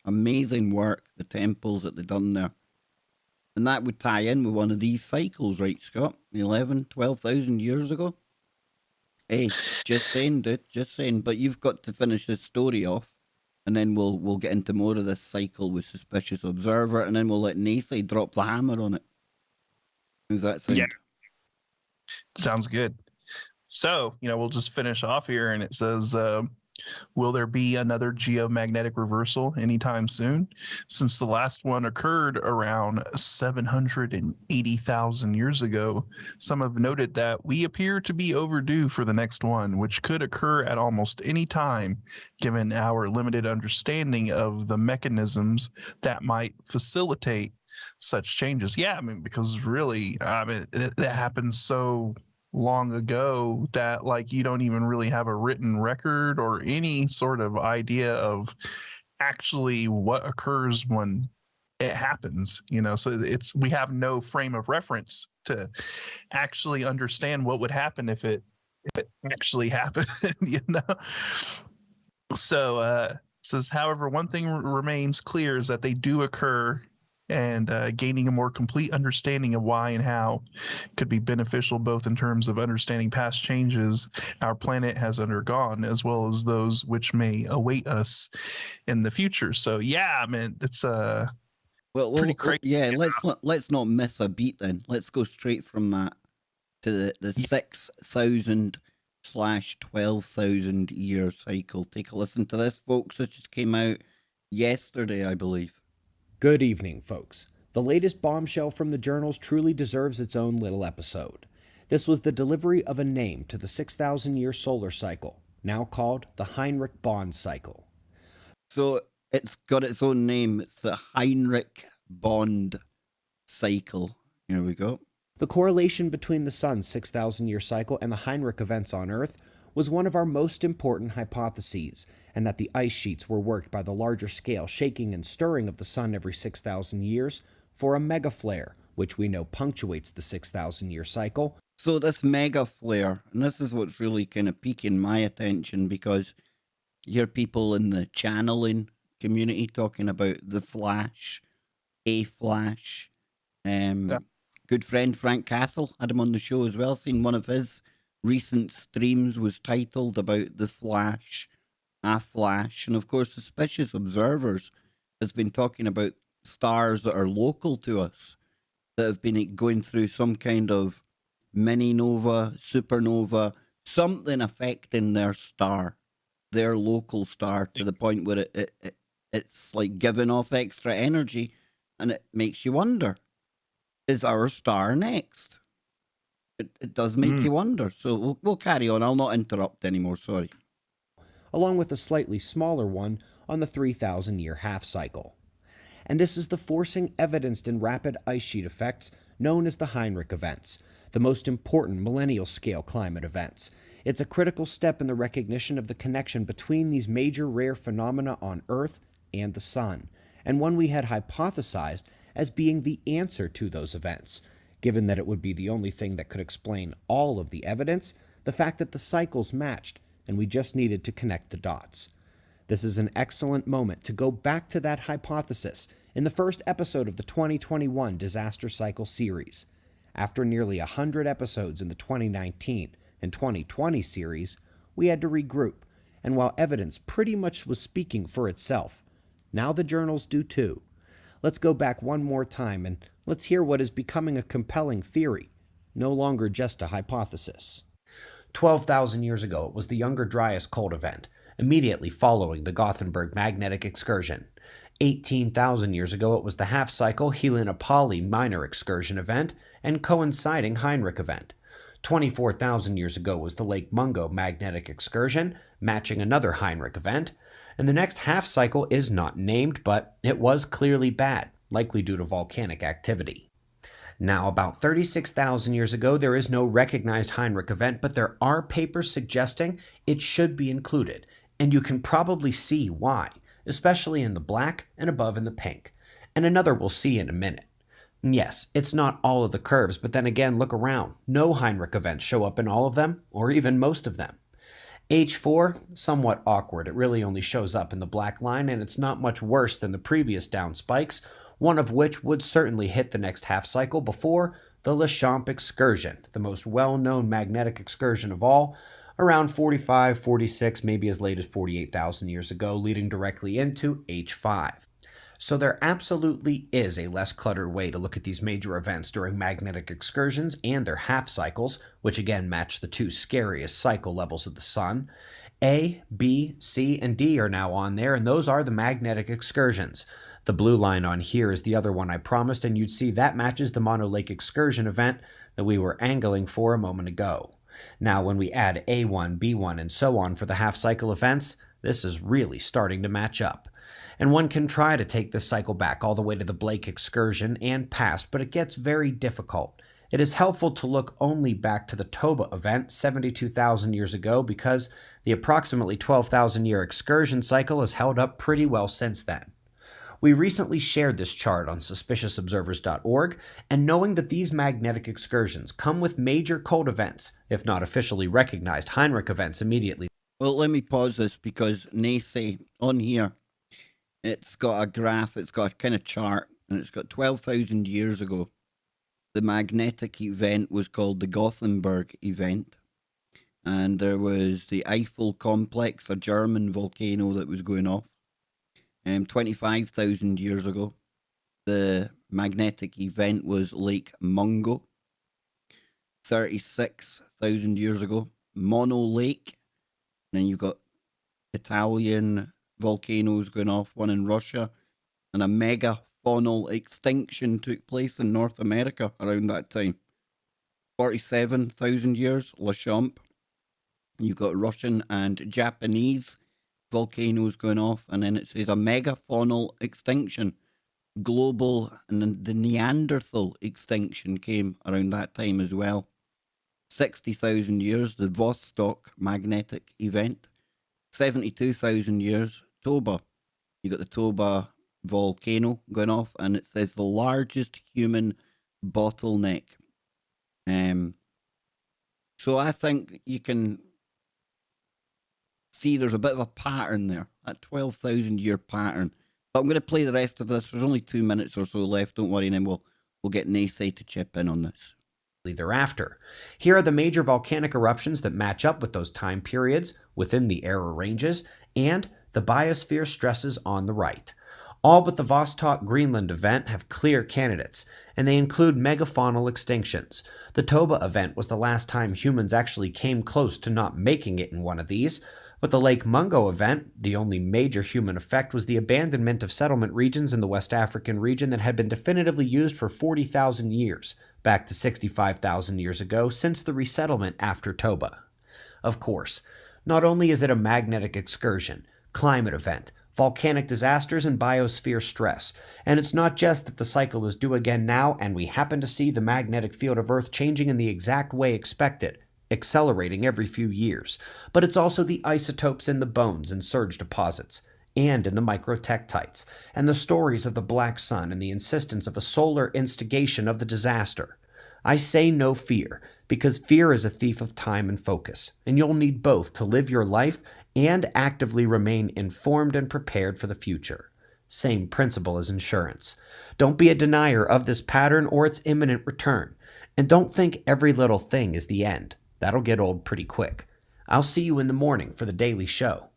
amazing work, the temples that they'd done there. And that would tie in with one of these cycles, right, Scott? 12,000 years ago? Hey, just saying, dude, just saying. But you've got to finish this story off, and then we'll get into more of this cycle with Suspicious Observer, and then we'll let Nacey drop the hammer on it. How's that sound? Yeah. Sounds good. So, we'll just finish off here, and it says, will there be another geomagnetic reversal anytime soon? Since the last one occurred around 780,000 years ago, some have noted that we appear to be overdue for the next one, which could occur at almost any time, given our limited understanding of the mechanisms that might facilitate such changes. Yeah, because really, it happened so long ago that you don't even really have a written record or any sort of idea of actually what occurs when it happens, so we have no frame of reference to actually understand what would happen if it actually happened. So it says, however, one thing remains clear is that they do occur, and gaining a more complete understanding of why and how could be beneficial both in terms of understanding past changes our planet has undergone, as well as those which may await us in the future. So yeah, it's pretty crazy. Yeah, let's not miss a beat then. Let's go straight from that to the 6,000/12,000 year cycle. Take a listen to this, folks. This just came out yesterday, I believe. Good evening, folks. The latest bombshell from the journals truly deserves its own little episode. This was the delivery of a name to the 6,000-year solar cycle, now called the Heinrich Bond cycle. So it's got its own name. It's the Heinrich Bond cycle. Here we go. The correlation between the sun's 6,000-year cycle and the Heinrich events on Earth was one of our most important hypotheses, and that the ice sheets were worked by the larger scale shaking and stirring of the sun every 6,000 years for a mega flare, which we know punctuates the 6,000-year cycle. So this mega flare, and this is what's really kind of piquing my attention, because you hear people in the channeling community talking about the flash, a flash. Good friend Frank Castle had him on the show as well. Seen one of his recent streams was titled about the flash, a flash. And of course, Suspicious Observers has been talking about stars that are local to us, that have been going through some kind of mini nova, supernova, something affecting their star, their local star, to the point where it's like giving off extra energy, and it makes you wonder, is our star next? It does make you wonder. So we'll carry on. I'll not interrupt anymore, sorry. Along with a slightly smaller one on the 3,000-year half cycle. And this is the forcing evidenced in rapid ice sheet effects known as the Heinrich events, the most important millennial-scale climate events. It's a critical step in the recognition of the connection between these major rare phenomena on Earth and the Sun, and one we had hypothesized as being the answer to those events. Given that it would be the only thing that could explain all of the evidence, the fact that the cycles matched, and we just needed to connect the dots. This is an excellent moment to go back to that hypothesis in the first episode of the 2021 Disaster Cycle series. After nearly 100 episodes in the 2019 and 2020 series, we had to regroup, and while evidence pretty much was speaking for itself, now the journals do too. Let's go back one more time and Let's hear what is becoming a compelling theory, no longer just a hypothesis. 12,000 years ago, it was the Younger Dryas cold event, immediately following the Gothenburg magnetic excursion. 18,000 years ago, it was the half-cycle Helena-Pali minor excursion event and coinciding Heinrich event. 24,000 years ago was the Lake Mungo magnetic excursion, matching another Heinrich event. And the next half-cycle is not named, but it was clearly bad, likely due to volcanic activity. Now, about 36,000 years ago, there is no recognized Heinrich event, but there are papers suggesting it should be included, and you can probably see why, especially in the black and above in the pink, and another we'll see in a minute. And yes, it's not all of the curves, but then again, look around. No Heinrich events show up in all of them, or even most of them. H4, somewhat awkward. It really only shows up in the black line, and it's not much worse than the previous down spikes, one of which would certainly hit the next half cycle before the Lechamp excursion, the most well-known magnetic excursion of all, around 45, 46, maybe as late as 48,000 years ago, leading directly into H5. So there absolutely is a less cluttered way to look at these major events during magnetic excursions and their half cycles, which again match the two scariest cycle levels of the sun. A, B, C, and D are now on there, and those are the magnetic excursions. The blue line on here is the other one I promised, and you'd see that matches the Mono Lake excursion event that we were angling for a moment ago. Now, when we add A1, B1, and so on for the half-cycle events, this is really starting to match up. And one can try to take this cycle back all the way to the Blake excursion and past, but it gets very difficult. It is helpful to look only back to the Toba event 72,000 years ago because the approximately 12,000 year excursion cycle has held up pretty well since then. We recently shared this chart on suspiciousobservers.org, and knowing that these magnetic excursions come with major cold events, if not officially recognized Heinrich events immediately. Well, let me pause this because Nacey on here, it's got a graph, it's got a kind of chart, and it's got 12,000 years ago. The magnetic event was called the Gothenburg event, and there was the Eiffel complex, a German volcano that was going off. 25,000 years ago, the magnetic event was Lake Mungo. 36,000 years ago, Mono Lake. And then you've got Italian volcanoes going off, one in Russia, and a megafaunal extinction took place in North America around that time. 47,000 years, Lechamp. You've got Russian and Japanese volcanoes going off, and then it says a megafaunal extinction, global, and then the Neanderthal extinction came around that time as well. 60,000 years, the Vostok magnetic event. 72,000 years, Toba. You got the Toba volcano going off, and it says the largest human bottleneck. So I think you can see there's a bit of a pattern there, a 12,000 year pattern. But I'm going to play the rest of this. There's only 2 minutes or so left, don't worry, and then we'll get Nacey to chip in on this. Thereafter. Here are the major volcanic eruptions that match up with those time periods within the error ranges, and the biosphere stresses on the right. All but the Vostok Greenland event have clear candidates, and they include megafaunal extinctions. The Toba event was the last time humans actually came close to not making it in one of these, but the Lake Mungo event, the only major human effect, was the abandonment of settlement regions in the West African region that had been definitively used for 40,000 years, back to 65,000 years ago, since the resettlement after Toba. Of course, not only is it a magnetic excursion, climate event, volcanic disasters, and biosphere stress, and it's not just that the cycle is due again now and we happen to see the magnetic field of Earth changing in the exact way expected, accelerating every few years, but it's also the isotopes in the bones and surge deposits, and in the microtectites, and the stories of the black sun and the insistence of a solar instigation of the disaster. I say no fear, because fear is a thief of time and focus, and you'll need both to live your life and actively remain informed and prepared for the future. Same principle as insurance. Don't be a denier of this pattern or its imminent return, and don't think every little thing is the end. That'll get old pretty quick. I'll see you in the morning for the daily show.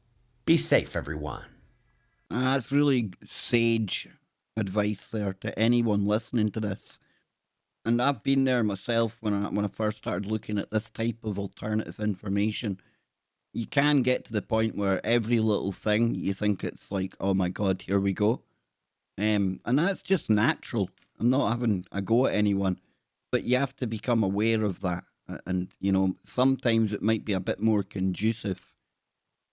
Be safe, everyone. That's really sage advice there to anyone listening to this. And I've been there myself when I first started looking at this type of alternative information. You can get to the point where every little thing you think it's like, oh my God, here we go. And that's just natural. I'm not having a go at anyone, but you have to become aware of that. And, you know, sometimes it might be a bit more conducive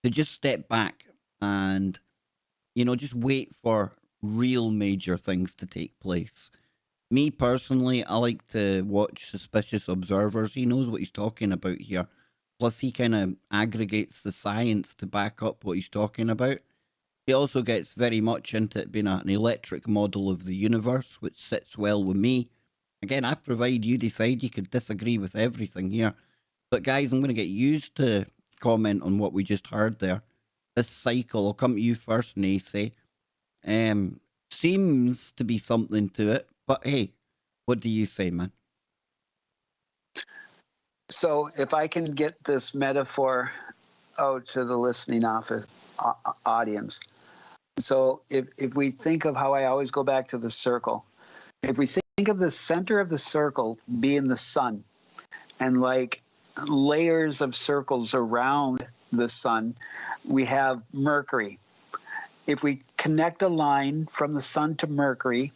to just step back and, you know, just wait for real major things to take place. Me personally, I like to watch Suspicious Observers. He knows what he's talking about here. Plus, he kind of aggregates the science to back up what he's talking about. He also gets very much into it being an electric model of the universe, which sits well with me. Again, I provide you decide. You could disagree with everything here. But guys, I'm going to get used to comment on what we just heard there. This cycle, I'll come to you first, Nacey. Seems to be something to it. But hey, what do you say, man? So if I can get this metaphor out to the listening audience. So if we think of how I always go back to the circle, if we think of the center of the circle being the sun, and like layers of circles around the sun, we have Mercury. If we connect a line from the sun to Mercury,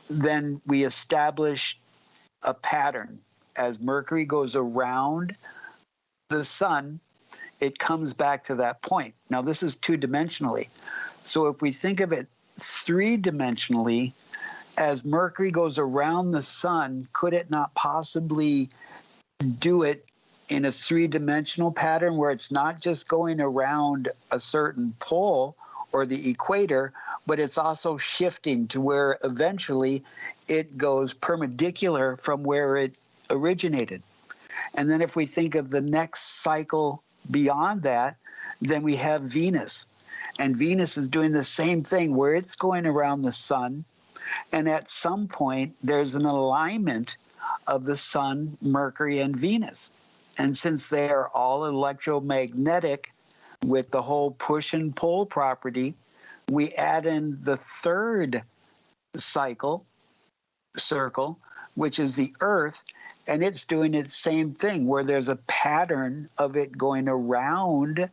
then we establish a pattern. As Mercury goes around the sun, it comes back to that point. Now, this is two-dimensionally. So if we think of it three-dimensionally, as Mercury goes around the sun, could it not possibly do it in a three-dimensional pattern where it's not just going around a certain pole or the equator, but it's also shifting to where eventually it goes perpendicular from where it originated? And then if we think of the next cycle beyond that, then we have Venus. And Venus is doing the same thing where it's going around the sun. And at some point, there's an alignment of the sun, Mercury, and Venus. And since they are all electromagnetic with the whole push and pull property, we add in the third circle, which is the Earth, and it's doing its same thing where there's a pattern of it going around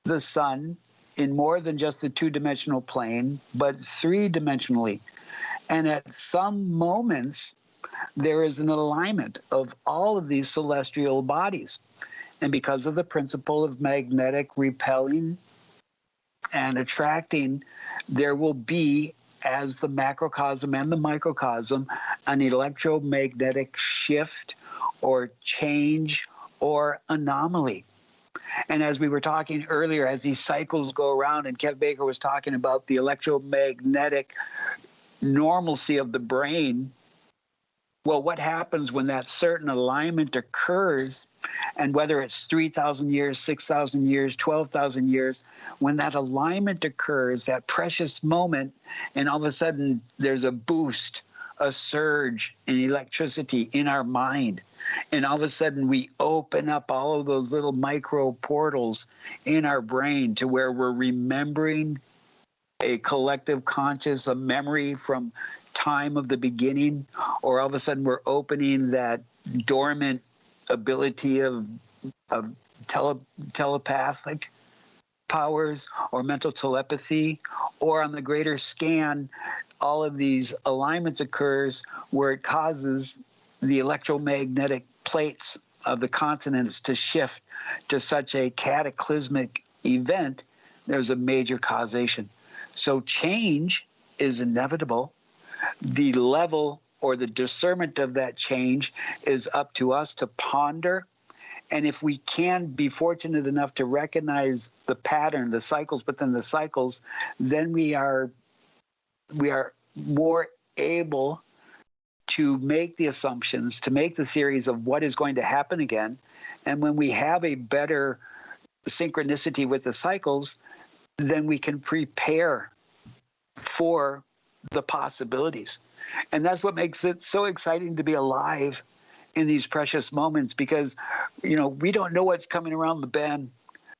the sun in more than just the two-dimensional plane, but three-dimensionally. And at some moments, there is an alignment of all of these celestial bodies. And because of the principle of magnetic repelling and attracting, there will be, as the macrocosm and the microcosm, an electromagnetic shift or change or anomaly. And as we were talking earlier, as these cycles go around, and Kev Baker was talking about the electromagnetic normalcy of the brain, well, what happens when that certain alignment occurs, and whether it's 3,000 years, 6,000 years, 12,000 years, when that alignment occurs, that precious moment, and all of a sudden there's a boost, a surge in electricity in our mind. And all of a sudden we open up all of those little micro portals in our brain to where we're remembering a collective conscious, a memory from time of the beginning, or all of a sudden we're opening that dormant ability of telepathic powers or mental telepathy, or on the greater scan, all of these alignments occurs where it causes the electromagnetic plates of the continents to shift to such a cataclysmic event. There's a major causation. So change is inevitable. The level or the discernment of that change is up to us to ponder. And if we can be fortunate enough to recognize the pattern, the cycles within the cycles, then we are more able to make the assumptions, to make the theories of what is going to happen again. And when we have a better synchronicity with the cycles, then we can prepare for the possibilities. And that's what makes it so exciting to be alive in these precious moments, because, you know, we don't know what's coming around the bend.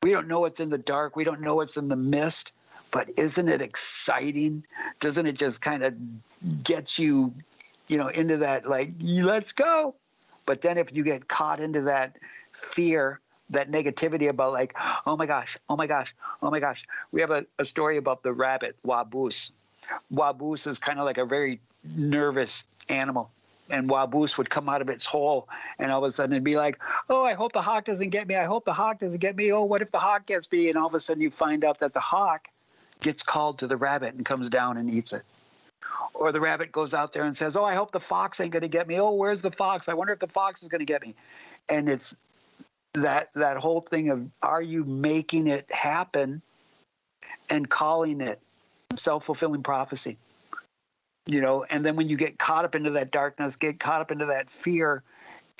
We don't know what's in the dark. We don't know what's in the mist. but isn't it exciting? Doesn't it just kind of get you, into that, like, let's go? But then if you get caught into that fear, that negativity about like, oh my gosh, oh my gosh, oh my gosh. We have a story about the rabbit, Waboos. Waboos is kind of like a very nervous animal. And Waboos would come out of its hole and all of a sudden it'd be like, oh, I hope the hawk doesn't get me. I hope the hawk doesn't get me. Oh, what if the hawk gets me? And all of a sudden you find out that the hawk gets called to the rabbit and comes down and eats it. Or the rabbit goes out there and says, oh, I hope the fox ain't going to get me. Oh, where's the fox? I wonder if the fox is going to get me. And it's that whole thing of, are you making it happen and calling it self-fulfilling prophecy? And then when you get caught up into that darkness, get caught up into that fear,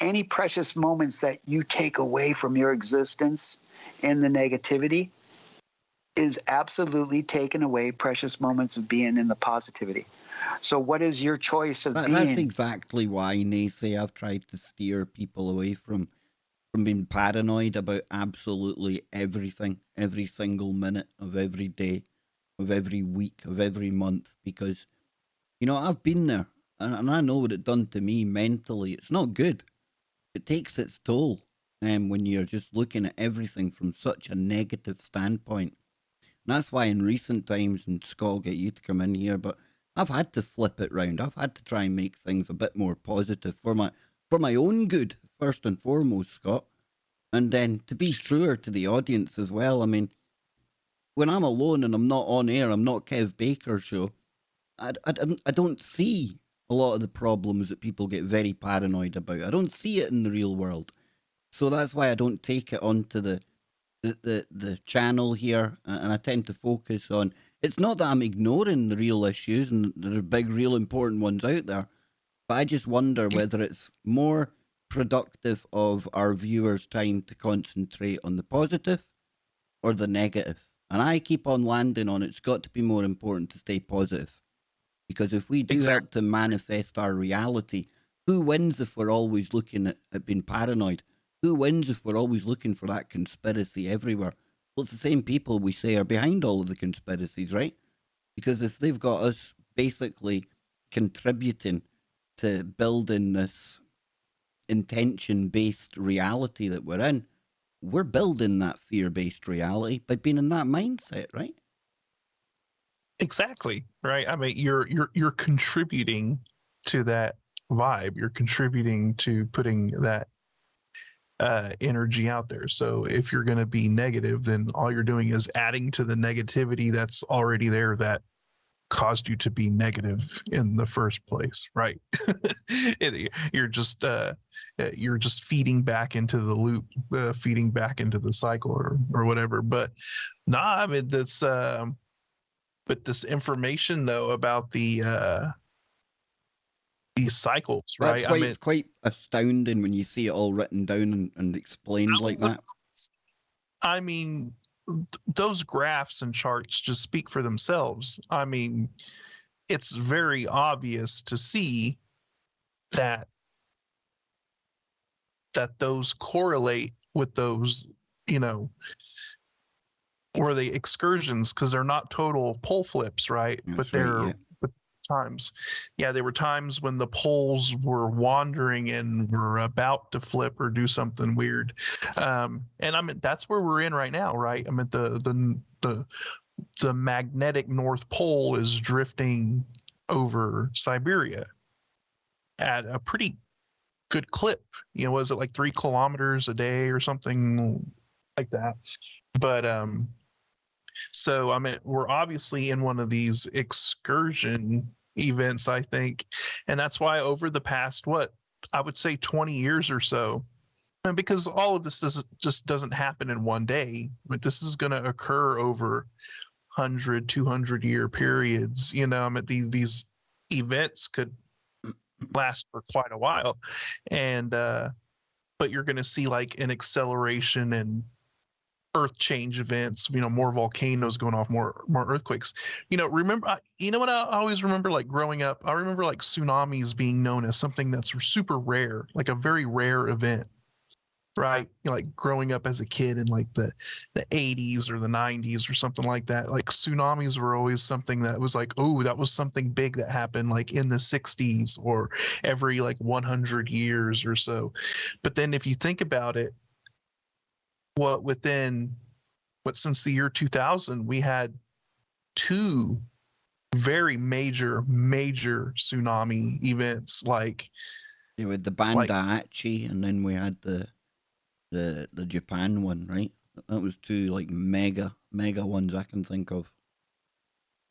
any precious moments that you take away from your existence in the negativity is absolutely taking away precious moments of being in the positivity. So what is your choice of being? That's exactly why, Nacey, I've tried to steer people away from being paranoid about absolutely everything, every single minute of every day, of every week, of every month, because I've been there, and I know what it done to me mentally. It's not good. It takes its toll when you're just looking at everything from such a negative standpoint. And that's why in recent times, and Scott will get you to come in here, but I've had to flip it round. I've had to try and make things a bit more positive for my own good, first and foremost, Scott. And then to be truer to the audience as well. I mean, when I'm alone and I'm not on air, I'm not Kev Baker's show, I don't see a lot of the problems that people get very paranoid about. I don't see it in the real world. So that's why I don't take it onto the channel here, and I tend to focus on, it's not that I'm ignoring the real issues, and there are big, real important ones out there, but I just wonder whether it's more productive of our viewers' time to concentrate on the positive or the negative. And I keep on landing on it's got to be more important to stay positive. Because if we do help to manifest our reality, who wins if we're always looking at being paranoid? Who wins if we're always looking for that conspiracy everywhere? Well, it's the same people we say are behind all of the conspiracies, right? Because if they've got us basically contributing to building this intention-based reality that we're in, we're building that fear-based reality by being in that mindset, right? Exactly, right? I mean, you're contributing to that vibe. You're contributing to putting that energy out there. So if you're going to be negative, then all you're doing is adding to the negativity that's already there that caused you to be negative in the first place, right? You're just feeding back into the loop, feeding back into the cycle or whatever. But I mean, that's but this information though about these cycles, right? It's quite astounding when you see it all written down and explained like that. I mean, those graphs and charts just speak for themselves. I mean, it's very obvious to see that those correlate with those, or the excursions, because they're not total pole flips, right? That's but they're right, times. Yeah, there were times when the poles were wandering and were about to flip or do something weird. And I mean, that's where we're in right now, right? I mean, the magnetic North Pole is drifting over Siberia at a pretty good clip. Was it like 3 kilometers a day or something like that? But so I mean, we're obviously in one of these excursion events, I think, and that's why over the past, I would say 20 years or so, and because all of this doesn't happen in one day, but this is going to occur over 100, 200 year periods. I mean, these events could last for quite a while, and but you're going to see like an acceleration and earth change events, more volcanoes going off, more earthquakes. Remember, what I always remember, like growing up, I remember like tsunamis being known as something that's super rare, like a very rare event. right? Like growing up as a kid in like the 80s or the 90s or something like that. Like tsunamis were always something that was like, oh, that was something big that happened like in the 60s or every like 100 years or so. But then if you think about it, since the year 2000, we had two very major tsunami events, like with the Bandaichi, and then we had the Japan one, right? That was two like mega ones I can think of.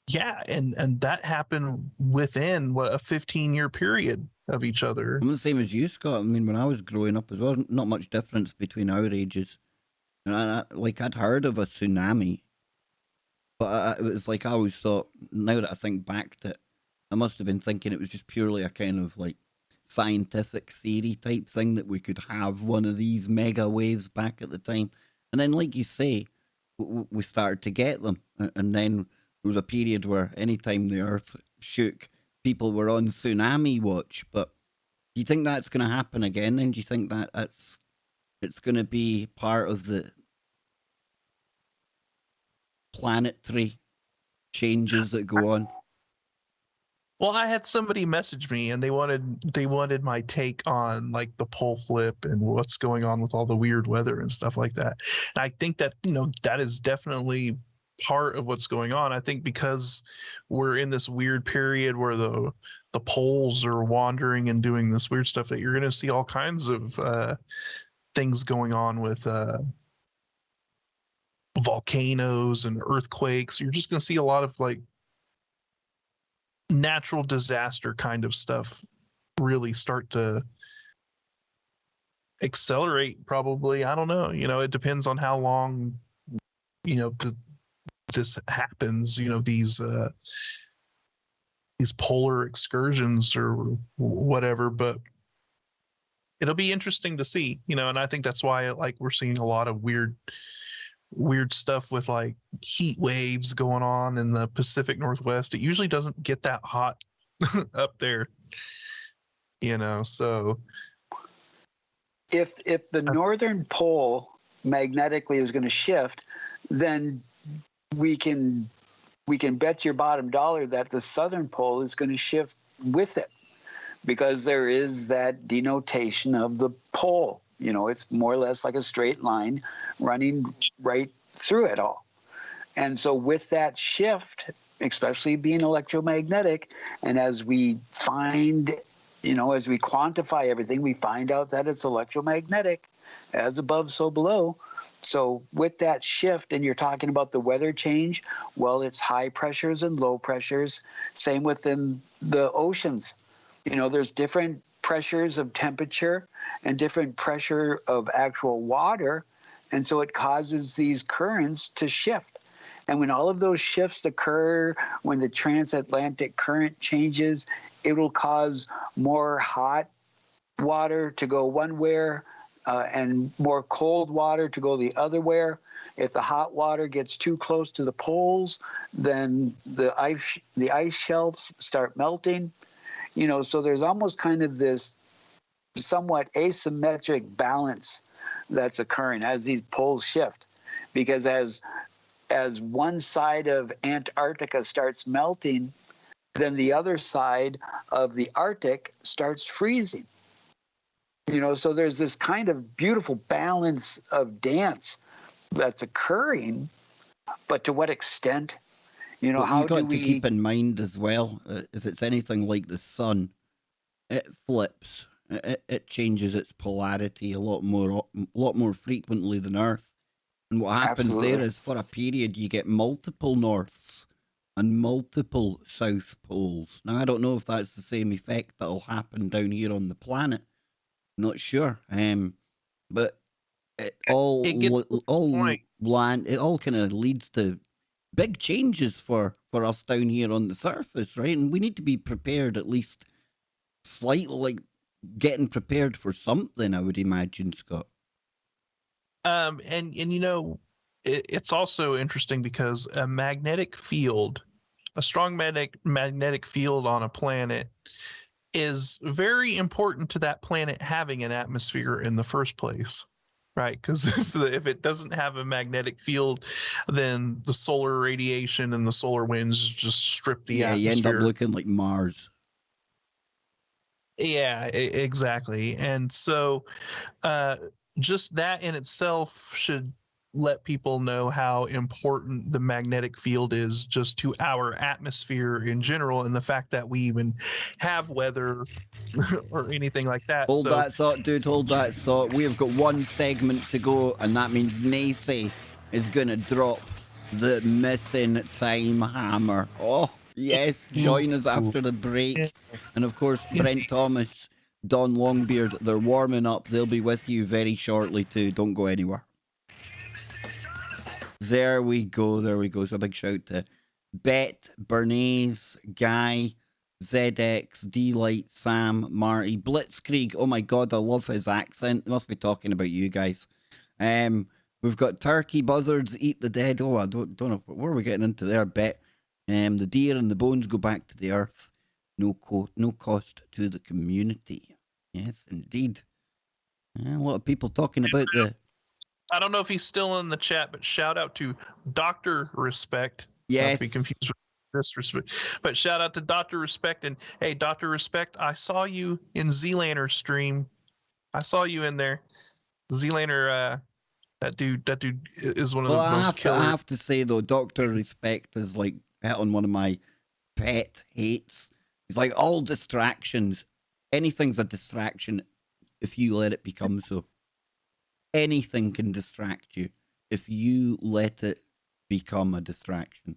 Yeah, and that happened within a 15-year period of each other. I'm the same as you, Scott. I mean, when I was growing up as well, not much difference between our ages. And I'd heard of a tsunami, but it was like I always thought, now that I think back to it, I must have been thinking it was just purely a kind of like scientific theory type thing that we could have one of these mega waves back at the time. And then, like you say, we started to get them. And then there was a period where anytime the earth shook, people were on tsunami watch. But do you think that's going to happen again? Then do you think that it's going to be part of the planetary changes that go on? Well, I had somebody message me and they wanted my take on like the pole flip and what's going on with all the weird weather and stuff like that. And I think that, that is definitely part of what's going on. I think because we're in this weird period where the poles are wandering and doing this weird stuff, that you're going to see all kinds of things going on with volcanoes and earthquakes. You're just going to see a lot of like natural disaster kind of stuff really start to accelerate, probably. I don't know. It depends on how long, this happens, these polar excursions or whatever, but it'll be interesting to see, and I think that's why like we're seeing a lot of weird stuff with like heat waves going on in the Pacific Northwest. It usually doesn't get that hot up there, so if the northern pole magnetically is going to shift, then we can bet your bottom dollar that the southern pole is going to shift with it, because there is that denotation of the pole. It's more or less like a straight line running right through it all. And so with that shift, especially being electromagnetic, and as we find, as we quantify everything, we find out that it's electromagnetic, as above, so below. So with that shift, and you're talking about the weather change, well, it's high pressures and low pressures. Same within the oceans. There's different pressures of temperature and different pressure of actual water. And so it causes these currents to shift. And when all of those shifts occur, when the transatlantic current changes, it will cause more hot water to go one way and more cold water to go the other way. If the hot water gets too close to the poles, then the ice shelves start melting. So there's almost kind of this somewhat asymmetric balance that's occurring as these poles shift, because as one side of Antarctica starts melting, then the other side of the Arctic starts freezing. So there's this kind of beautiful balance of dance that's occurring, but to what extent? How do we... You've got to keep in mind as well, if it's anything like the sun, it flips. It changes its polarity a lot more frequently than Earth. And what happens there is, for a period, you get multiple norths and multiple south poles. Now, I don't know if that's the same effect that'll happen down here on the planet. Not sure. But it all kind of leads to big changes for us down here on the surface, right? And we need to be prepared, at least slightly, like getting prepared for something, I would imagine, Scott. It's also interesting because a strong magnetic field on a planet is very important to that planet having an atmosphere in the first place. right? Because if it doesn't have a magnetic field, then the solar radiation and the solar winds just strip the Yeah, you atmosphere. end up looking like Mars. Yeah, exactly. And so just that in itself should let people know how important the magnetic field is just to our atmosphere in general, and the fact that we even have weather or anything like that. Hold So that thought, dude. Hold that thought. We have got one segment to go, and that means Nacey is going to drop the missing time hammer. Oh, yes. Join us after the break. And of course, Brent Thomas, Don Longbeard, they're warming up. They'll be with you very shortly, too. Don't go anywhere. There we go. There we go. So a big shout to Bet, Bernays, Guy, ZX, D-Light, Sam, Marty, Blitzkrieg. Oh my God, I love his accent. They must be talking about you guys. We've got Turkey Buzzards, Eat the Dead. Oh, I don't know. Where are we getting into there? Bet. The deer and the bones go back to the earth. No cost to the community. Yes, indeed. A lot of people talking about the... I don't know if he's still in the chat, but shout out to Dr. Respect. Yes. Not to be confused with Disrespect. But shout out to Dr. Respect. And hey, Dr. Respect, I saw you in Z-Laner stream. I saw you in there. Z-Laner, that dude is one of the most killer. I have to say though, Dr. Respect is like hit on one of my pet hates. It's like all distractions. Anything's a distraction if you let it become so. Anything can distract you if you let it become a distraction.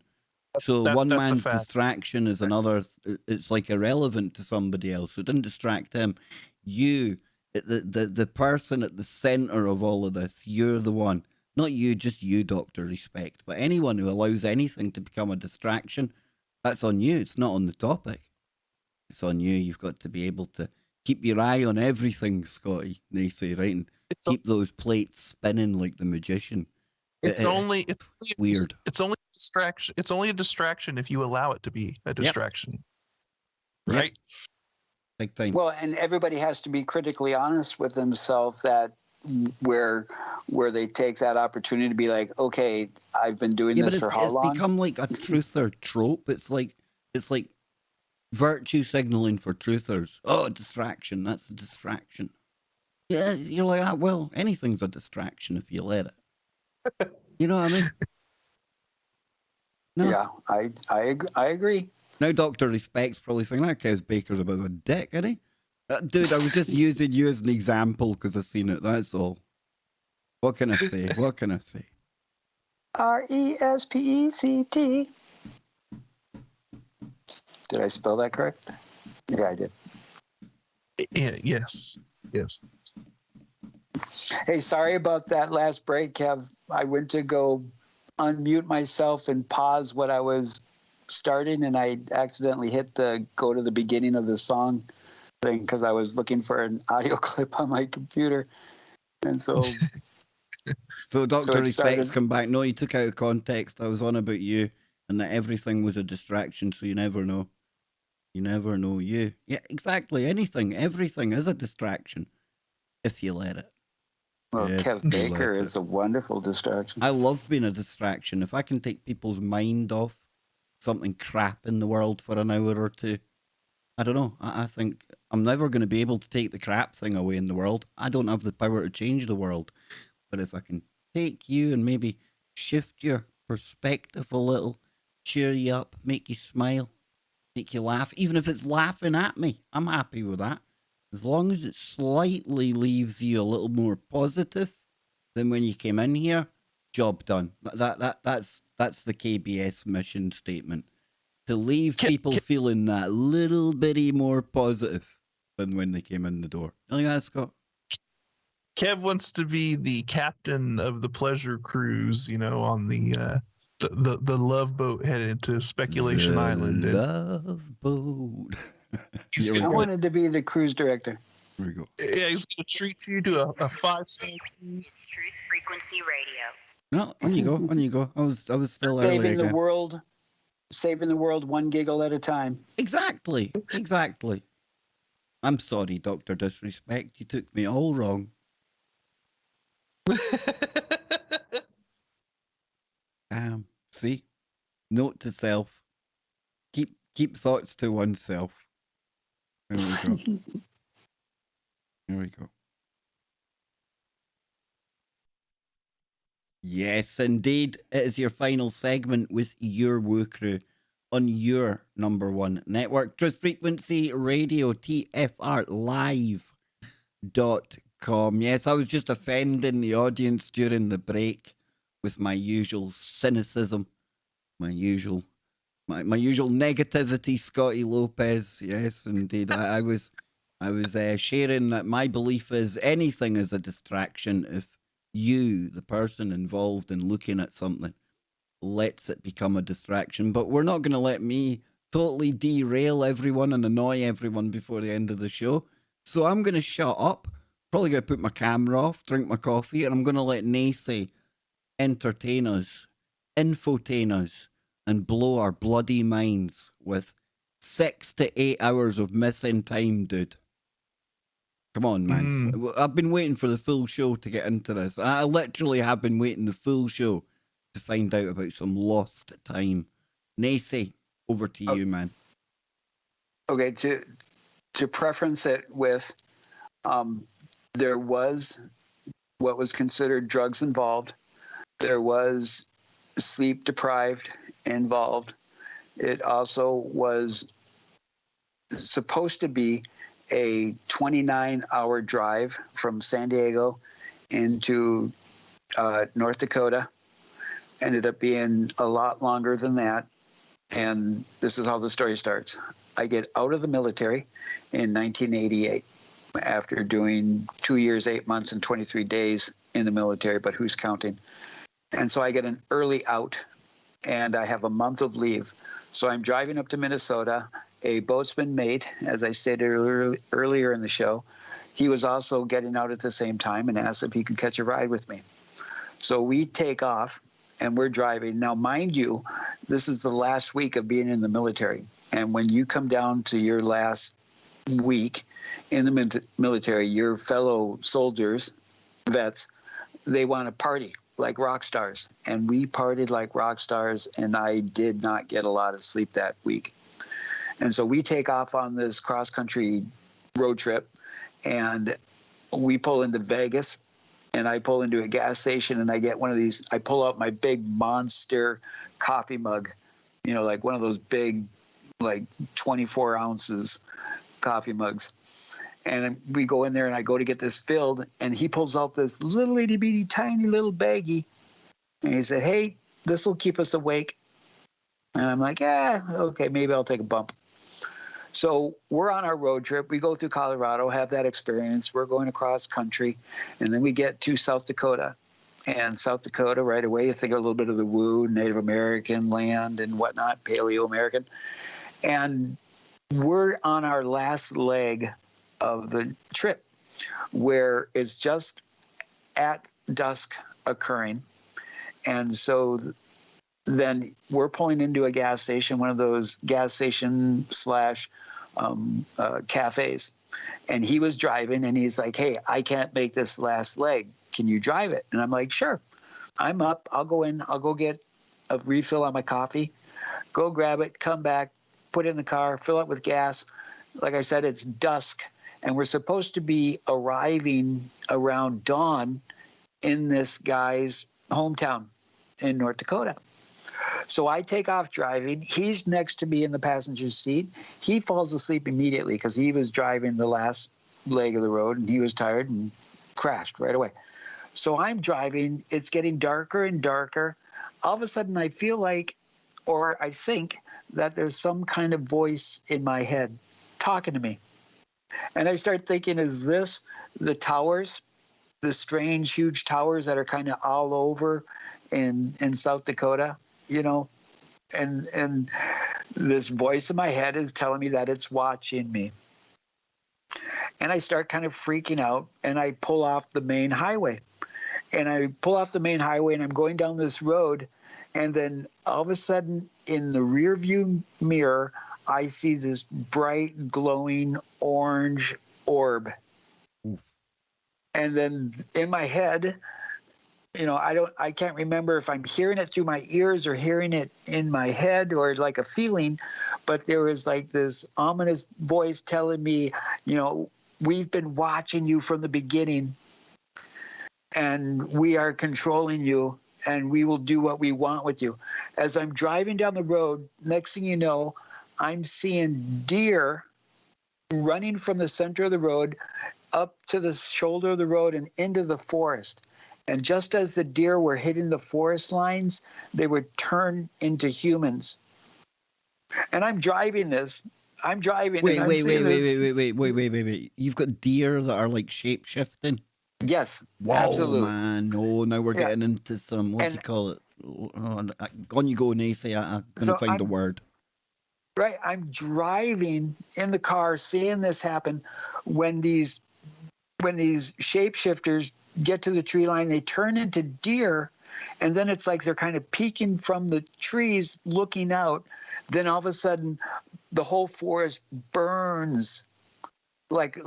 So one man's distraction is another. It's like irrelevant to somebody else. So it didn't distract him. You, the person at the center of all of this, you're the one. Not you, just you, Dr. Respect. But anyone who allows anything to become a distraction, that's on you. It's not on the topic. It's on you. You've got to be able to keep your eye on everything, Scotty, Nacey, right? And keep those plates spinning like the magician. It's only weird. It's only a distraction. It's only a distraction if you allow it to be a distraction. Yep. Right? Big time. Well, and everybody has to be critically honest with themselves that where they take that opportunity to be like, okay, I've been doing this for how long? It's become like a truther trope. It's like virtue signaling for truthers. Oh, distraction. That's a distraction. Yeah, you're like, well, anything's a distraction if you let it. You know what I mean? No. Yeah, I agree. Now Dr. Respect's probably thinking, that Kev Baker's a bit of a dick, isn't he? Dude, I was just using you as an example because I've seen it, that's all. What can I say? What can I say? RESPECT. Did I spell that correct? Yeah, I did. Yeah, yes. Hey, sorry about that last break, Kev. I went to go unmute myself and pause what I was starting, and I accidentally hit the go to the beginning of the song thing because I was looking for an audio clip on my computer. And so... So Dr. Respect's come back. No, you took out of context. I was on about you and that everything was a distraction, so you never know. You never know you. Yeah, exactly. Anything, everything is a distraction if you let it. Well, yeah, Kev Baker is a wonderful distraction. I love being a distraction. If I can take people's mind off something crap in the world for an hour or two, I don't know. I think I'm never going to be able to take the crap thing away in the world. I don't have the power to change the world. But if I can take you and maybe shift your perspective a little, cheer you up, make you smile, make you laugh, even if it's laughing at me, I'm happy with that. As long as it slightly leaves you a little more positive than when you came in here, job done. That's the KBS mission statement. To leave people feeling that little bitty more positive than when they came in the door. You like that, Scott? Kev wants to be the captain of the pleasure cruise, on the love boat headed to Speculation Island. Love boat. I wanted to be the cruise director. Here we go. Yeah, he's going to treat you to a 5-star cruise. Truth Frequency Radio. No, on you go. I was still saving the world one giggle at a time. Exactly. I'm sorry, Dr. Disrespect. You took me all wrong. See, note to self: keep thoughts to oneself. There we go. There we go. Yes, indeed. It is your final segment with your Woo Crew on your number one network, Truth Frequency Radio, TFRlive.com. Yes, I was just offending the audience during the break with my usual cynicism, my usual negativity, Scotty Lopez. Yes, indeed. I was sharing that my belief is anything is a distraction if you, the person involved in looking at something, lets it become a distraction. But we're not going to let me totally derail everyone and annoy everyone before the end of the show. So I'm going to shut up, probably going to put my camera off, drink my coffee, and I'm going to let Nacey entertain us, infotain us, and blow our bloody minds with 6 to 8 hours of missing time, dude. Come on, man. I've been waiting for the full show to get into this. I literally have been waiting the full show to find out about some lost time. Nacey, over to you, man. Okay, to preference it with, there was what was considered drugs involved. There was sleep deprived involved. It also was supposed to be a 29-hour drive from San Diego into North Dakota. Ended up being a lot longer than that. And this is how the story starts. I get out of the military in 1988 after doing 2 years, 8 months, and 23 days in the military, but who's counting? And so I get an early out, and I have a month of leave. So I'm driving up to Minnesota. A boatsman mate, as I stated earlier in the show, he was also getting out at the same time and asked if he could catch a ride with me. So we take off, and we're driving. Now, mind you, this is the last week of being in the military. And when you come down to your last week in the military, your fellow soldiers, vets, they want to party like rock stars. And we partied like rock stars, and I did not get a lot of sleep that week. And so we take off on this cross-country road trip, and we pull into Vegas, and I pull into a gas station, and I get one of these. I pull out my big monster coffee mug, you know, like one of those big, like 24 ounces coffee mugs. And we go in there, and I go to get this filled, and he pulls out this little itty-bitty tiny little baggie, and he said, "Hey, this will keep us awake." And I'm like, okay, maybe I'll take a bump. So we're on our road trip. We go through Colorado, have that experience. We're going across country, and then we get to South Dakota. And South Dakota, right away, you think a little bit of the woo, Native American land and whatnot, Paleo-American. And we're on our last leg of the trip, where it's just at dusk occurring. And so then we're pulling into a gas station, one of those gas station / cafes. And he was driving, and he's like, "Hey, I can't make this last leg. Can you drive it?" And I'm like, "Sure. I'm up. I'll go in. I'll go get a refill on my coffee, go grab it, come back, put it in the car, fill it with gas." Like I said, it's dusk, and we're supposed to be arriving around dawn in this guy's hometown in North Dakota. So I take off driving. He's next to me in the passenger seat. He falls asleep immediately because he was driving the last leg of the road, and he was tired and crashed right away. So I'm driving. It's getting darker and darker. All of a sudden, I feel like, or I think, that there's some kind of voice in my head talking to me. And I start thinking, is this the towers, the strange, huge towers that are kind of all over in South Dakota? You know, and this voice in my head is telling me that it's watching me. And I start kind of freaking out, and I pull off the main highway. And I pull off the main highway, and I'm going down this road, and then all of a sudden, in the rear view mirror, I see this bright, glowing orange orb. And then in my head, I can't remember if I'm hearing it through my ears or hearing it in my head or like a feeling, but there was like this ominous voice telling me, we've been watching you from the beginning and we are controlling you and we will do what we want with you. As I'm driving down the road, next thing you know, I'm seeing deer running from the center of the road up to the shoulder of the road and into the forest. And just as the deer were hitting the forest lines, they would turn into humans. And I'm driving this. I'm driving. Wait. You've got deer that are like shape shifting. Yes, Whoa, absolutely. man. Oh, now we're getting into some, what do you call it? On you go, Nacey. I'm going to find the word. Right. I'm driving in the car, seeing this happen when these shapeshifters get to the tree line, they turn into deer, and then it's like they're kind of peeking from the trees looking out. Then all of a sudden the whole forest burns like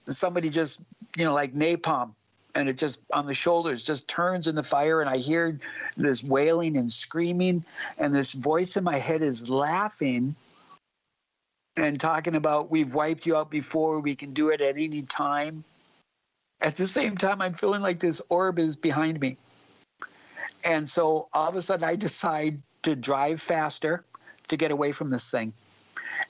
somebody just, like napalm, and it just on the shoulders just turns in the fire, and I hear this wailing and screaming, and this voice in my head is laughing and talking about, we've wiped you out before, we can do it at any time. At the same time, I'm feeling like this orb is behind me. And so all of a sudden I decide to drive faster to get away from this thing.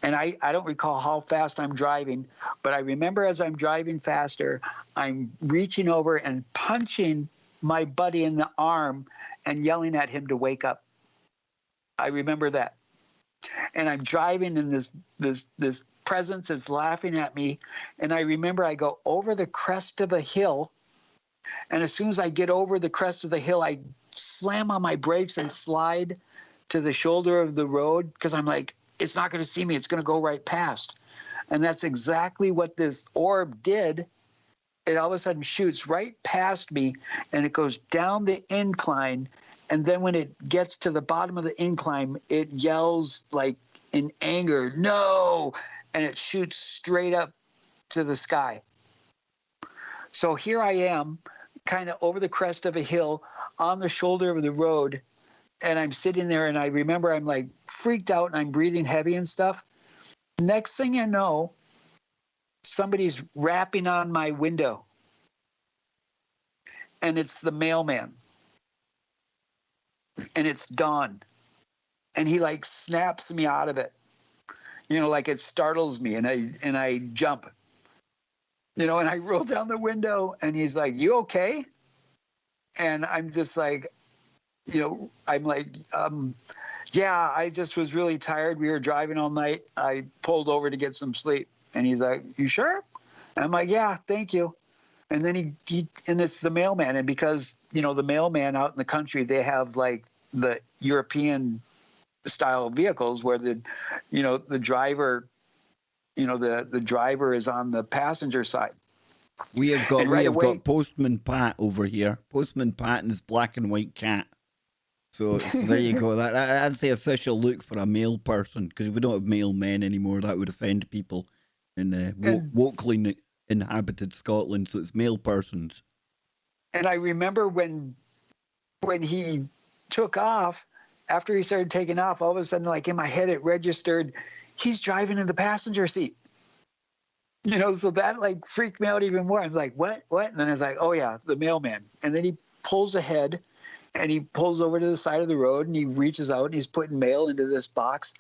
And I don't recall how fast I'm driving, but I remember as I'm driving faster, I'm reaching over and punching my buddy in the arm and yelling at him to wake up. I remember that. And I'm driving, and this presence is laughing at me. And I remember I go over the crest of a hill. And as soon as I get over the crest of the hill, I slam on my brakes and slide to the shoulder of the road, because I'm like, it's not going to see me. It's going to go right past. And that's exactly what this orb did. It all of a sudden shoots right past me, and it goes down the incline. And then when it gets to the bottom of the incline, it yells like in anger, no, and it shoots straight up to the sky. So here I am, kind of over the crest of a hill on the shoulder of the road, and I'm sitting there, and I remember I'm like freaked out and I'm breathing heavy and stuff. Next thing I know, somebody's rapping on my window, and it's the mailman. And it's Don. And he like snaps me out of it. Like it startles me, and I jump. And I roll down the window, and he's like, "You okay?" And I'm just like, I'm like, yeah, I just was really tired. We were driving all night. I pulled over to get some sleep. And he's like, "You sure?" And I'm like, "Yeah, thank you." And then and it's the mailman. And because, the mailman out in the country, they have like the European style vehicles where the driver, the driver is on the passenger side. We have got Postman Pat over here. Postman Pat and his black and white cat. So there you go. That's the official look for a male person, because we don't have male men anymore. That would offend people in wokely inhabited Scotland. So it's male persons. And I remember when he took off, after he started taking off, all of a sudden, like in my head, it registered, he's driving in the passenger seat. So that like freaked me out even more. I'm like, what? And then I was like, oh yeah, the mailman. And then he pulls ahead, and he pulls over to the side of the road, and he reaches out, and he's putting mail into this box.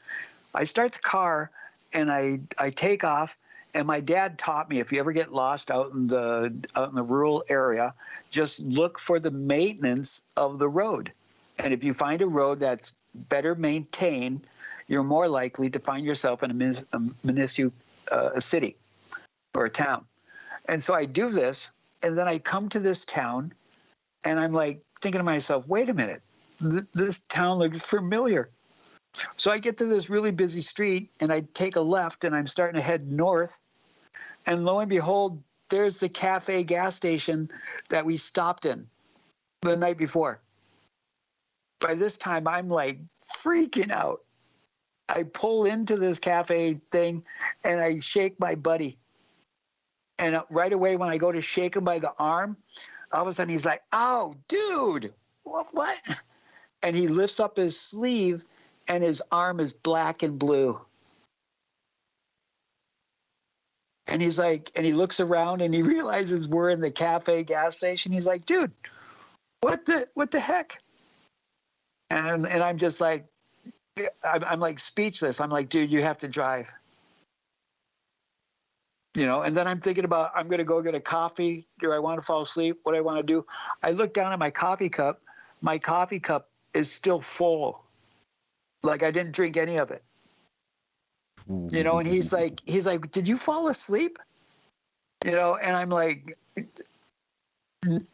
I start the car, and I take off. And my dad taught me, if you ever get lost out in the rural area, just look for the maintenance of the road. And if you find a road that's better maintained, you're more likely to find yourself in a city or a town. And so I do this, and then I come to this town, and I'm like thinking to myself, wait a minute, this town looks familiar. So I get to this really busy street, and I take a left, and I'm starting to head north. And lo and behold, there's the cafe gas station that we stopped in the night before. By this time, I'm like freaking out. I pull into this cafe thing, and I shake my buddy. And right away when I go to shake him by the arm, all of a sudden he's like, "Oh, dude, what?" And he lifts up his sleeve, and his arm is black and blue. And he's like, and he looks around and he realizes we're in the cafe gas station. He's like, "Dude, what the heck?" And I'm just like, I'm like speechless. I'm like, "Dude, you have to drive." And then I'm thinking about, I'm going to go get a coffee. Do I want to fall asleep? What do I want to do? I look down at my coffee cup. My coffee cup is still full. Like I didn't drink any of it. And he's like, "Did you fall asleep?" And I'm like,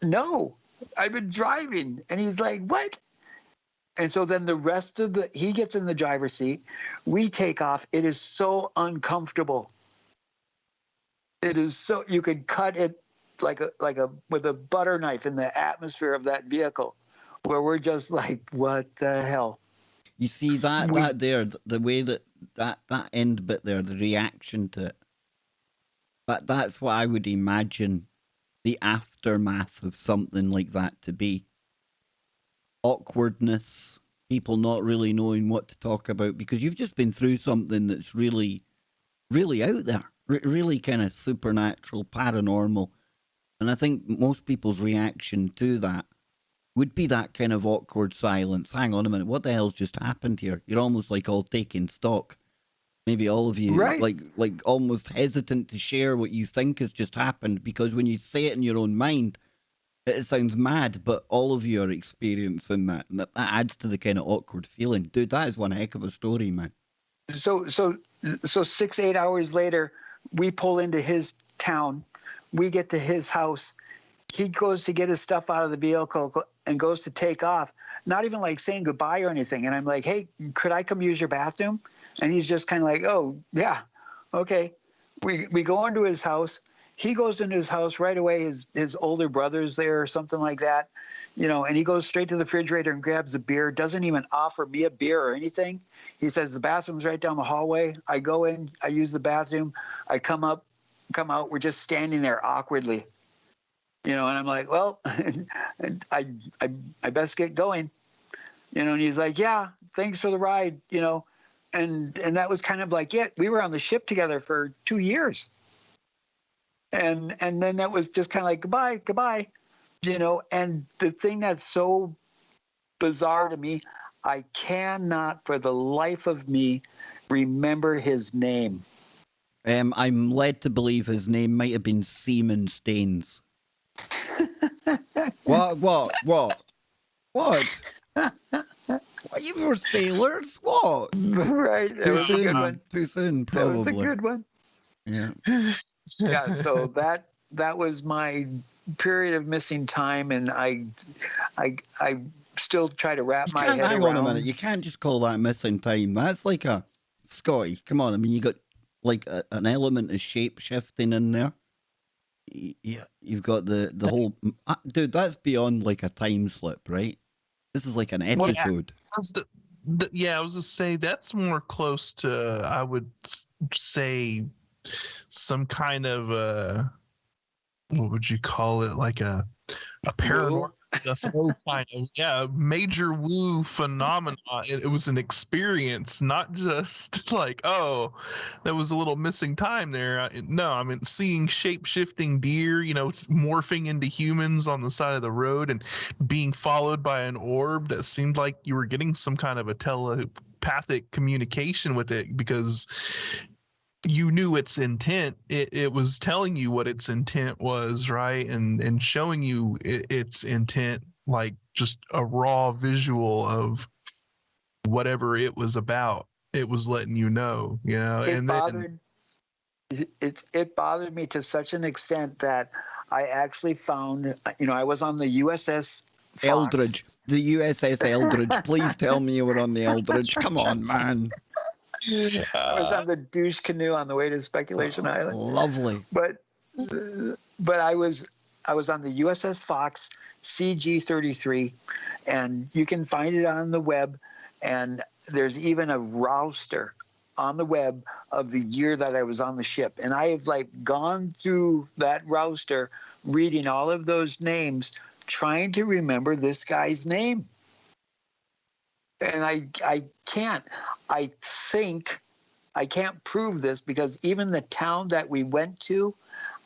"No, I've been driving." And he's like, "What?" And so then the rest of he gets in the driver's seat. We take off. It is so uncomfortable. It is so, you could cut it like a with a butter knife in the atmosphere of that vehicle, where we're just like, what the hell? You see that there, the way that end bit there, the reaction to it. That's what I would imagine the aftermath of something like that to be. Awkwardness, people not really knowing what to talk about, because you've just been through something that's really, really out there, really kind of supernatural, paranormal. And I think most people's reaction to that would be that kind of awkward silence. Hang on a minute, what the hell's just happened here? You're almost like all taking stock. Maybe all of you, right, like almost hesitant to share what you think has just happened, because when you say it in your own mind, it sounds mad, but all of you are experiencing that, and that adds to the kind of awkward feeling. Dude, that is one heck of a story, man. So 6-8 hours later, we pull into his town. We get to his house. He goes to get his stuff out of the vehicle and goes to take off, not even like saying goodbye or anything. And I'm like, "Hey, could I come use your bathroom?" And he's just kind of like, "Oh, yeah, okay." We go into his house. He goes into his house right away. His older brother's there or something like that, and he goes straight to the refrigerator and grabs a beer, doesn't even offer me a beer or anything. He says, "The bathroom's right down the hallway." I go in, I use the bathroom, I come out, we're just standing there awkwardly, and I'm like, "Well, I best get going," and he's like, "Yeah, thanks for the ride," and that was kind of like it. We were on the ship together for 2 years. And then that was just kind of like, goodbye, and the thing that's so bizarre to me, I cannot for the life of me remember his name. I'm led to believe his name might have been Seaman Staines. What? You were sailors? What? Right, that was a good one. Too soon, probably. That was a good one. Yeah. Yeah, so that was my period of missing time, and I still try to wrap my head around. Hang on a minute, you can't just call that missing time. That's like a Scotty. Come on, I mean, you got like an element of shape shifting in there. Yeah, you've got the whole dude. That's beyond like a time slip, right? This is like an episode. Yeah, I was just say that's more close to, I would say, some kind of what would you call it, like a paranormal kind of major woo phenomenon. It was an experience, not just like, oh, there was a little missing time there. No, I mean, seeing shape-shifting deer, morphing into humans on the side of the road and being followed by an orb that seemed like you were getting some kind of a telepathic communication with it, because you knew its intent. It was telling you what its intent was, right? And showing you its intent, like just a raw visual of whatever it was about. It was letting you know, It bothered me to such an extent that I actually found, I was on the USS Fox. Eldridge. The USS Eldridge. Please tell me you were on the Eldridge. Come on, man. I was on the douche canoe on the way to Speculation Island. Lovely. But I was on the USS Fox CG-33, and you can find it on the web. And there's even a roster on the web of the year that I was on the ship. And I have like gone through that roster, reading all of those names, trying to remember this guy's name. And I can't. I think I can't prove this because even the town that we went to,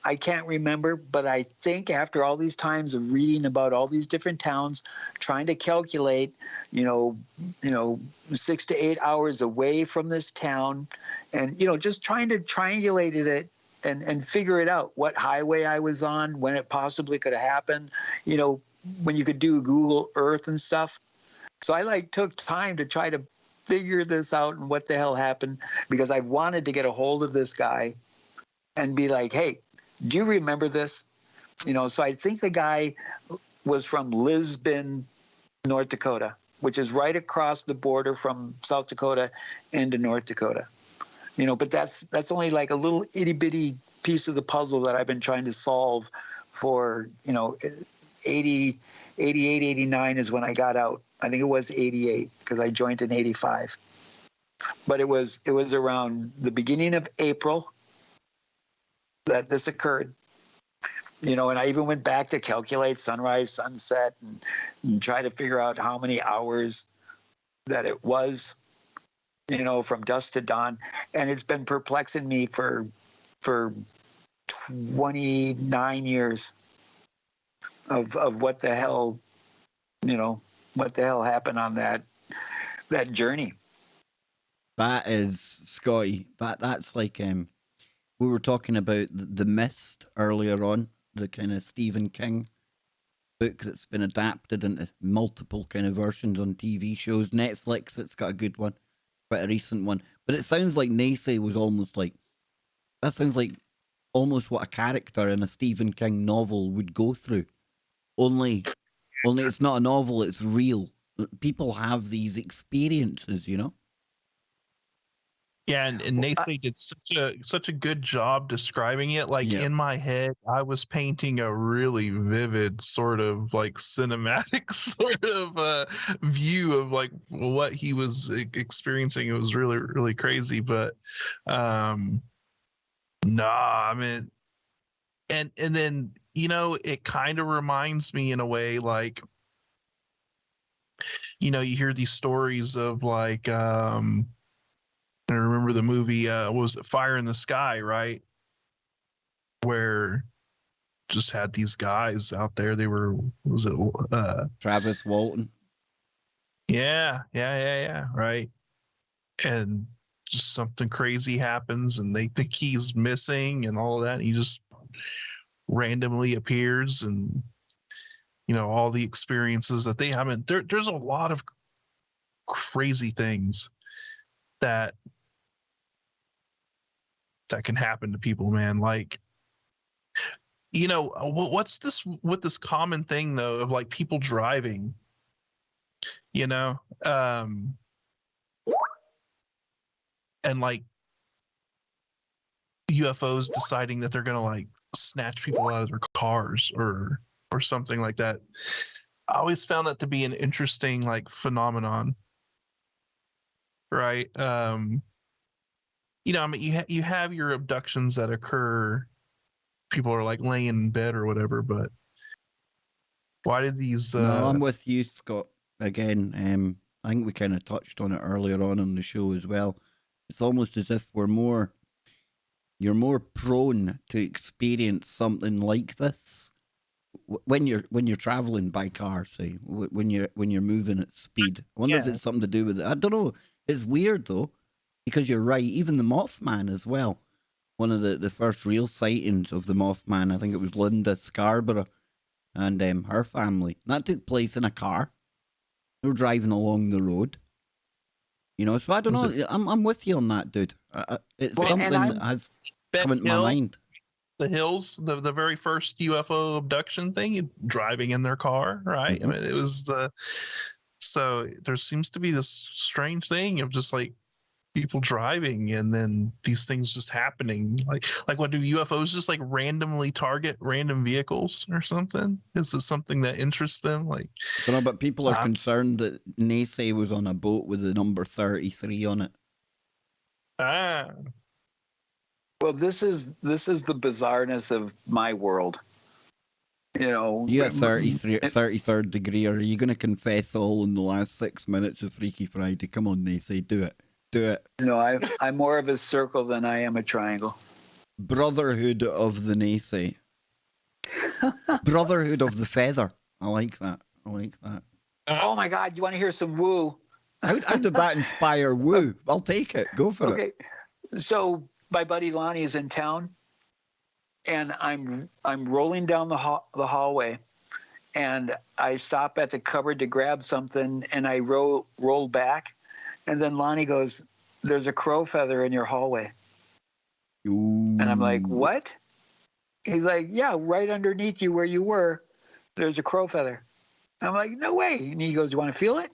I can't remember, but I think after all these times of reading about all these different towns, trying to calculate, 6 to 8 hours away from this town, and just trying to triangulate it and figure it out, what highway I was on, when it possibly could have happened, when you could do Google Earth and stuff. So I took time to try to figure this out and what the hell happened, because I wanted to get a hold of this guy and be like, hey, do you remember this? So I think the guy was from Lisbon, North Dakota, which is right across the border from South Dakota into North Dakota. But that's only like a little itty bitty piece of the puzzle that I've been trying to solve for, 88, 89 is when I got out. I think it was 88 because I joined in 85. But it was around the beginning of April that this occurred, and I even went back to calculate sunrise, sunset, and try to figure out how many hours that it was, from dusk to dawn. And it's been perplexing me for 29 years of what the hell, what the hell happened on that journey. That is, Scotty, that's like, we were talking about The Mist earlier on, the kind of Stephen King book that's been adapted into multiple kind of versions on TV shows. Netflix, it's got a good one, quite a recent one. But it sounds like Nacey was almost like, that sounds like almost what a character in a Stephen King novel would go through. Only it's not a novel, it's real. People have these experiences, Yeah, and Nacey did such a good job describing it. Like in my head, I was painting a really vivid sort of like cinematic sort of view of like what he was experiencing. It was really, really crazy. But and then it kind of reminds me in a way like you hear these stories of like I remember the movie, was it Fire in the Sky, right? Where just had these guys out there. They were, was it Travis Walton? Yeah, right. And just something crazy happens and they think he's missing and all of that. And he just randomly appears and, all the experiences that they have. There's a lot of crazy things that can happen to people, man. Like, what's this with this common thing though of like people driving, and like UFOs deciding that they're gonna like snatch people out of their cars or something like that. I always found that to be an interesting like phenomenon, right? You have your abductions that occur. People are like laying in bed or whatever, but why did these? No, I'm with you, Scott. Again, I think we kind of touched on it earlier on in the show as well. It's almost as if you're more prone to experience something like this when you're traveling by car, say, when you're moving at speed. I wonder if it's something to do with it. I don't know. It's weird though. Because you're right, even the Mothman as well. One of the first real sightings of the Mothman, I think it was Linda Scarborough and her family. That took place in a car. They were driving along the road. So I don't know. I'm with you on that, dude. It's something that has come into my mind. The Hills, the very first UFO abduction thing, driving in their car, right? Mm-hmm. It was so there seems to be this strange thing of just like people driving and then these things just happening. Like what do UFOs just like randomly target random vehicles or something? Is this something that interests them? Like, I don't know, but people are concerned that Nacey was on a boat with the number 33 on it. Ah. Well, this is the bizarreness of my world. You know, You got 33rd degree, or are you going to confess all in the last 6 minutes of Freaky Friday? Come on, Nacey, do it. Do it. No, I'm more of a circle than I am a triangle. Brotherhood of the Nacey. Brotherhood of the Feather. I like that. I like that. Oh my God, you want to hear some woo? How did that inspire woo? I'll take it. Go for it. Okay. So my buddy Lonnie is in town, and I'm rolling down the hallway, and I stop at the cupboard to grab something, and I roll back, and then Lonnie goes, "There's a crow feather in your hallway." Ooh. And I'm like, "What?" He's like, "Yeah, right underneath you where you were, there's a crow feather." I'm like, "No way." And he goes, "You want to feel it?"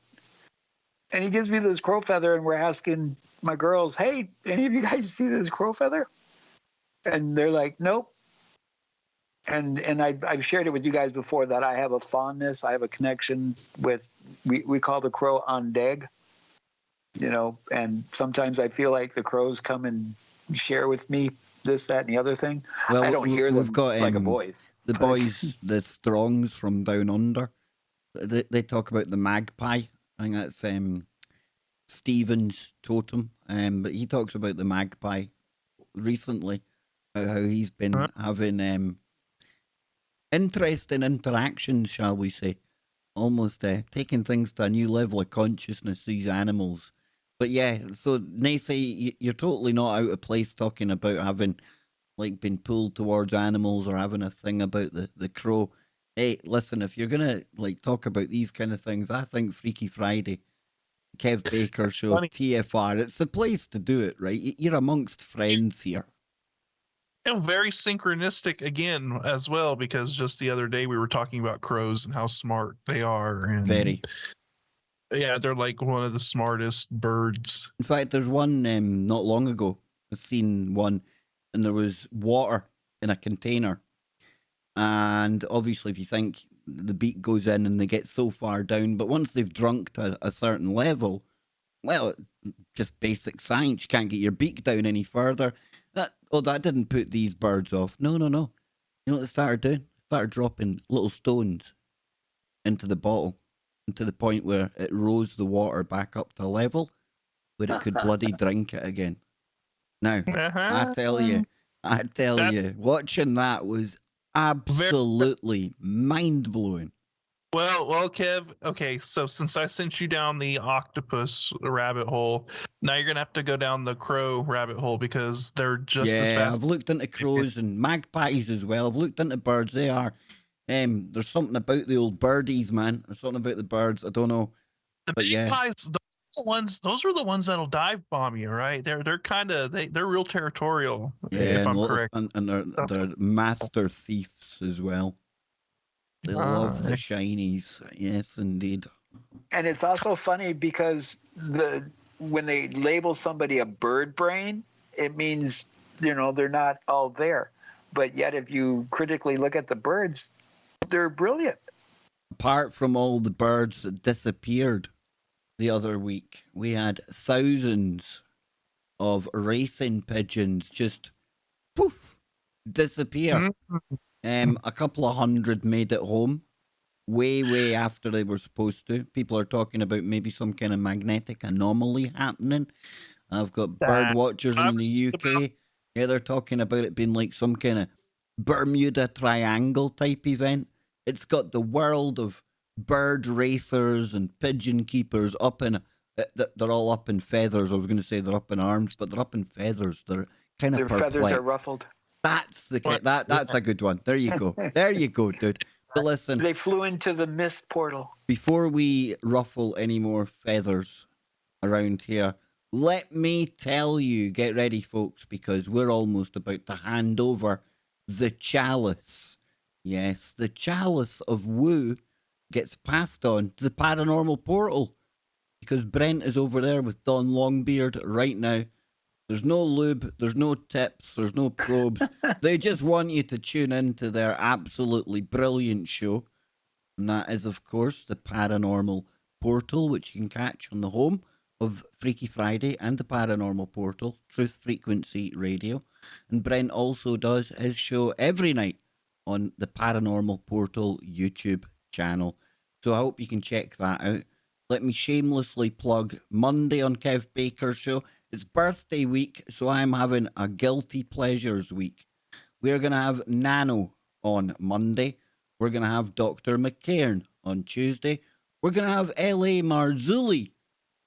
And he gives me this crow feather, and we're asking my girls, "Hey, any of you guys see this crow feather?" And they're like, "Nope." And I've shared it with you guys before that I have a fondness, I have a connection with, we call the crow ondeg, you know, and sometimes I feel like the crows come and share with me this, that, and the other thing. Well, I don't hear them got, like a voice. The boys, the Strongs from down under, they talk about the magpie. I think that's Stephen's totem, but he talks about the magpie recently, how he's been having interesting interactions, shall we say, almost taking things to a new level of consciousness, these animals. But yeah, so Nacey, you're totally not out of place talking about having like been pulled towards animals or having a thing about the crow. Hey, listen, if you're gonna like talk about these kind of things, I think Freaky Friday, Kev Baker Show, Funny. TFR, it's the place to do it, right? You're amongst friends here. And very synchronistic again as well, because just the other day we were talking about crows and how smart they are. And Very. Yeah, they're like one of the smartest birds. In fact, there's one not long ago. I've seen one, and there was water in a container. And obviously, if you think the beak goes in and they get so far down, but once they've drunk to a certain level, well, just basic science, you can't get your beak down any further. That didn't put these birds off. No. You know what they started doing? They started dropping little stones into the bottle, and to the point where it rose the water back up to a level where it could bloody drink it again. Now, I tell you, watching that was absolutely mind-blowing. Well, Kev, okay, so since I sent you down the octopus rabbit hole, now you're going to have to go down the crow rabbit hole, because they're just as fast. I've looked into crows and magpies as well. I've looked into birds. They are, there's something about the old birdies, man. There's something about the birds. I don't know. The magpies, those are the ones that'll dive bomb you, right? They're kind of, they're real territorial, if I'm correct. And they're master thieves as well. They love the shinies. Yes, indeed. And it's also funny because when they label somebody a bird brain, it means, they're not all there. But yet, if you critically look at the birds, they're brilliant. Apart from all the birds that disappeared the other week, we had thousands of racing pigeons just poof disappear. A couple of hundred made it home way after they were supposed to. People are talking about maybe some kind of magnetic anomaly happening. I've got bird watchers in the UK. Yeah, they're talking about it being like some kind of Bermuda Triangle type event. It's got the world of bird racers and pigeon keepers up in, they're all up in feathers. I was going to say they're up in arms, but they're up in feathers. They're kind of Their perplexed. feathers are ruffled. That's that's a good one. There you go. There you go, dude. But listen, they flew into the mist portal. Before we ruffle any more feathers around here, let me tell you, get ready, folks, because we're almost about to hand over the chalice. Yes, the chalice of woo gets passed on to the paranormal portal, because Brent is over there with Don Longbeard right now. There's no lube, there's no tips, there's no probes. They just want you to tune into their absolutely brilliant show. And that is, of course, the Paranormal Portal, which you can catch on the home of Freaky Friday and the Paranormal Portal, Truth Frequency Radio. And Brent also does his show every night on the Paranormal Portal YouTube channel. So I hope you can check that out. Let me shamelessly plug Monday on Kev Baker's show. It's birthday week, so I'm having a guilty pleasures week. We're going to have Nano on Monday. We're going to have Dr. McCairn on Tuesday. We're going to have L.A. Marzulli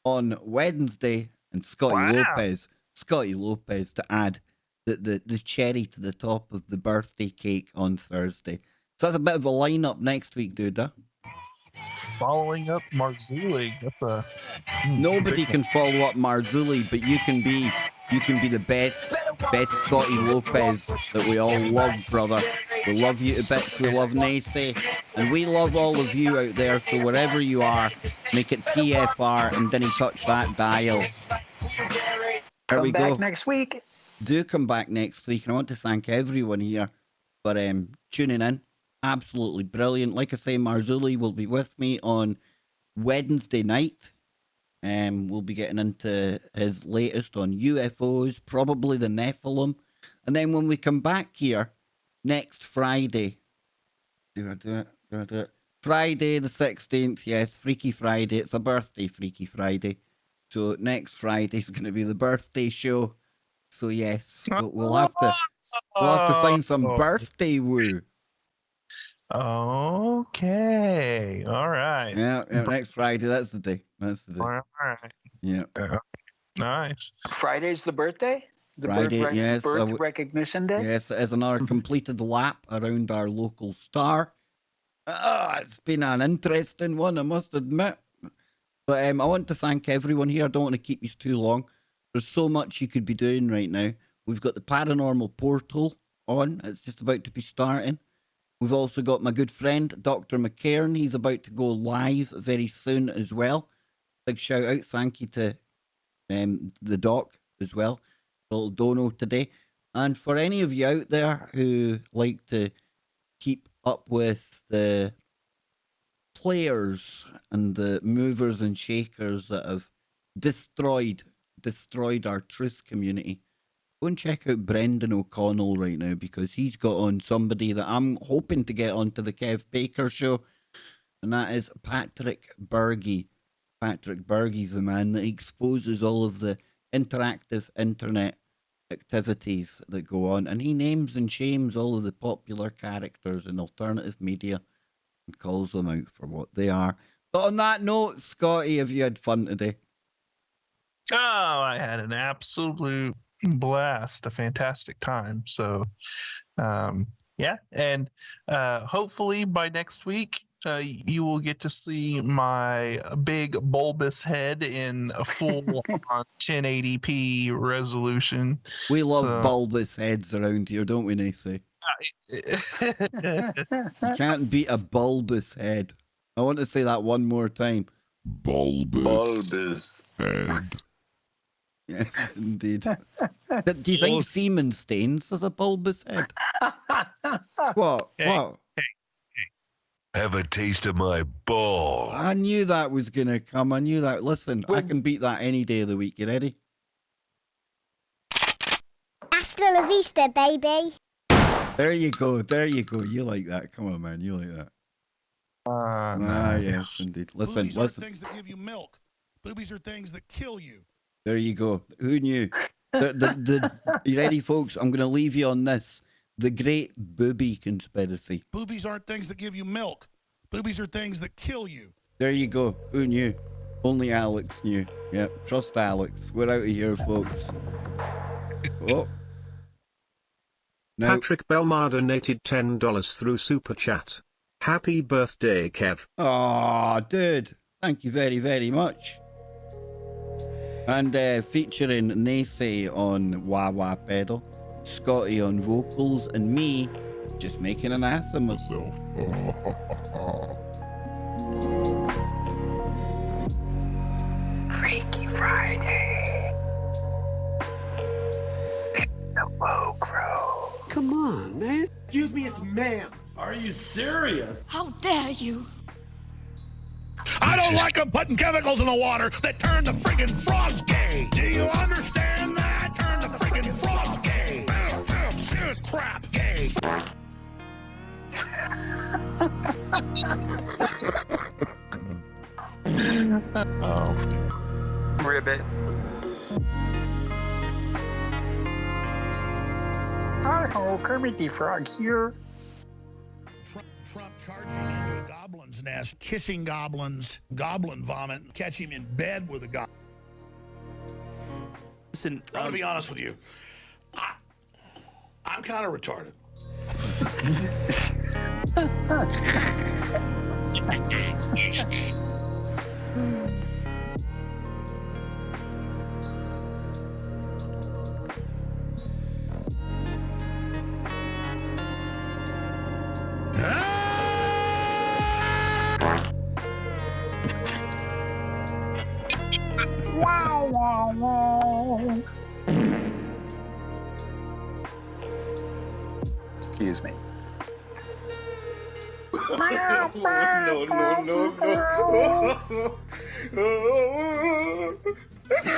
on Wednesday, and Scotty Lopez to add the cherry to the top of the birthday cake on Thursday. So that's a bit of a lineup next week, dude. Huh? Following up Marzulli, that's a Nobody can follow up Marzulli, but you can be the best Scotty Lopez that we all love, brother. We love you to bits. We love Nacey, and we love all of you out there. So wherever you are, make it TFR and then touch that dial. There we go. Come back next week. Do come back next week, and I want to thank everyone here for tuning in. Absolutely brilliant. Like I say, Marzulli will be with me on Wednesday night. We'll be getting into his latest on UFOs, probably the Nephilim. And then when we come back here next Friday, do I do it? Friday the 16th, yes, Freaky Friday. It's a birthday Freaky Friday. So next Friday is going to be the birthday show. So yes, we'll have to find some birthday woo. Okay. All right. Yeah, next Friday. That's the day. All right. Yeah. Nice. Friday's the birthday? Yes. Birth recognition day? Yes, as another completed lap around our local star. It's been an interesting one, I must admit. But I want to thank everyone here. I don't want to keep you too long. There's so much you could be doing right now. We've got the Paranormal Portal on. It's just about to be starting. We've also got my good friend, Dr. McCairn. He's about to go live very soon as well. Big shout out. Thank you to the doc as well. A little dono today. And for any of you out there who like to keep up with the players and the movers and shakers that have destroyed our truth community, go and check out Brendan O'Connell right now, because he's got on somebody that I'm hoping to get onto the Kev Baker show, and that is Patrick Berge. Patrick Berge's the man that exposes all of the interactive internet activities that go on, and he names and shames all of the popular characters in alternative media and calls them out for what they are. But on that note, Scotty, have you had fun today? Oh, I had an absolute blast, a fantastic time. So, yeah, and hopefully by next week, you will get to see my big bulbous head in a full 1080p resolution. We love bulbous heads around here, don't we, Nacey? You can't beat a bulbous head. I want to say that one more time. Bulbous head. Yes, indeed. Do you think semen stains has a bulbous head? What? Hey, What? Have a taste of my ball. I knew that was going to come. I knew that. Listen, I can beat that any day of the week. You ready? Hasta la vista, baby. There you go. There you go. You like that. Come on, man. You like that. Nice. Yes, indeed. Listen, Boobies listen. are things that give you milk. Boobies are things that kill you. There you go. Who knew? You ready, folks? I'm going to leave you on this. The great booby conspiracy. Boobies aren't things that give you milk. Boobies are things that kill you. There you go. Who knew? Only Alex knew. Yep, trust Alex. We're out of here, folks. Oh. Now, Patrick Belmar donated $10 through Super Chat. Happy birthday, Kev. oh, dude. Thank you very, very much. And featuring Nacey on Wah Wah Pedal, Scotty on vocals, and me just making an ass of myself. Freaky Friday. Hello, Crow. Come on, man. Excuse me, it's ma'am. Are you serious? How dare you? I don't like them putting chemicals in the water that turn the friggin' frogs gay. Do you understand that? Turn the friggin' frogs gay. Serious crap gay. Oh. Ribbit. Hi-ho, Kermit the Frog here. Trump charging into a goblin's nest, kissing goblins, goblin vomit, catch him in bed with a goblin. Listen, I'm going to be honest with you. I'm kind of retarded. Wow, wow, wow. Excuse me. No, no, no, no.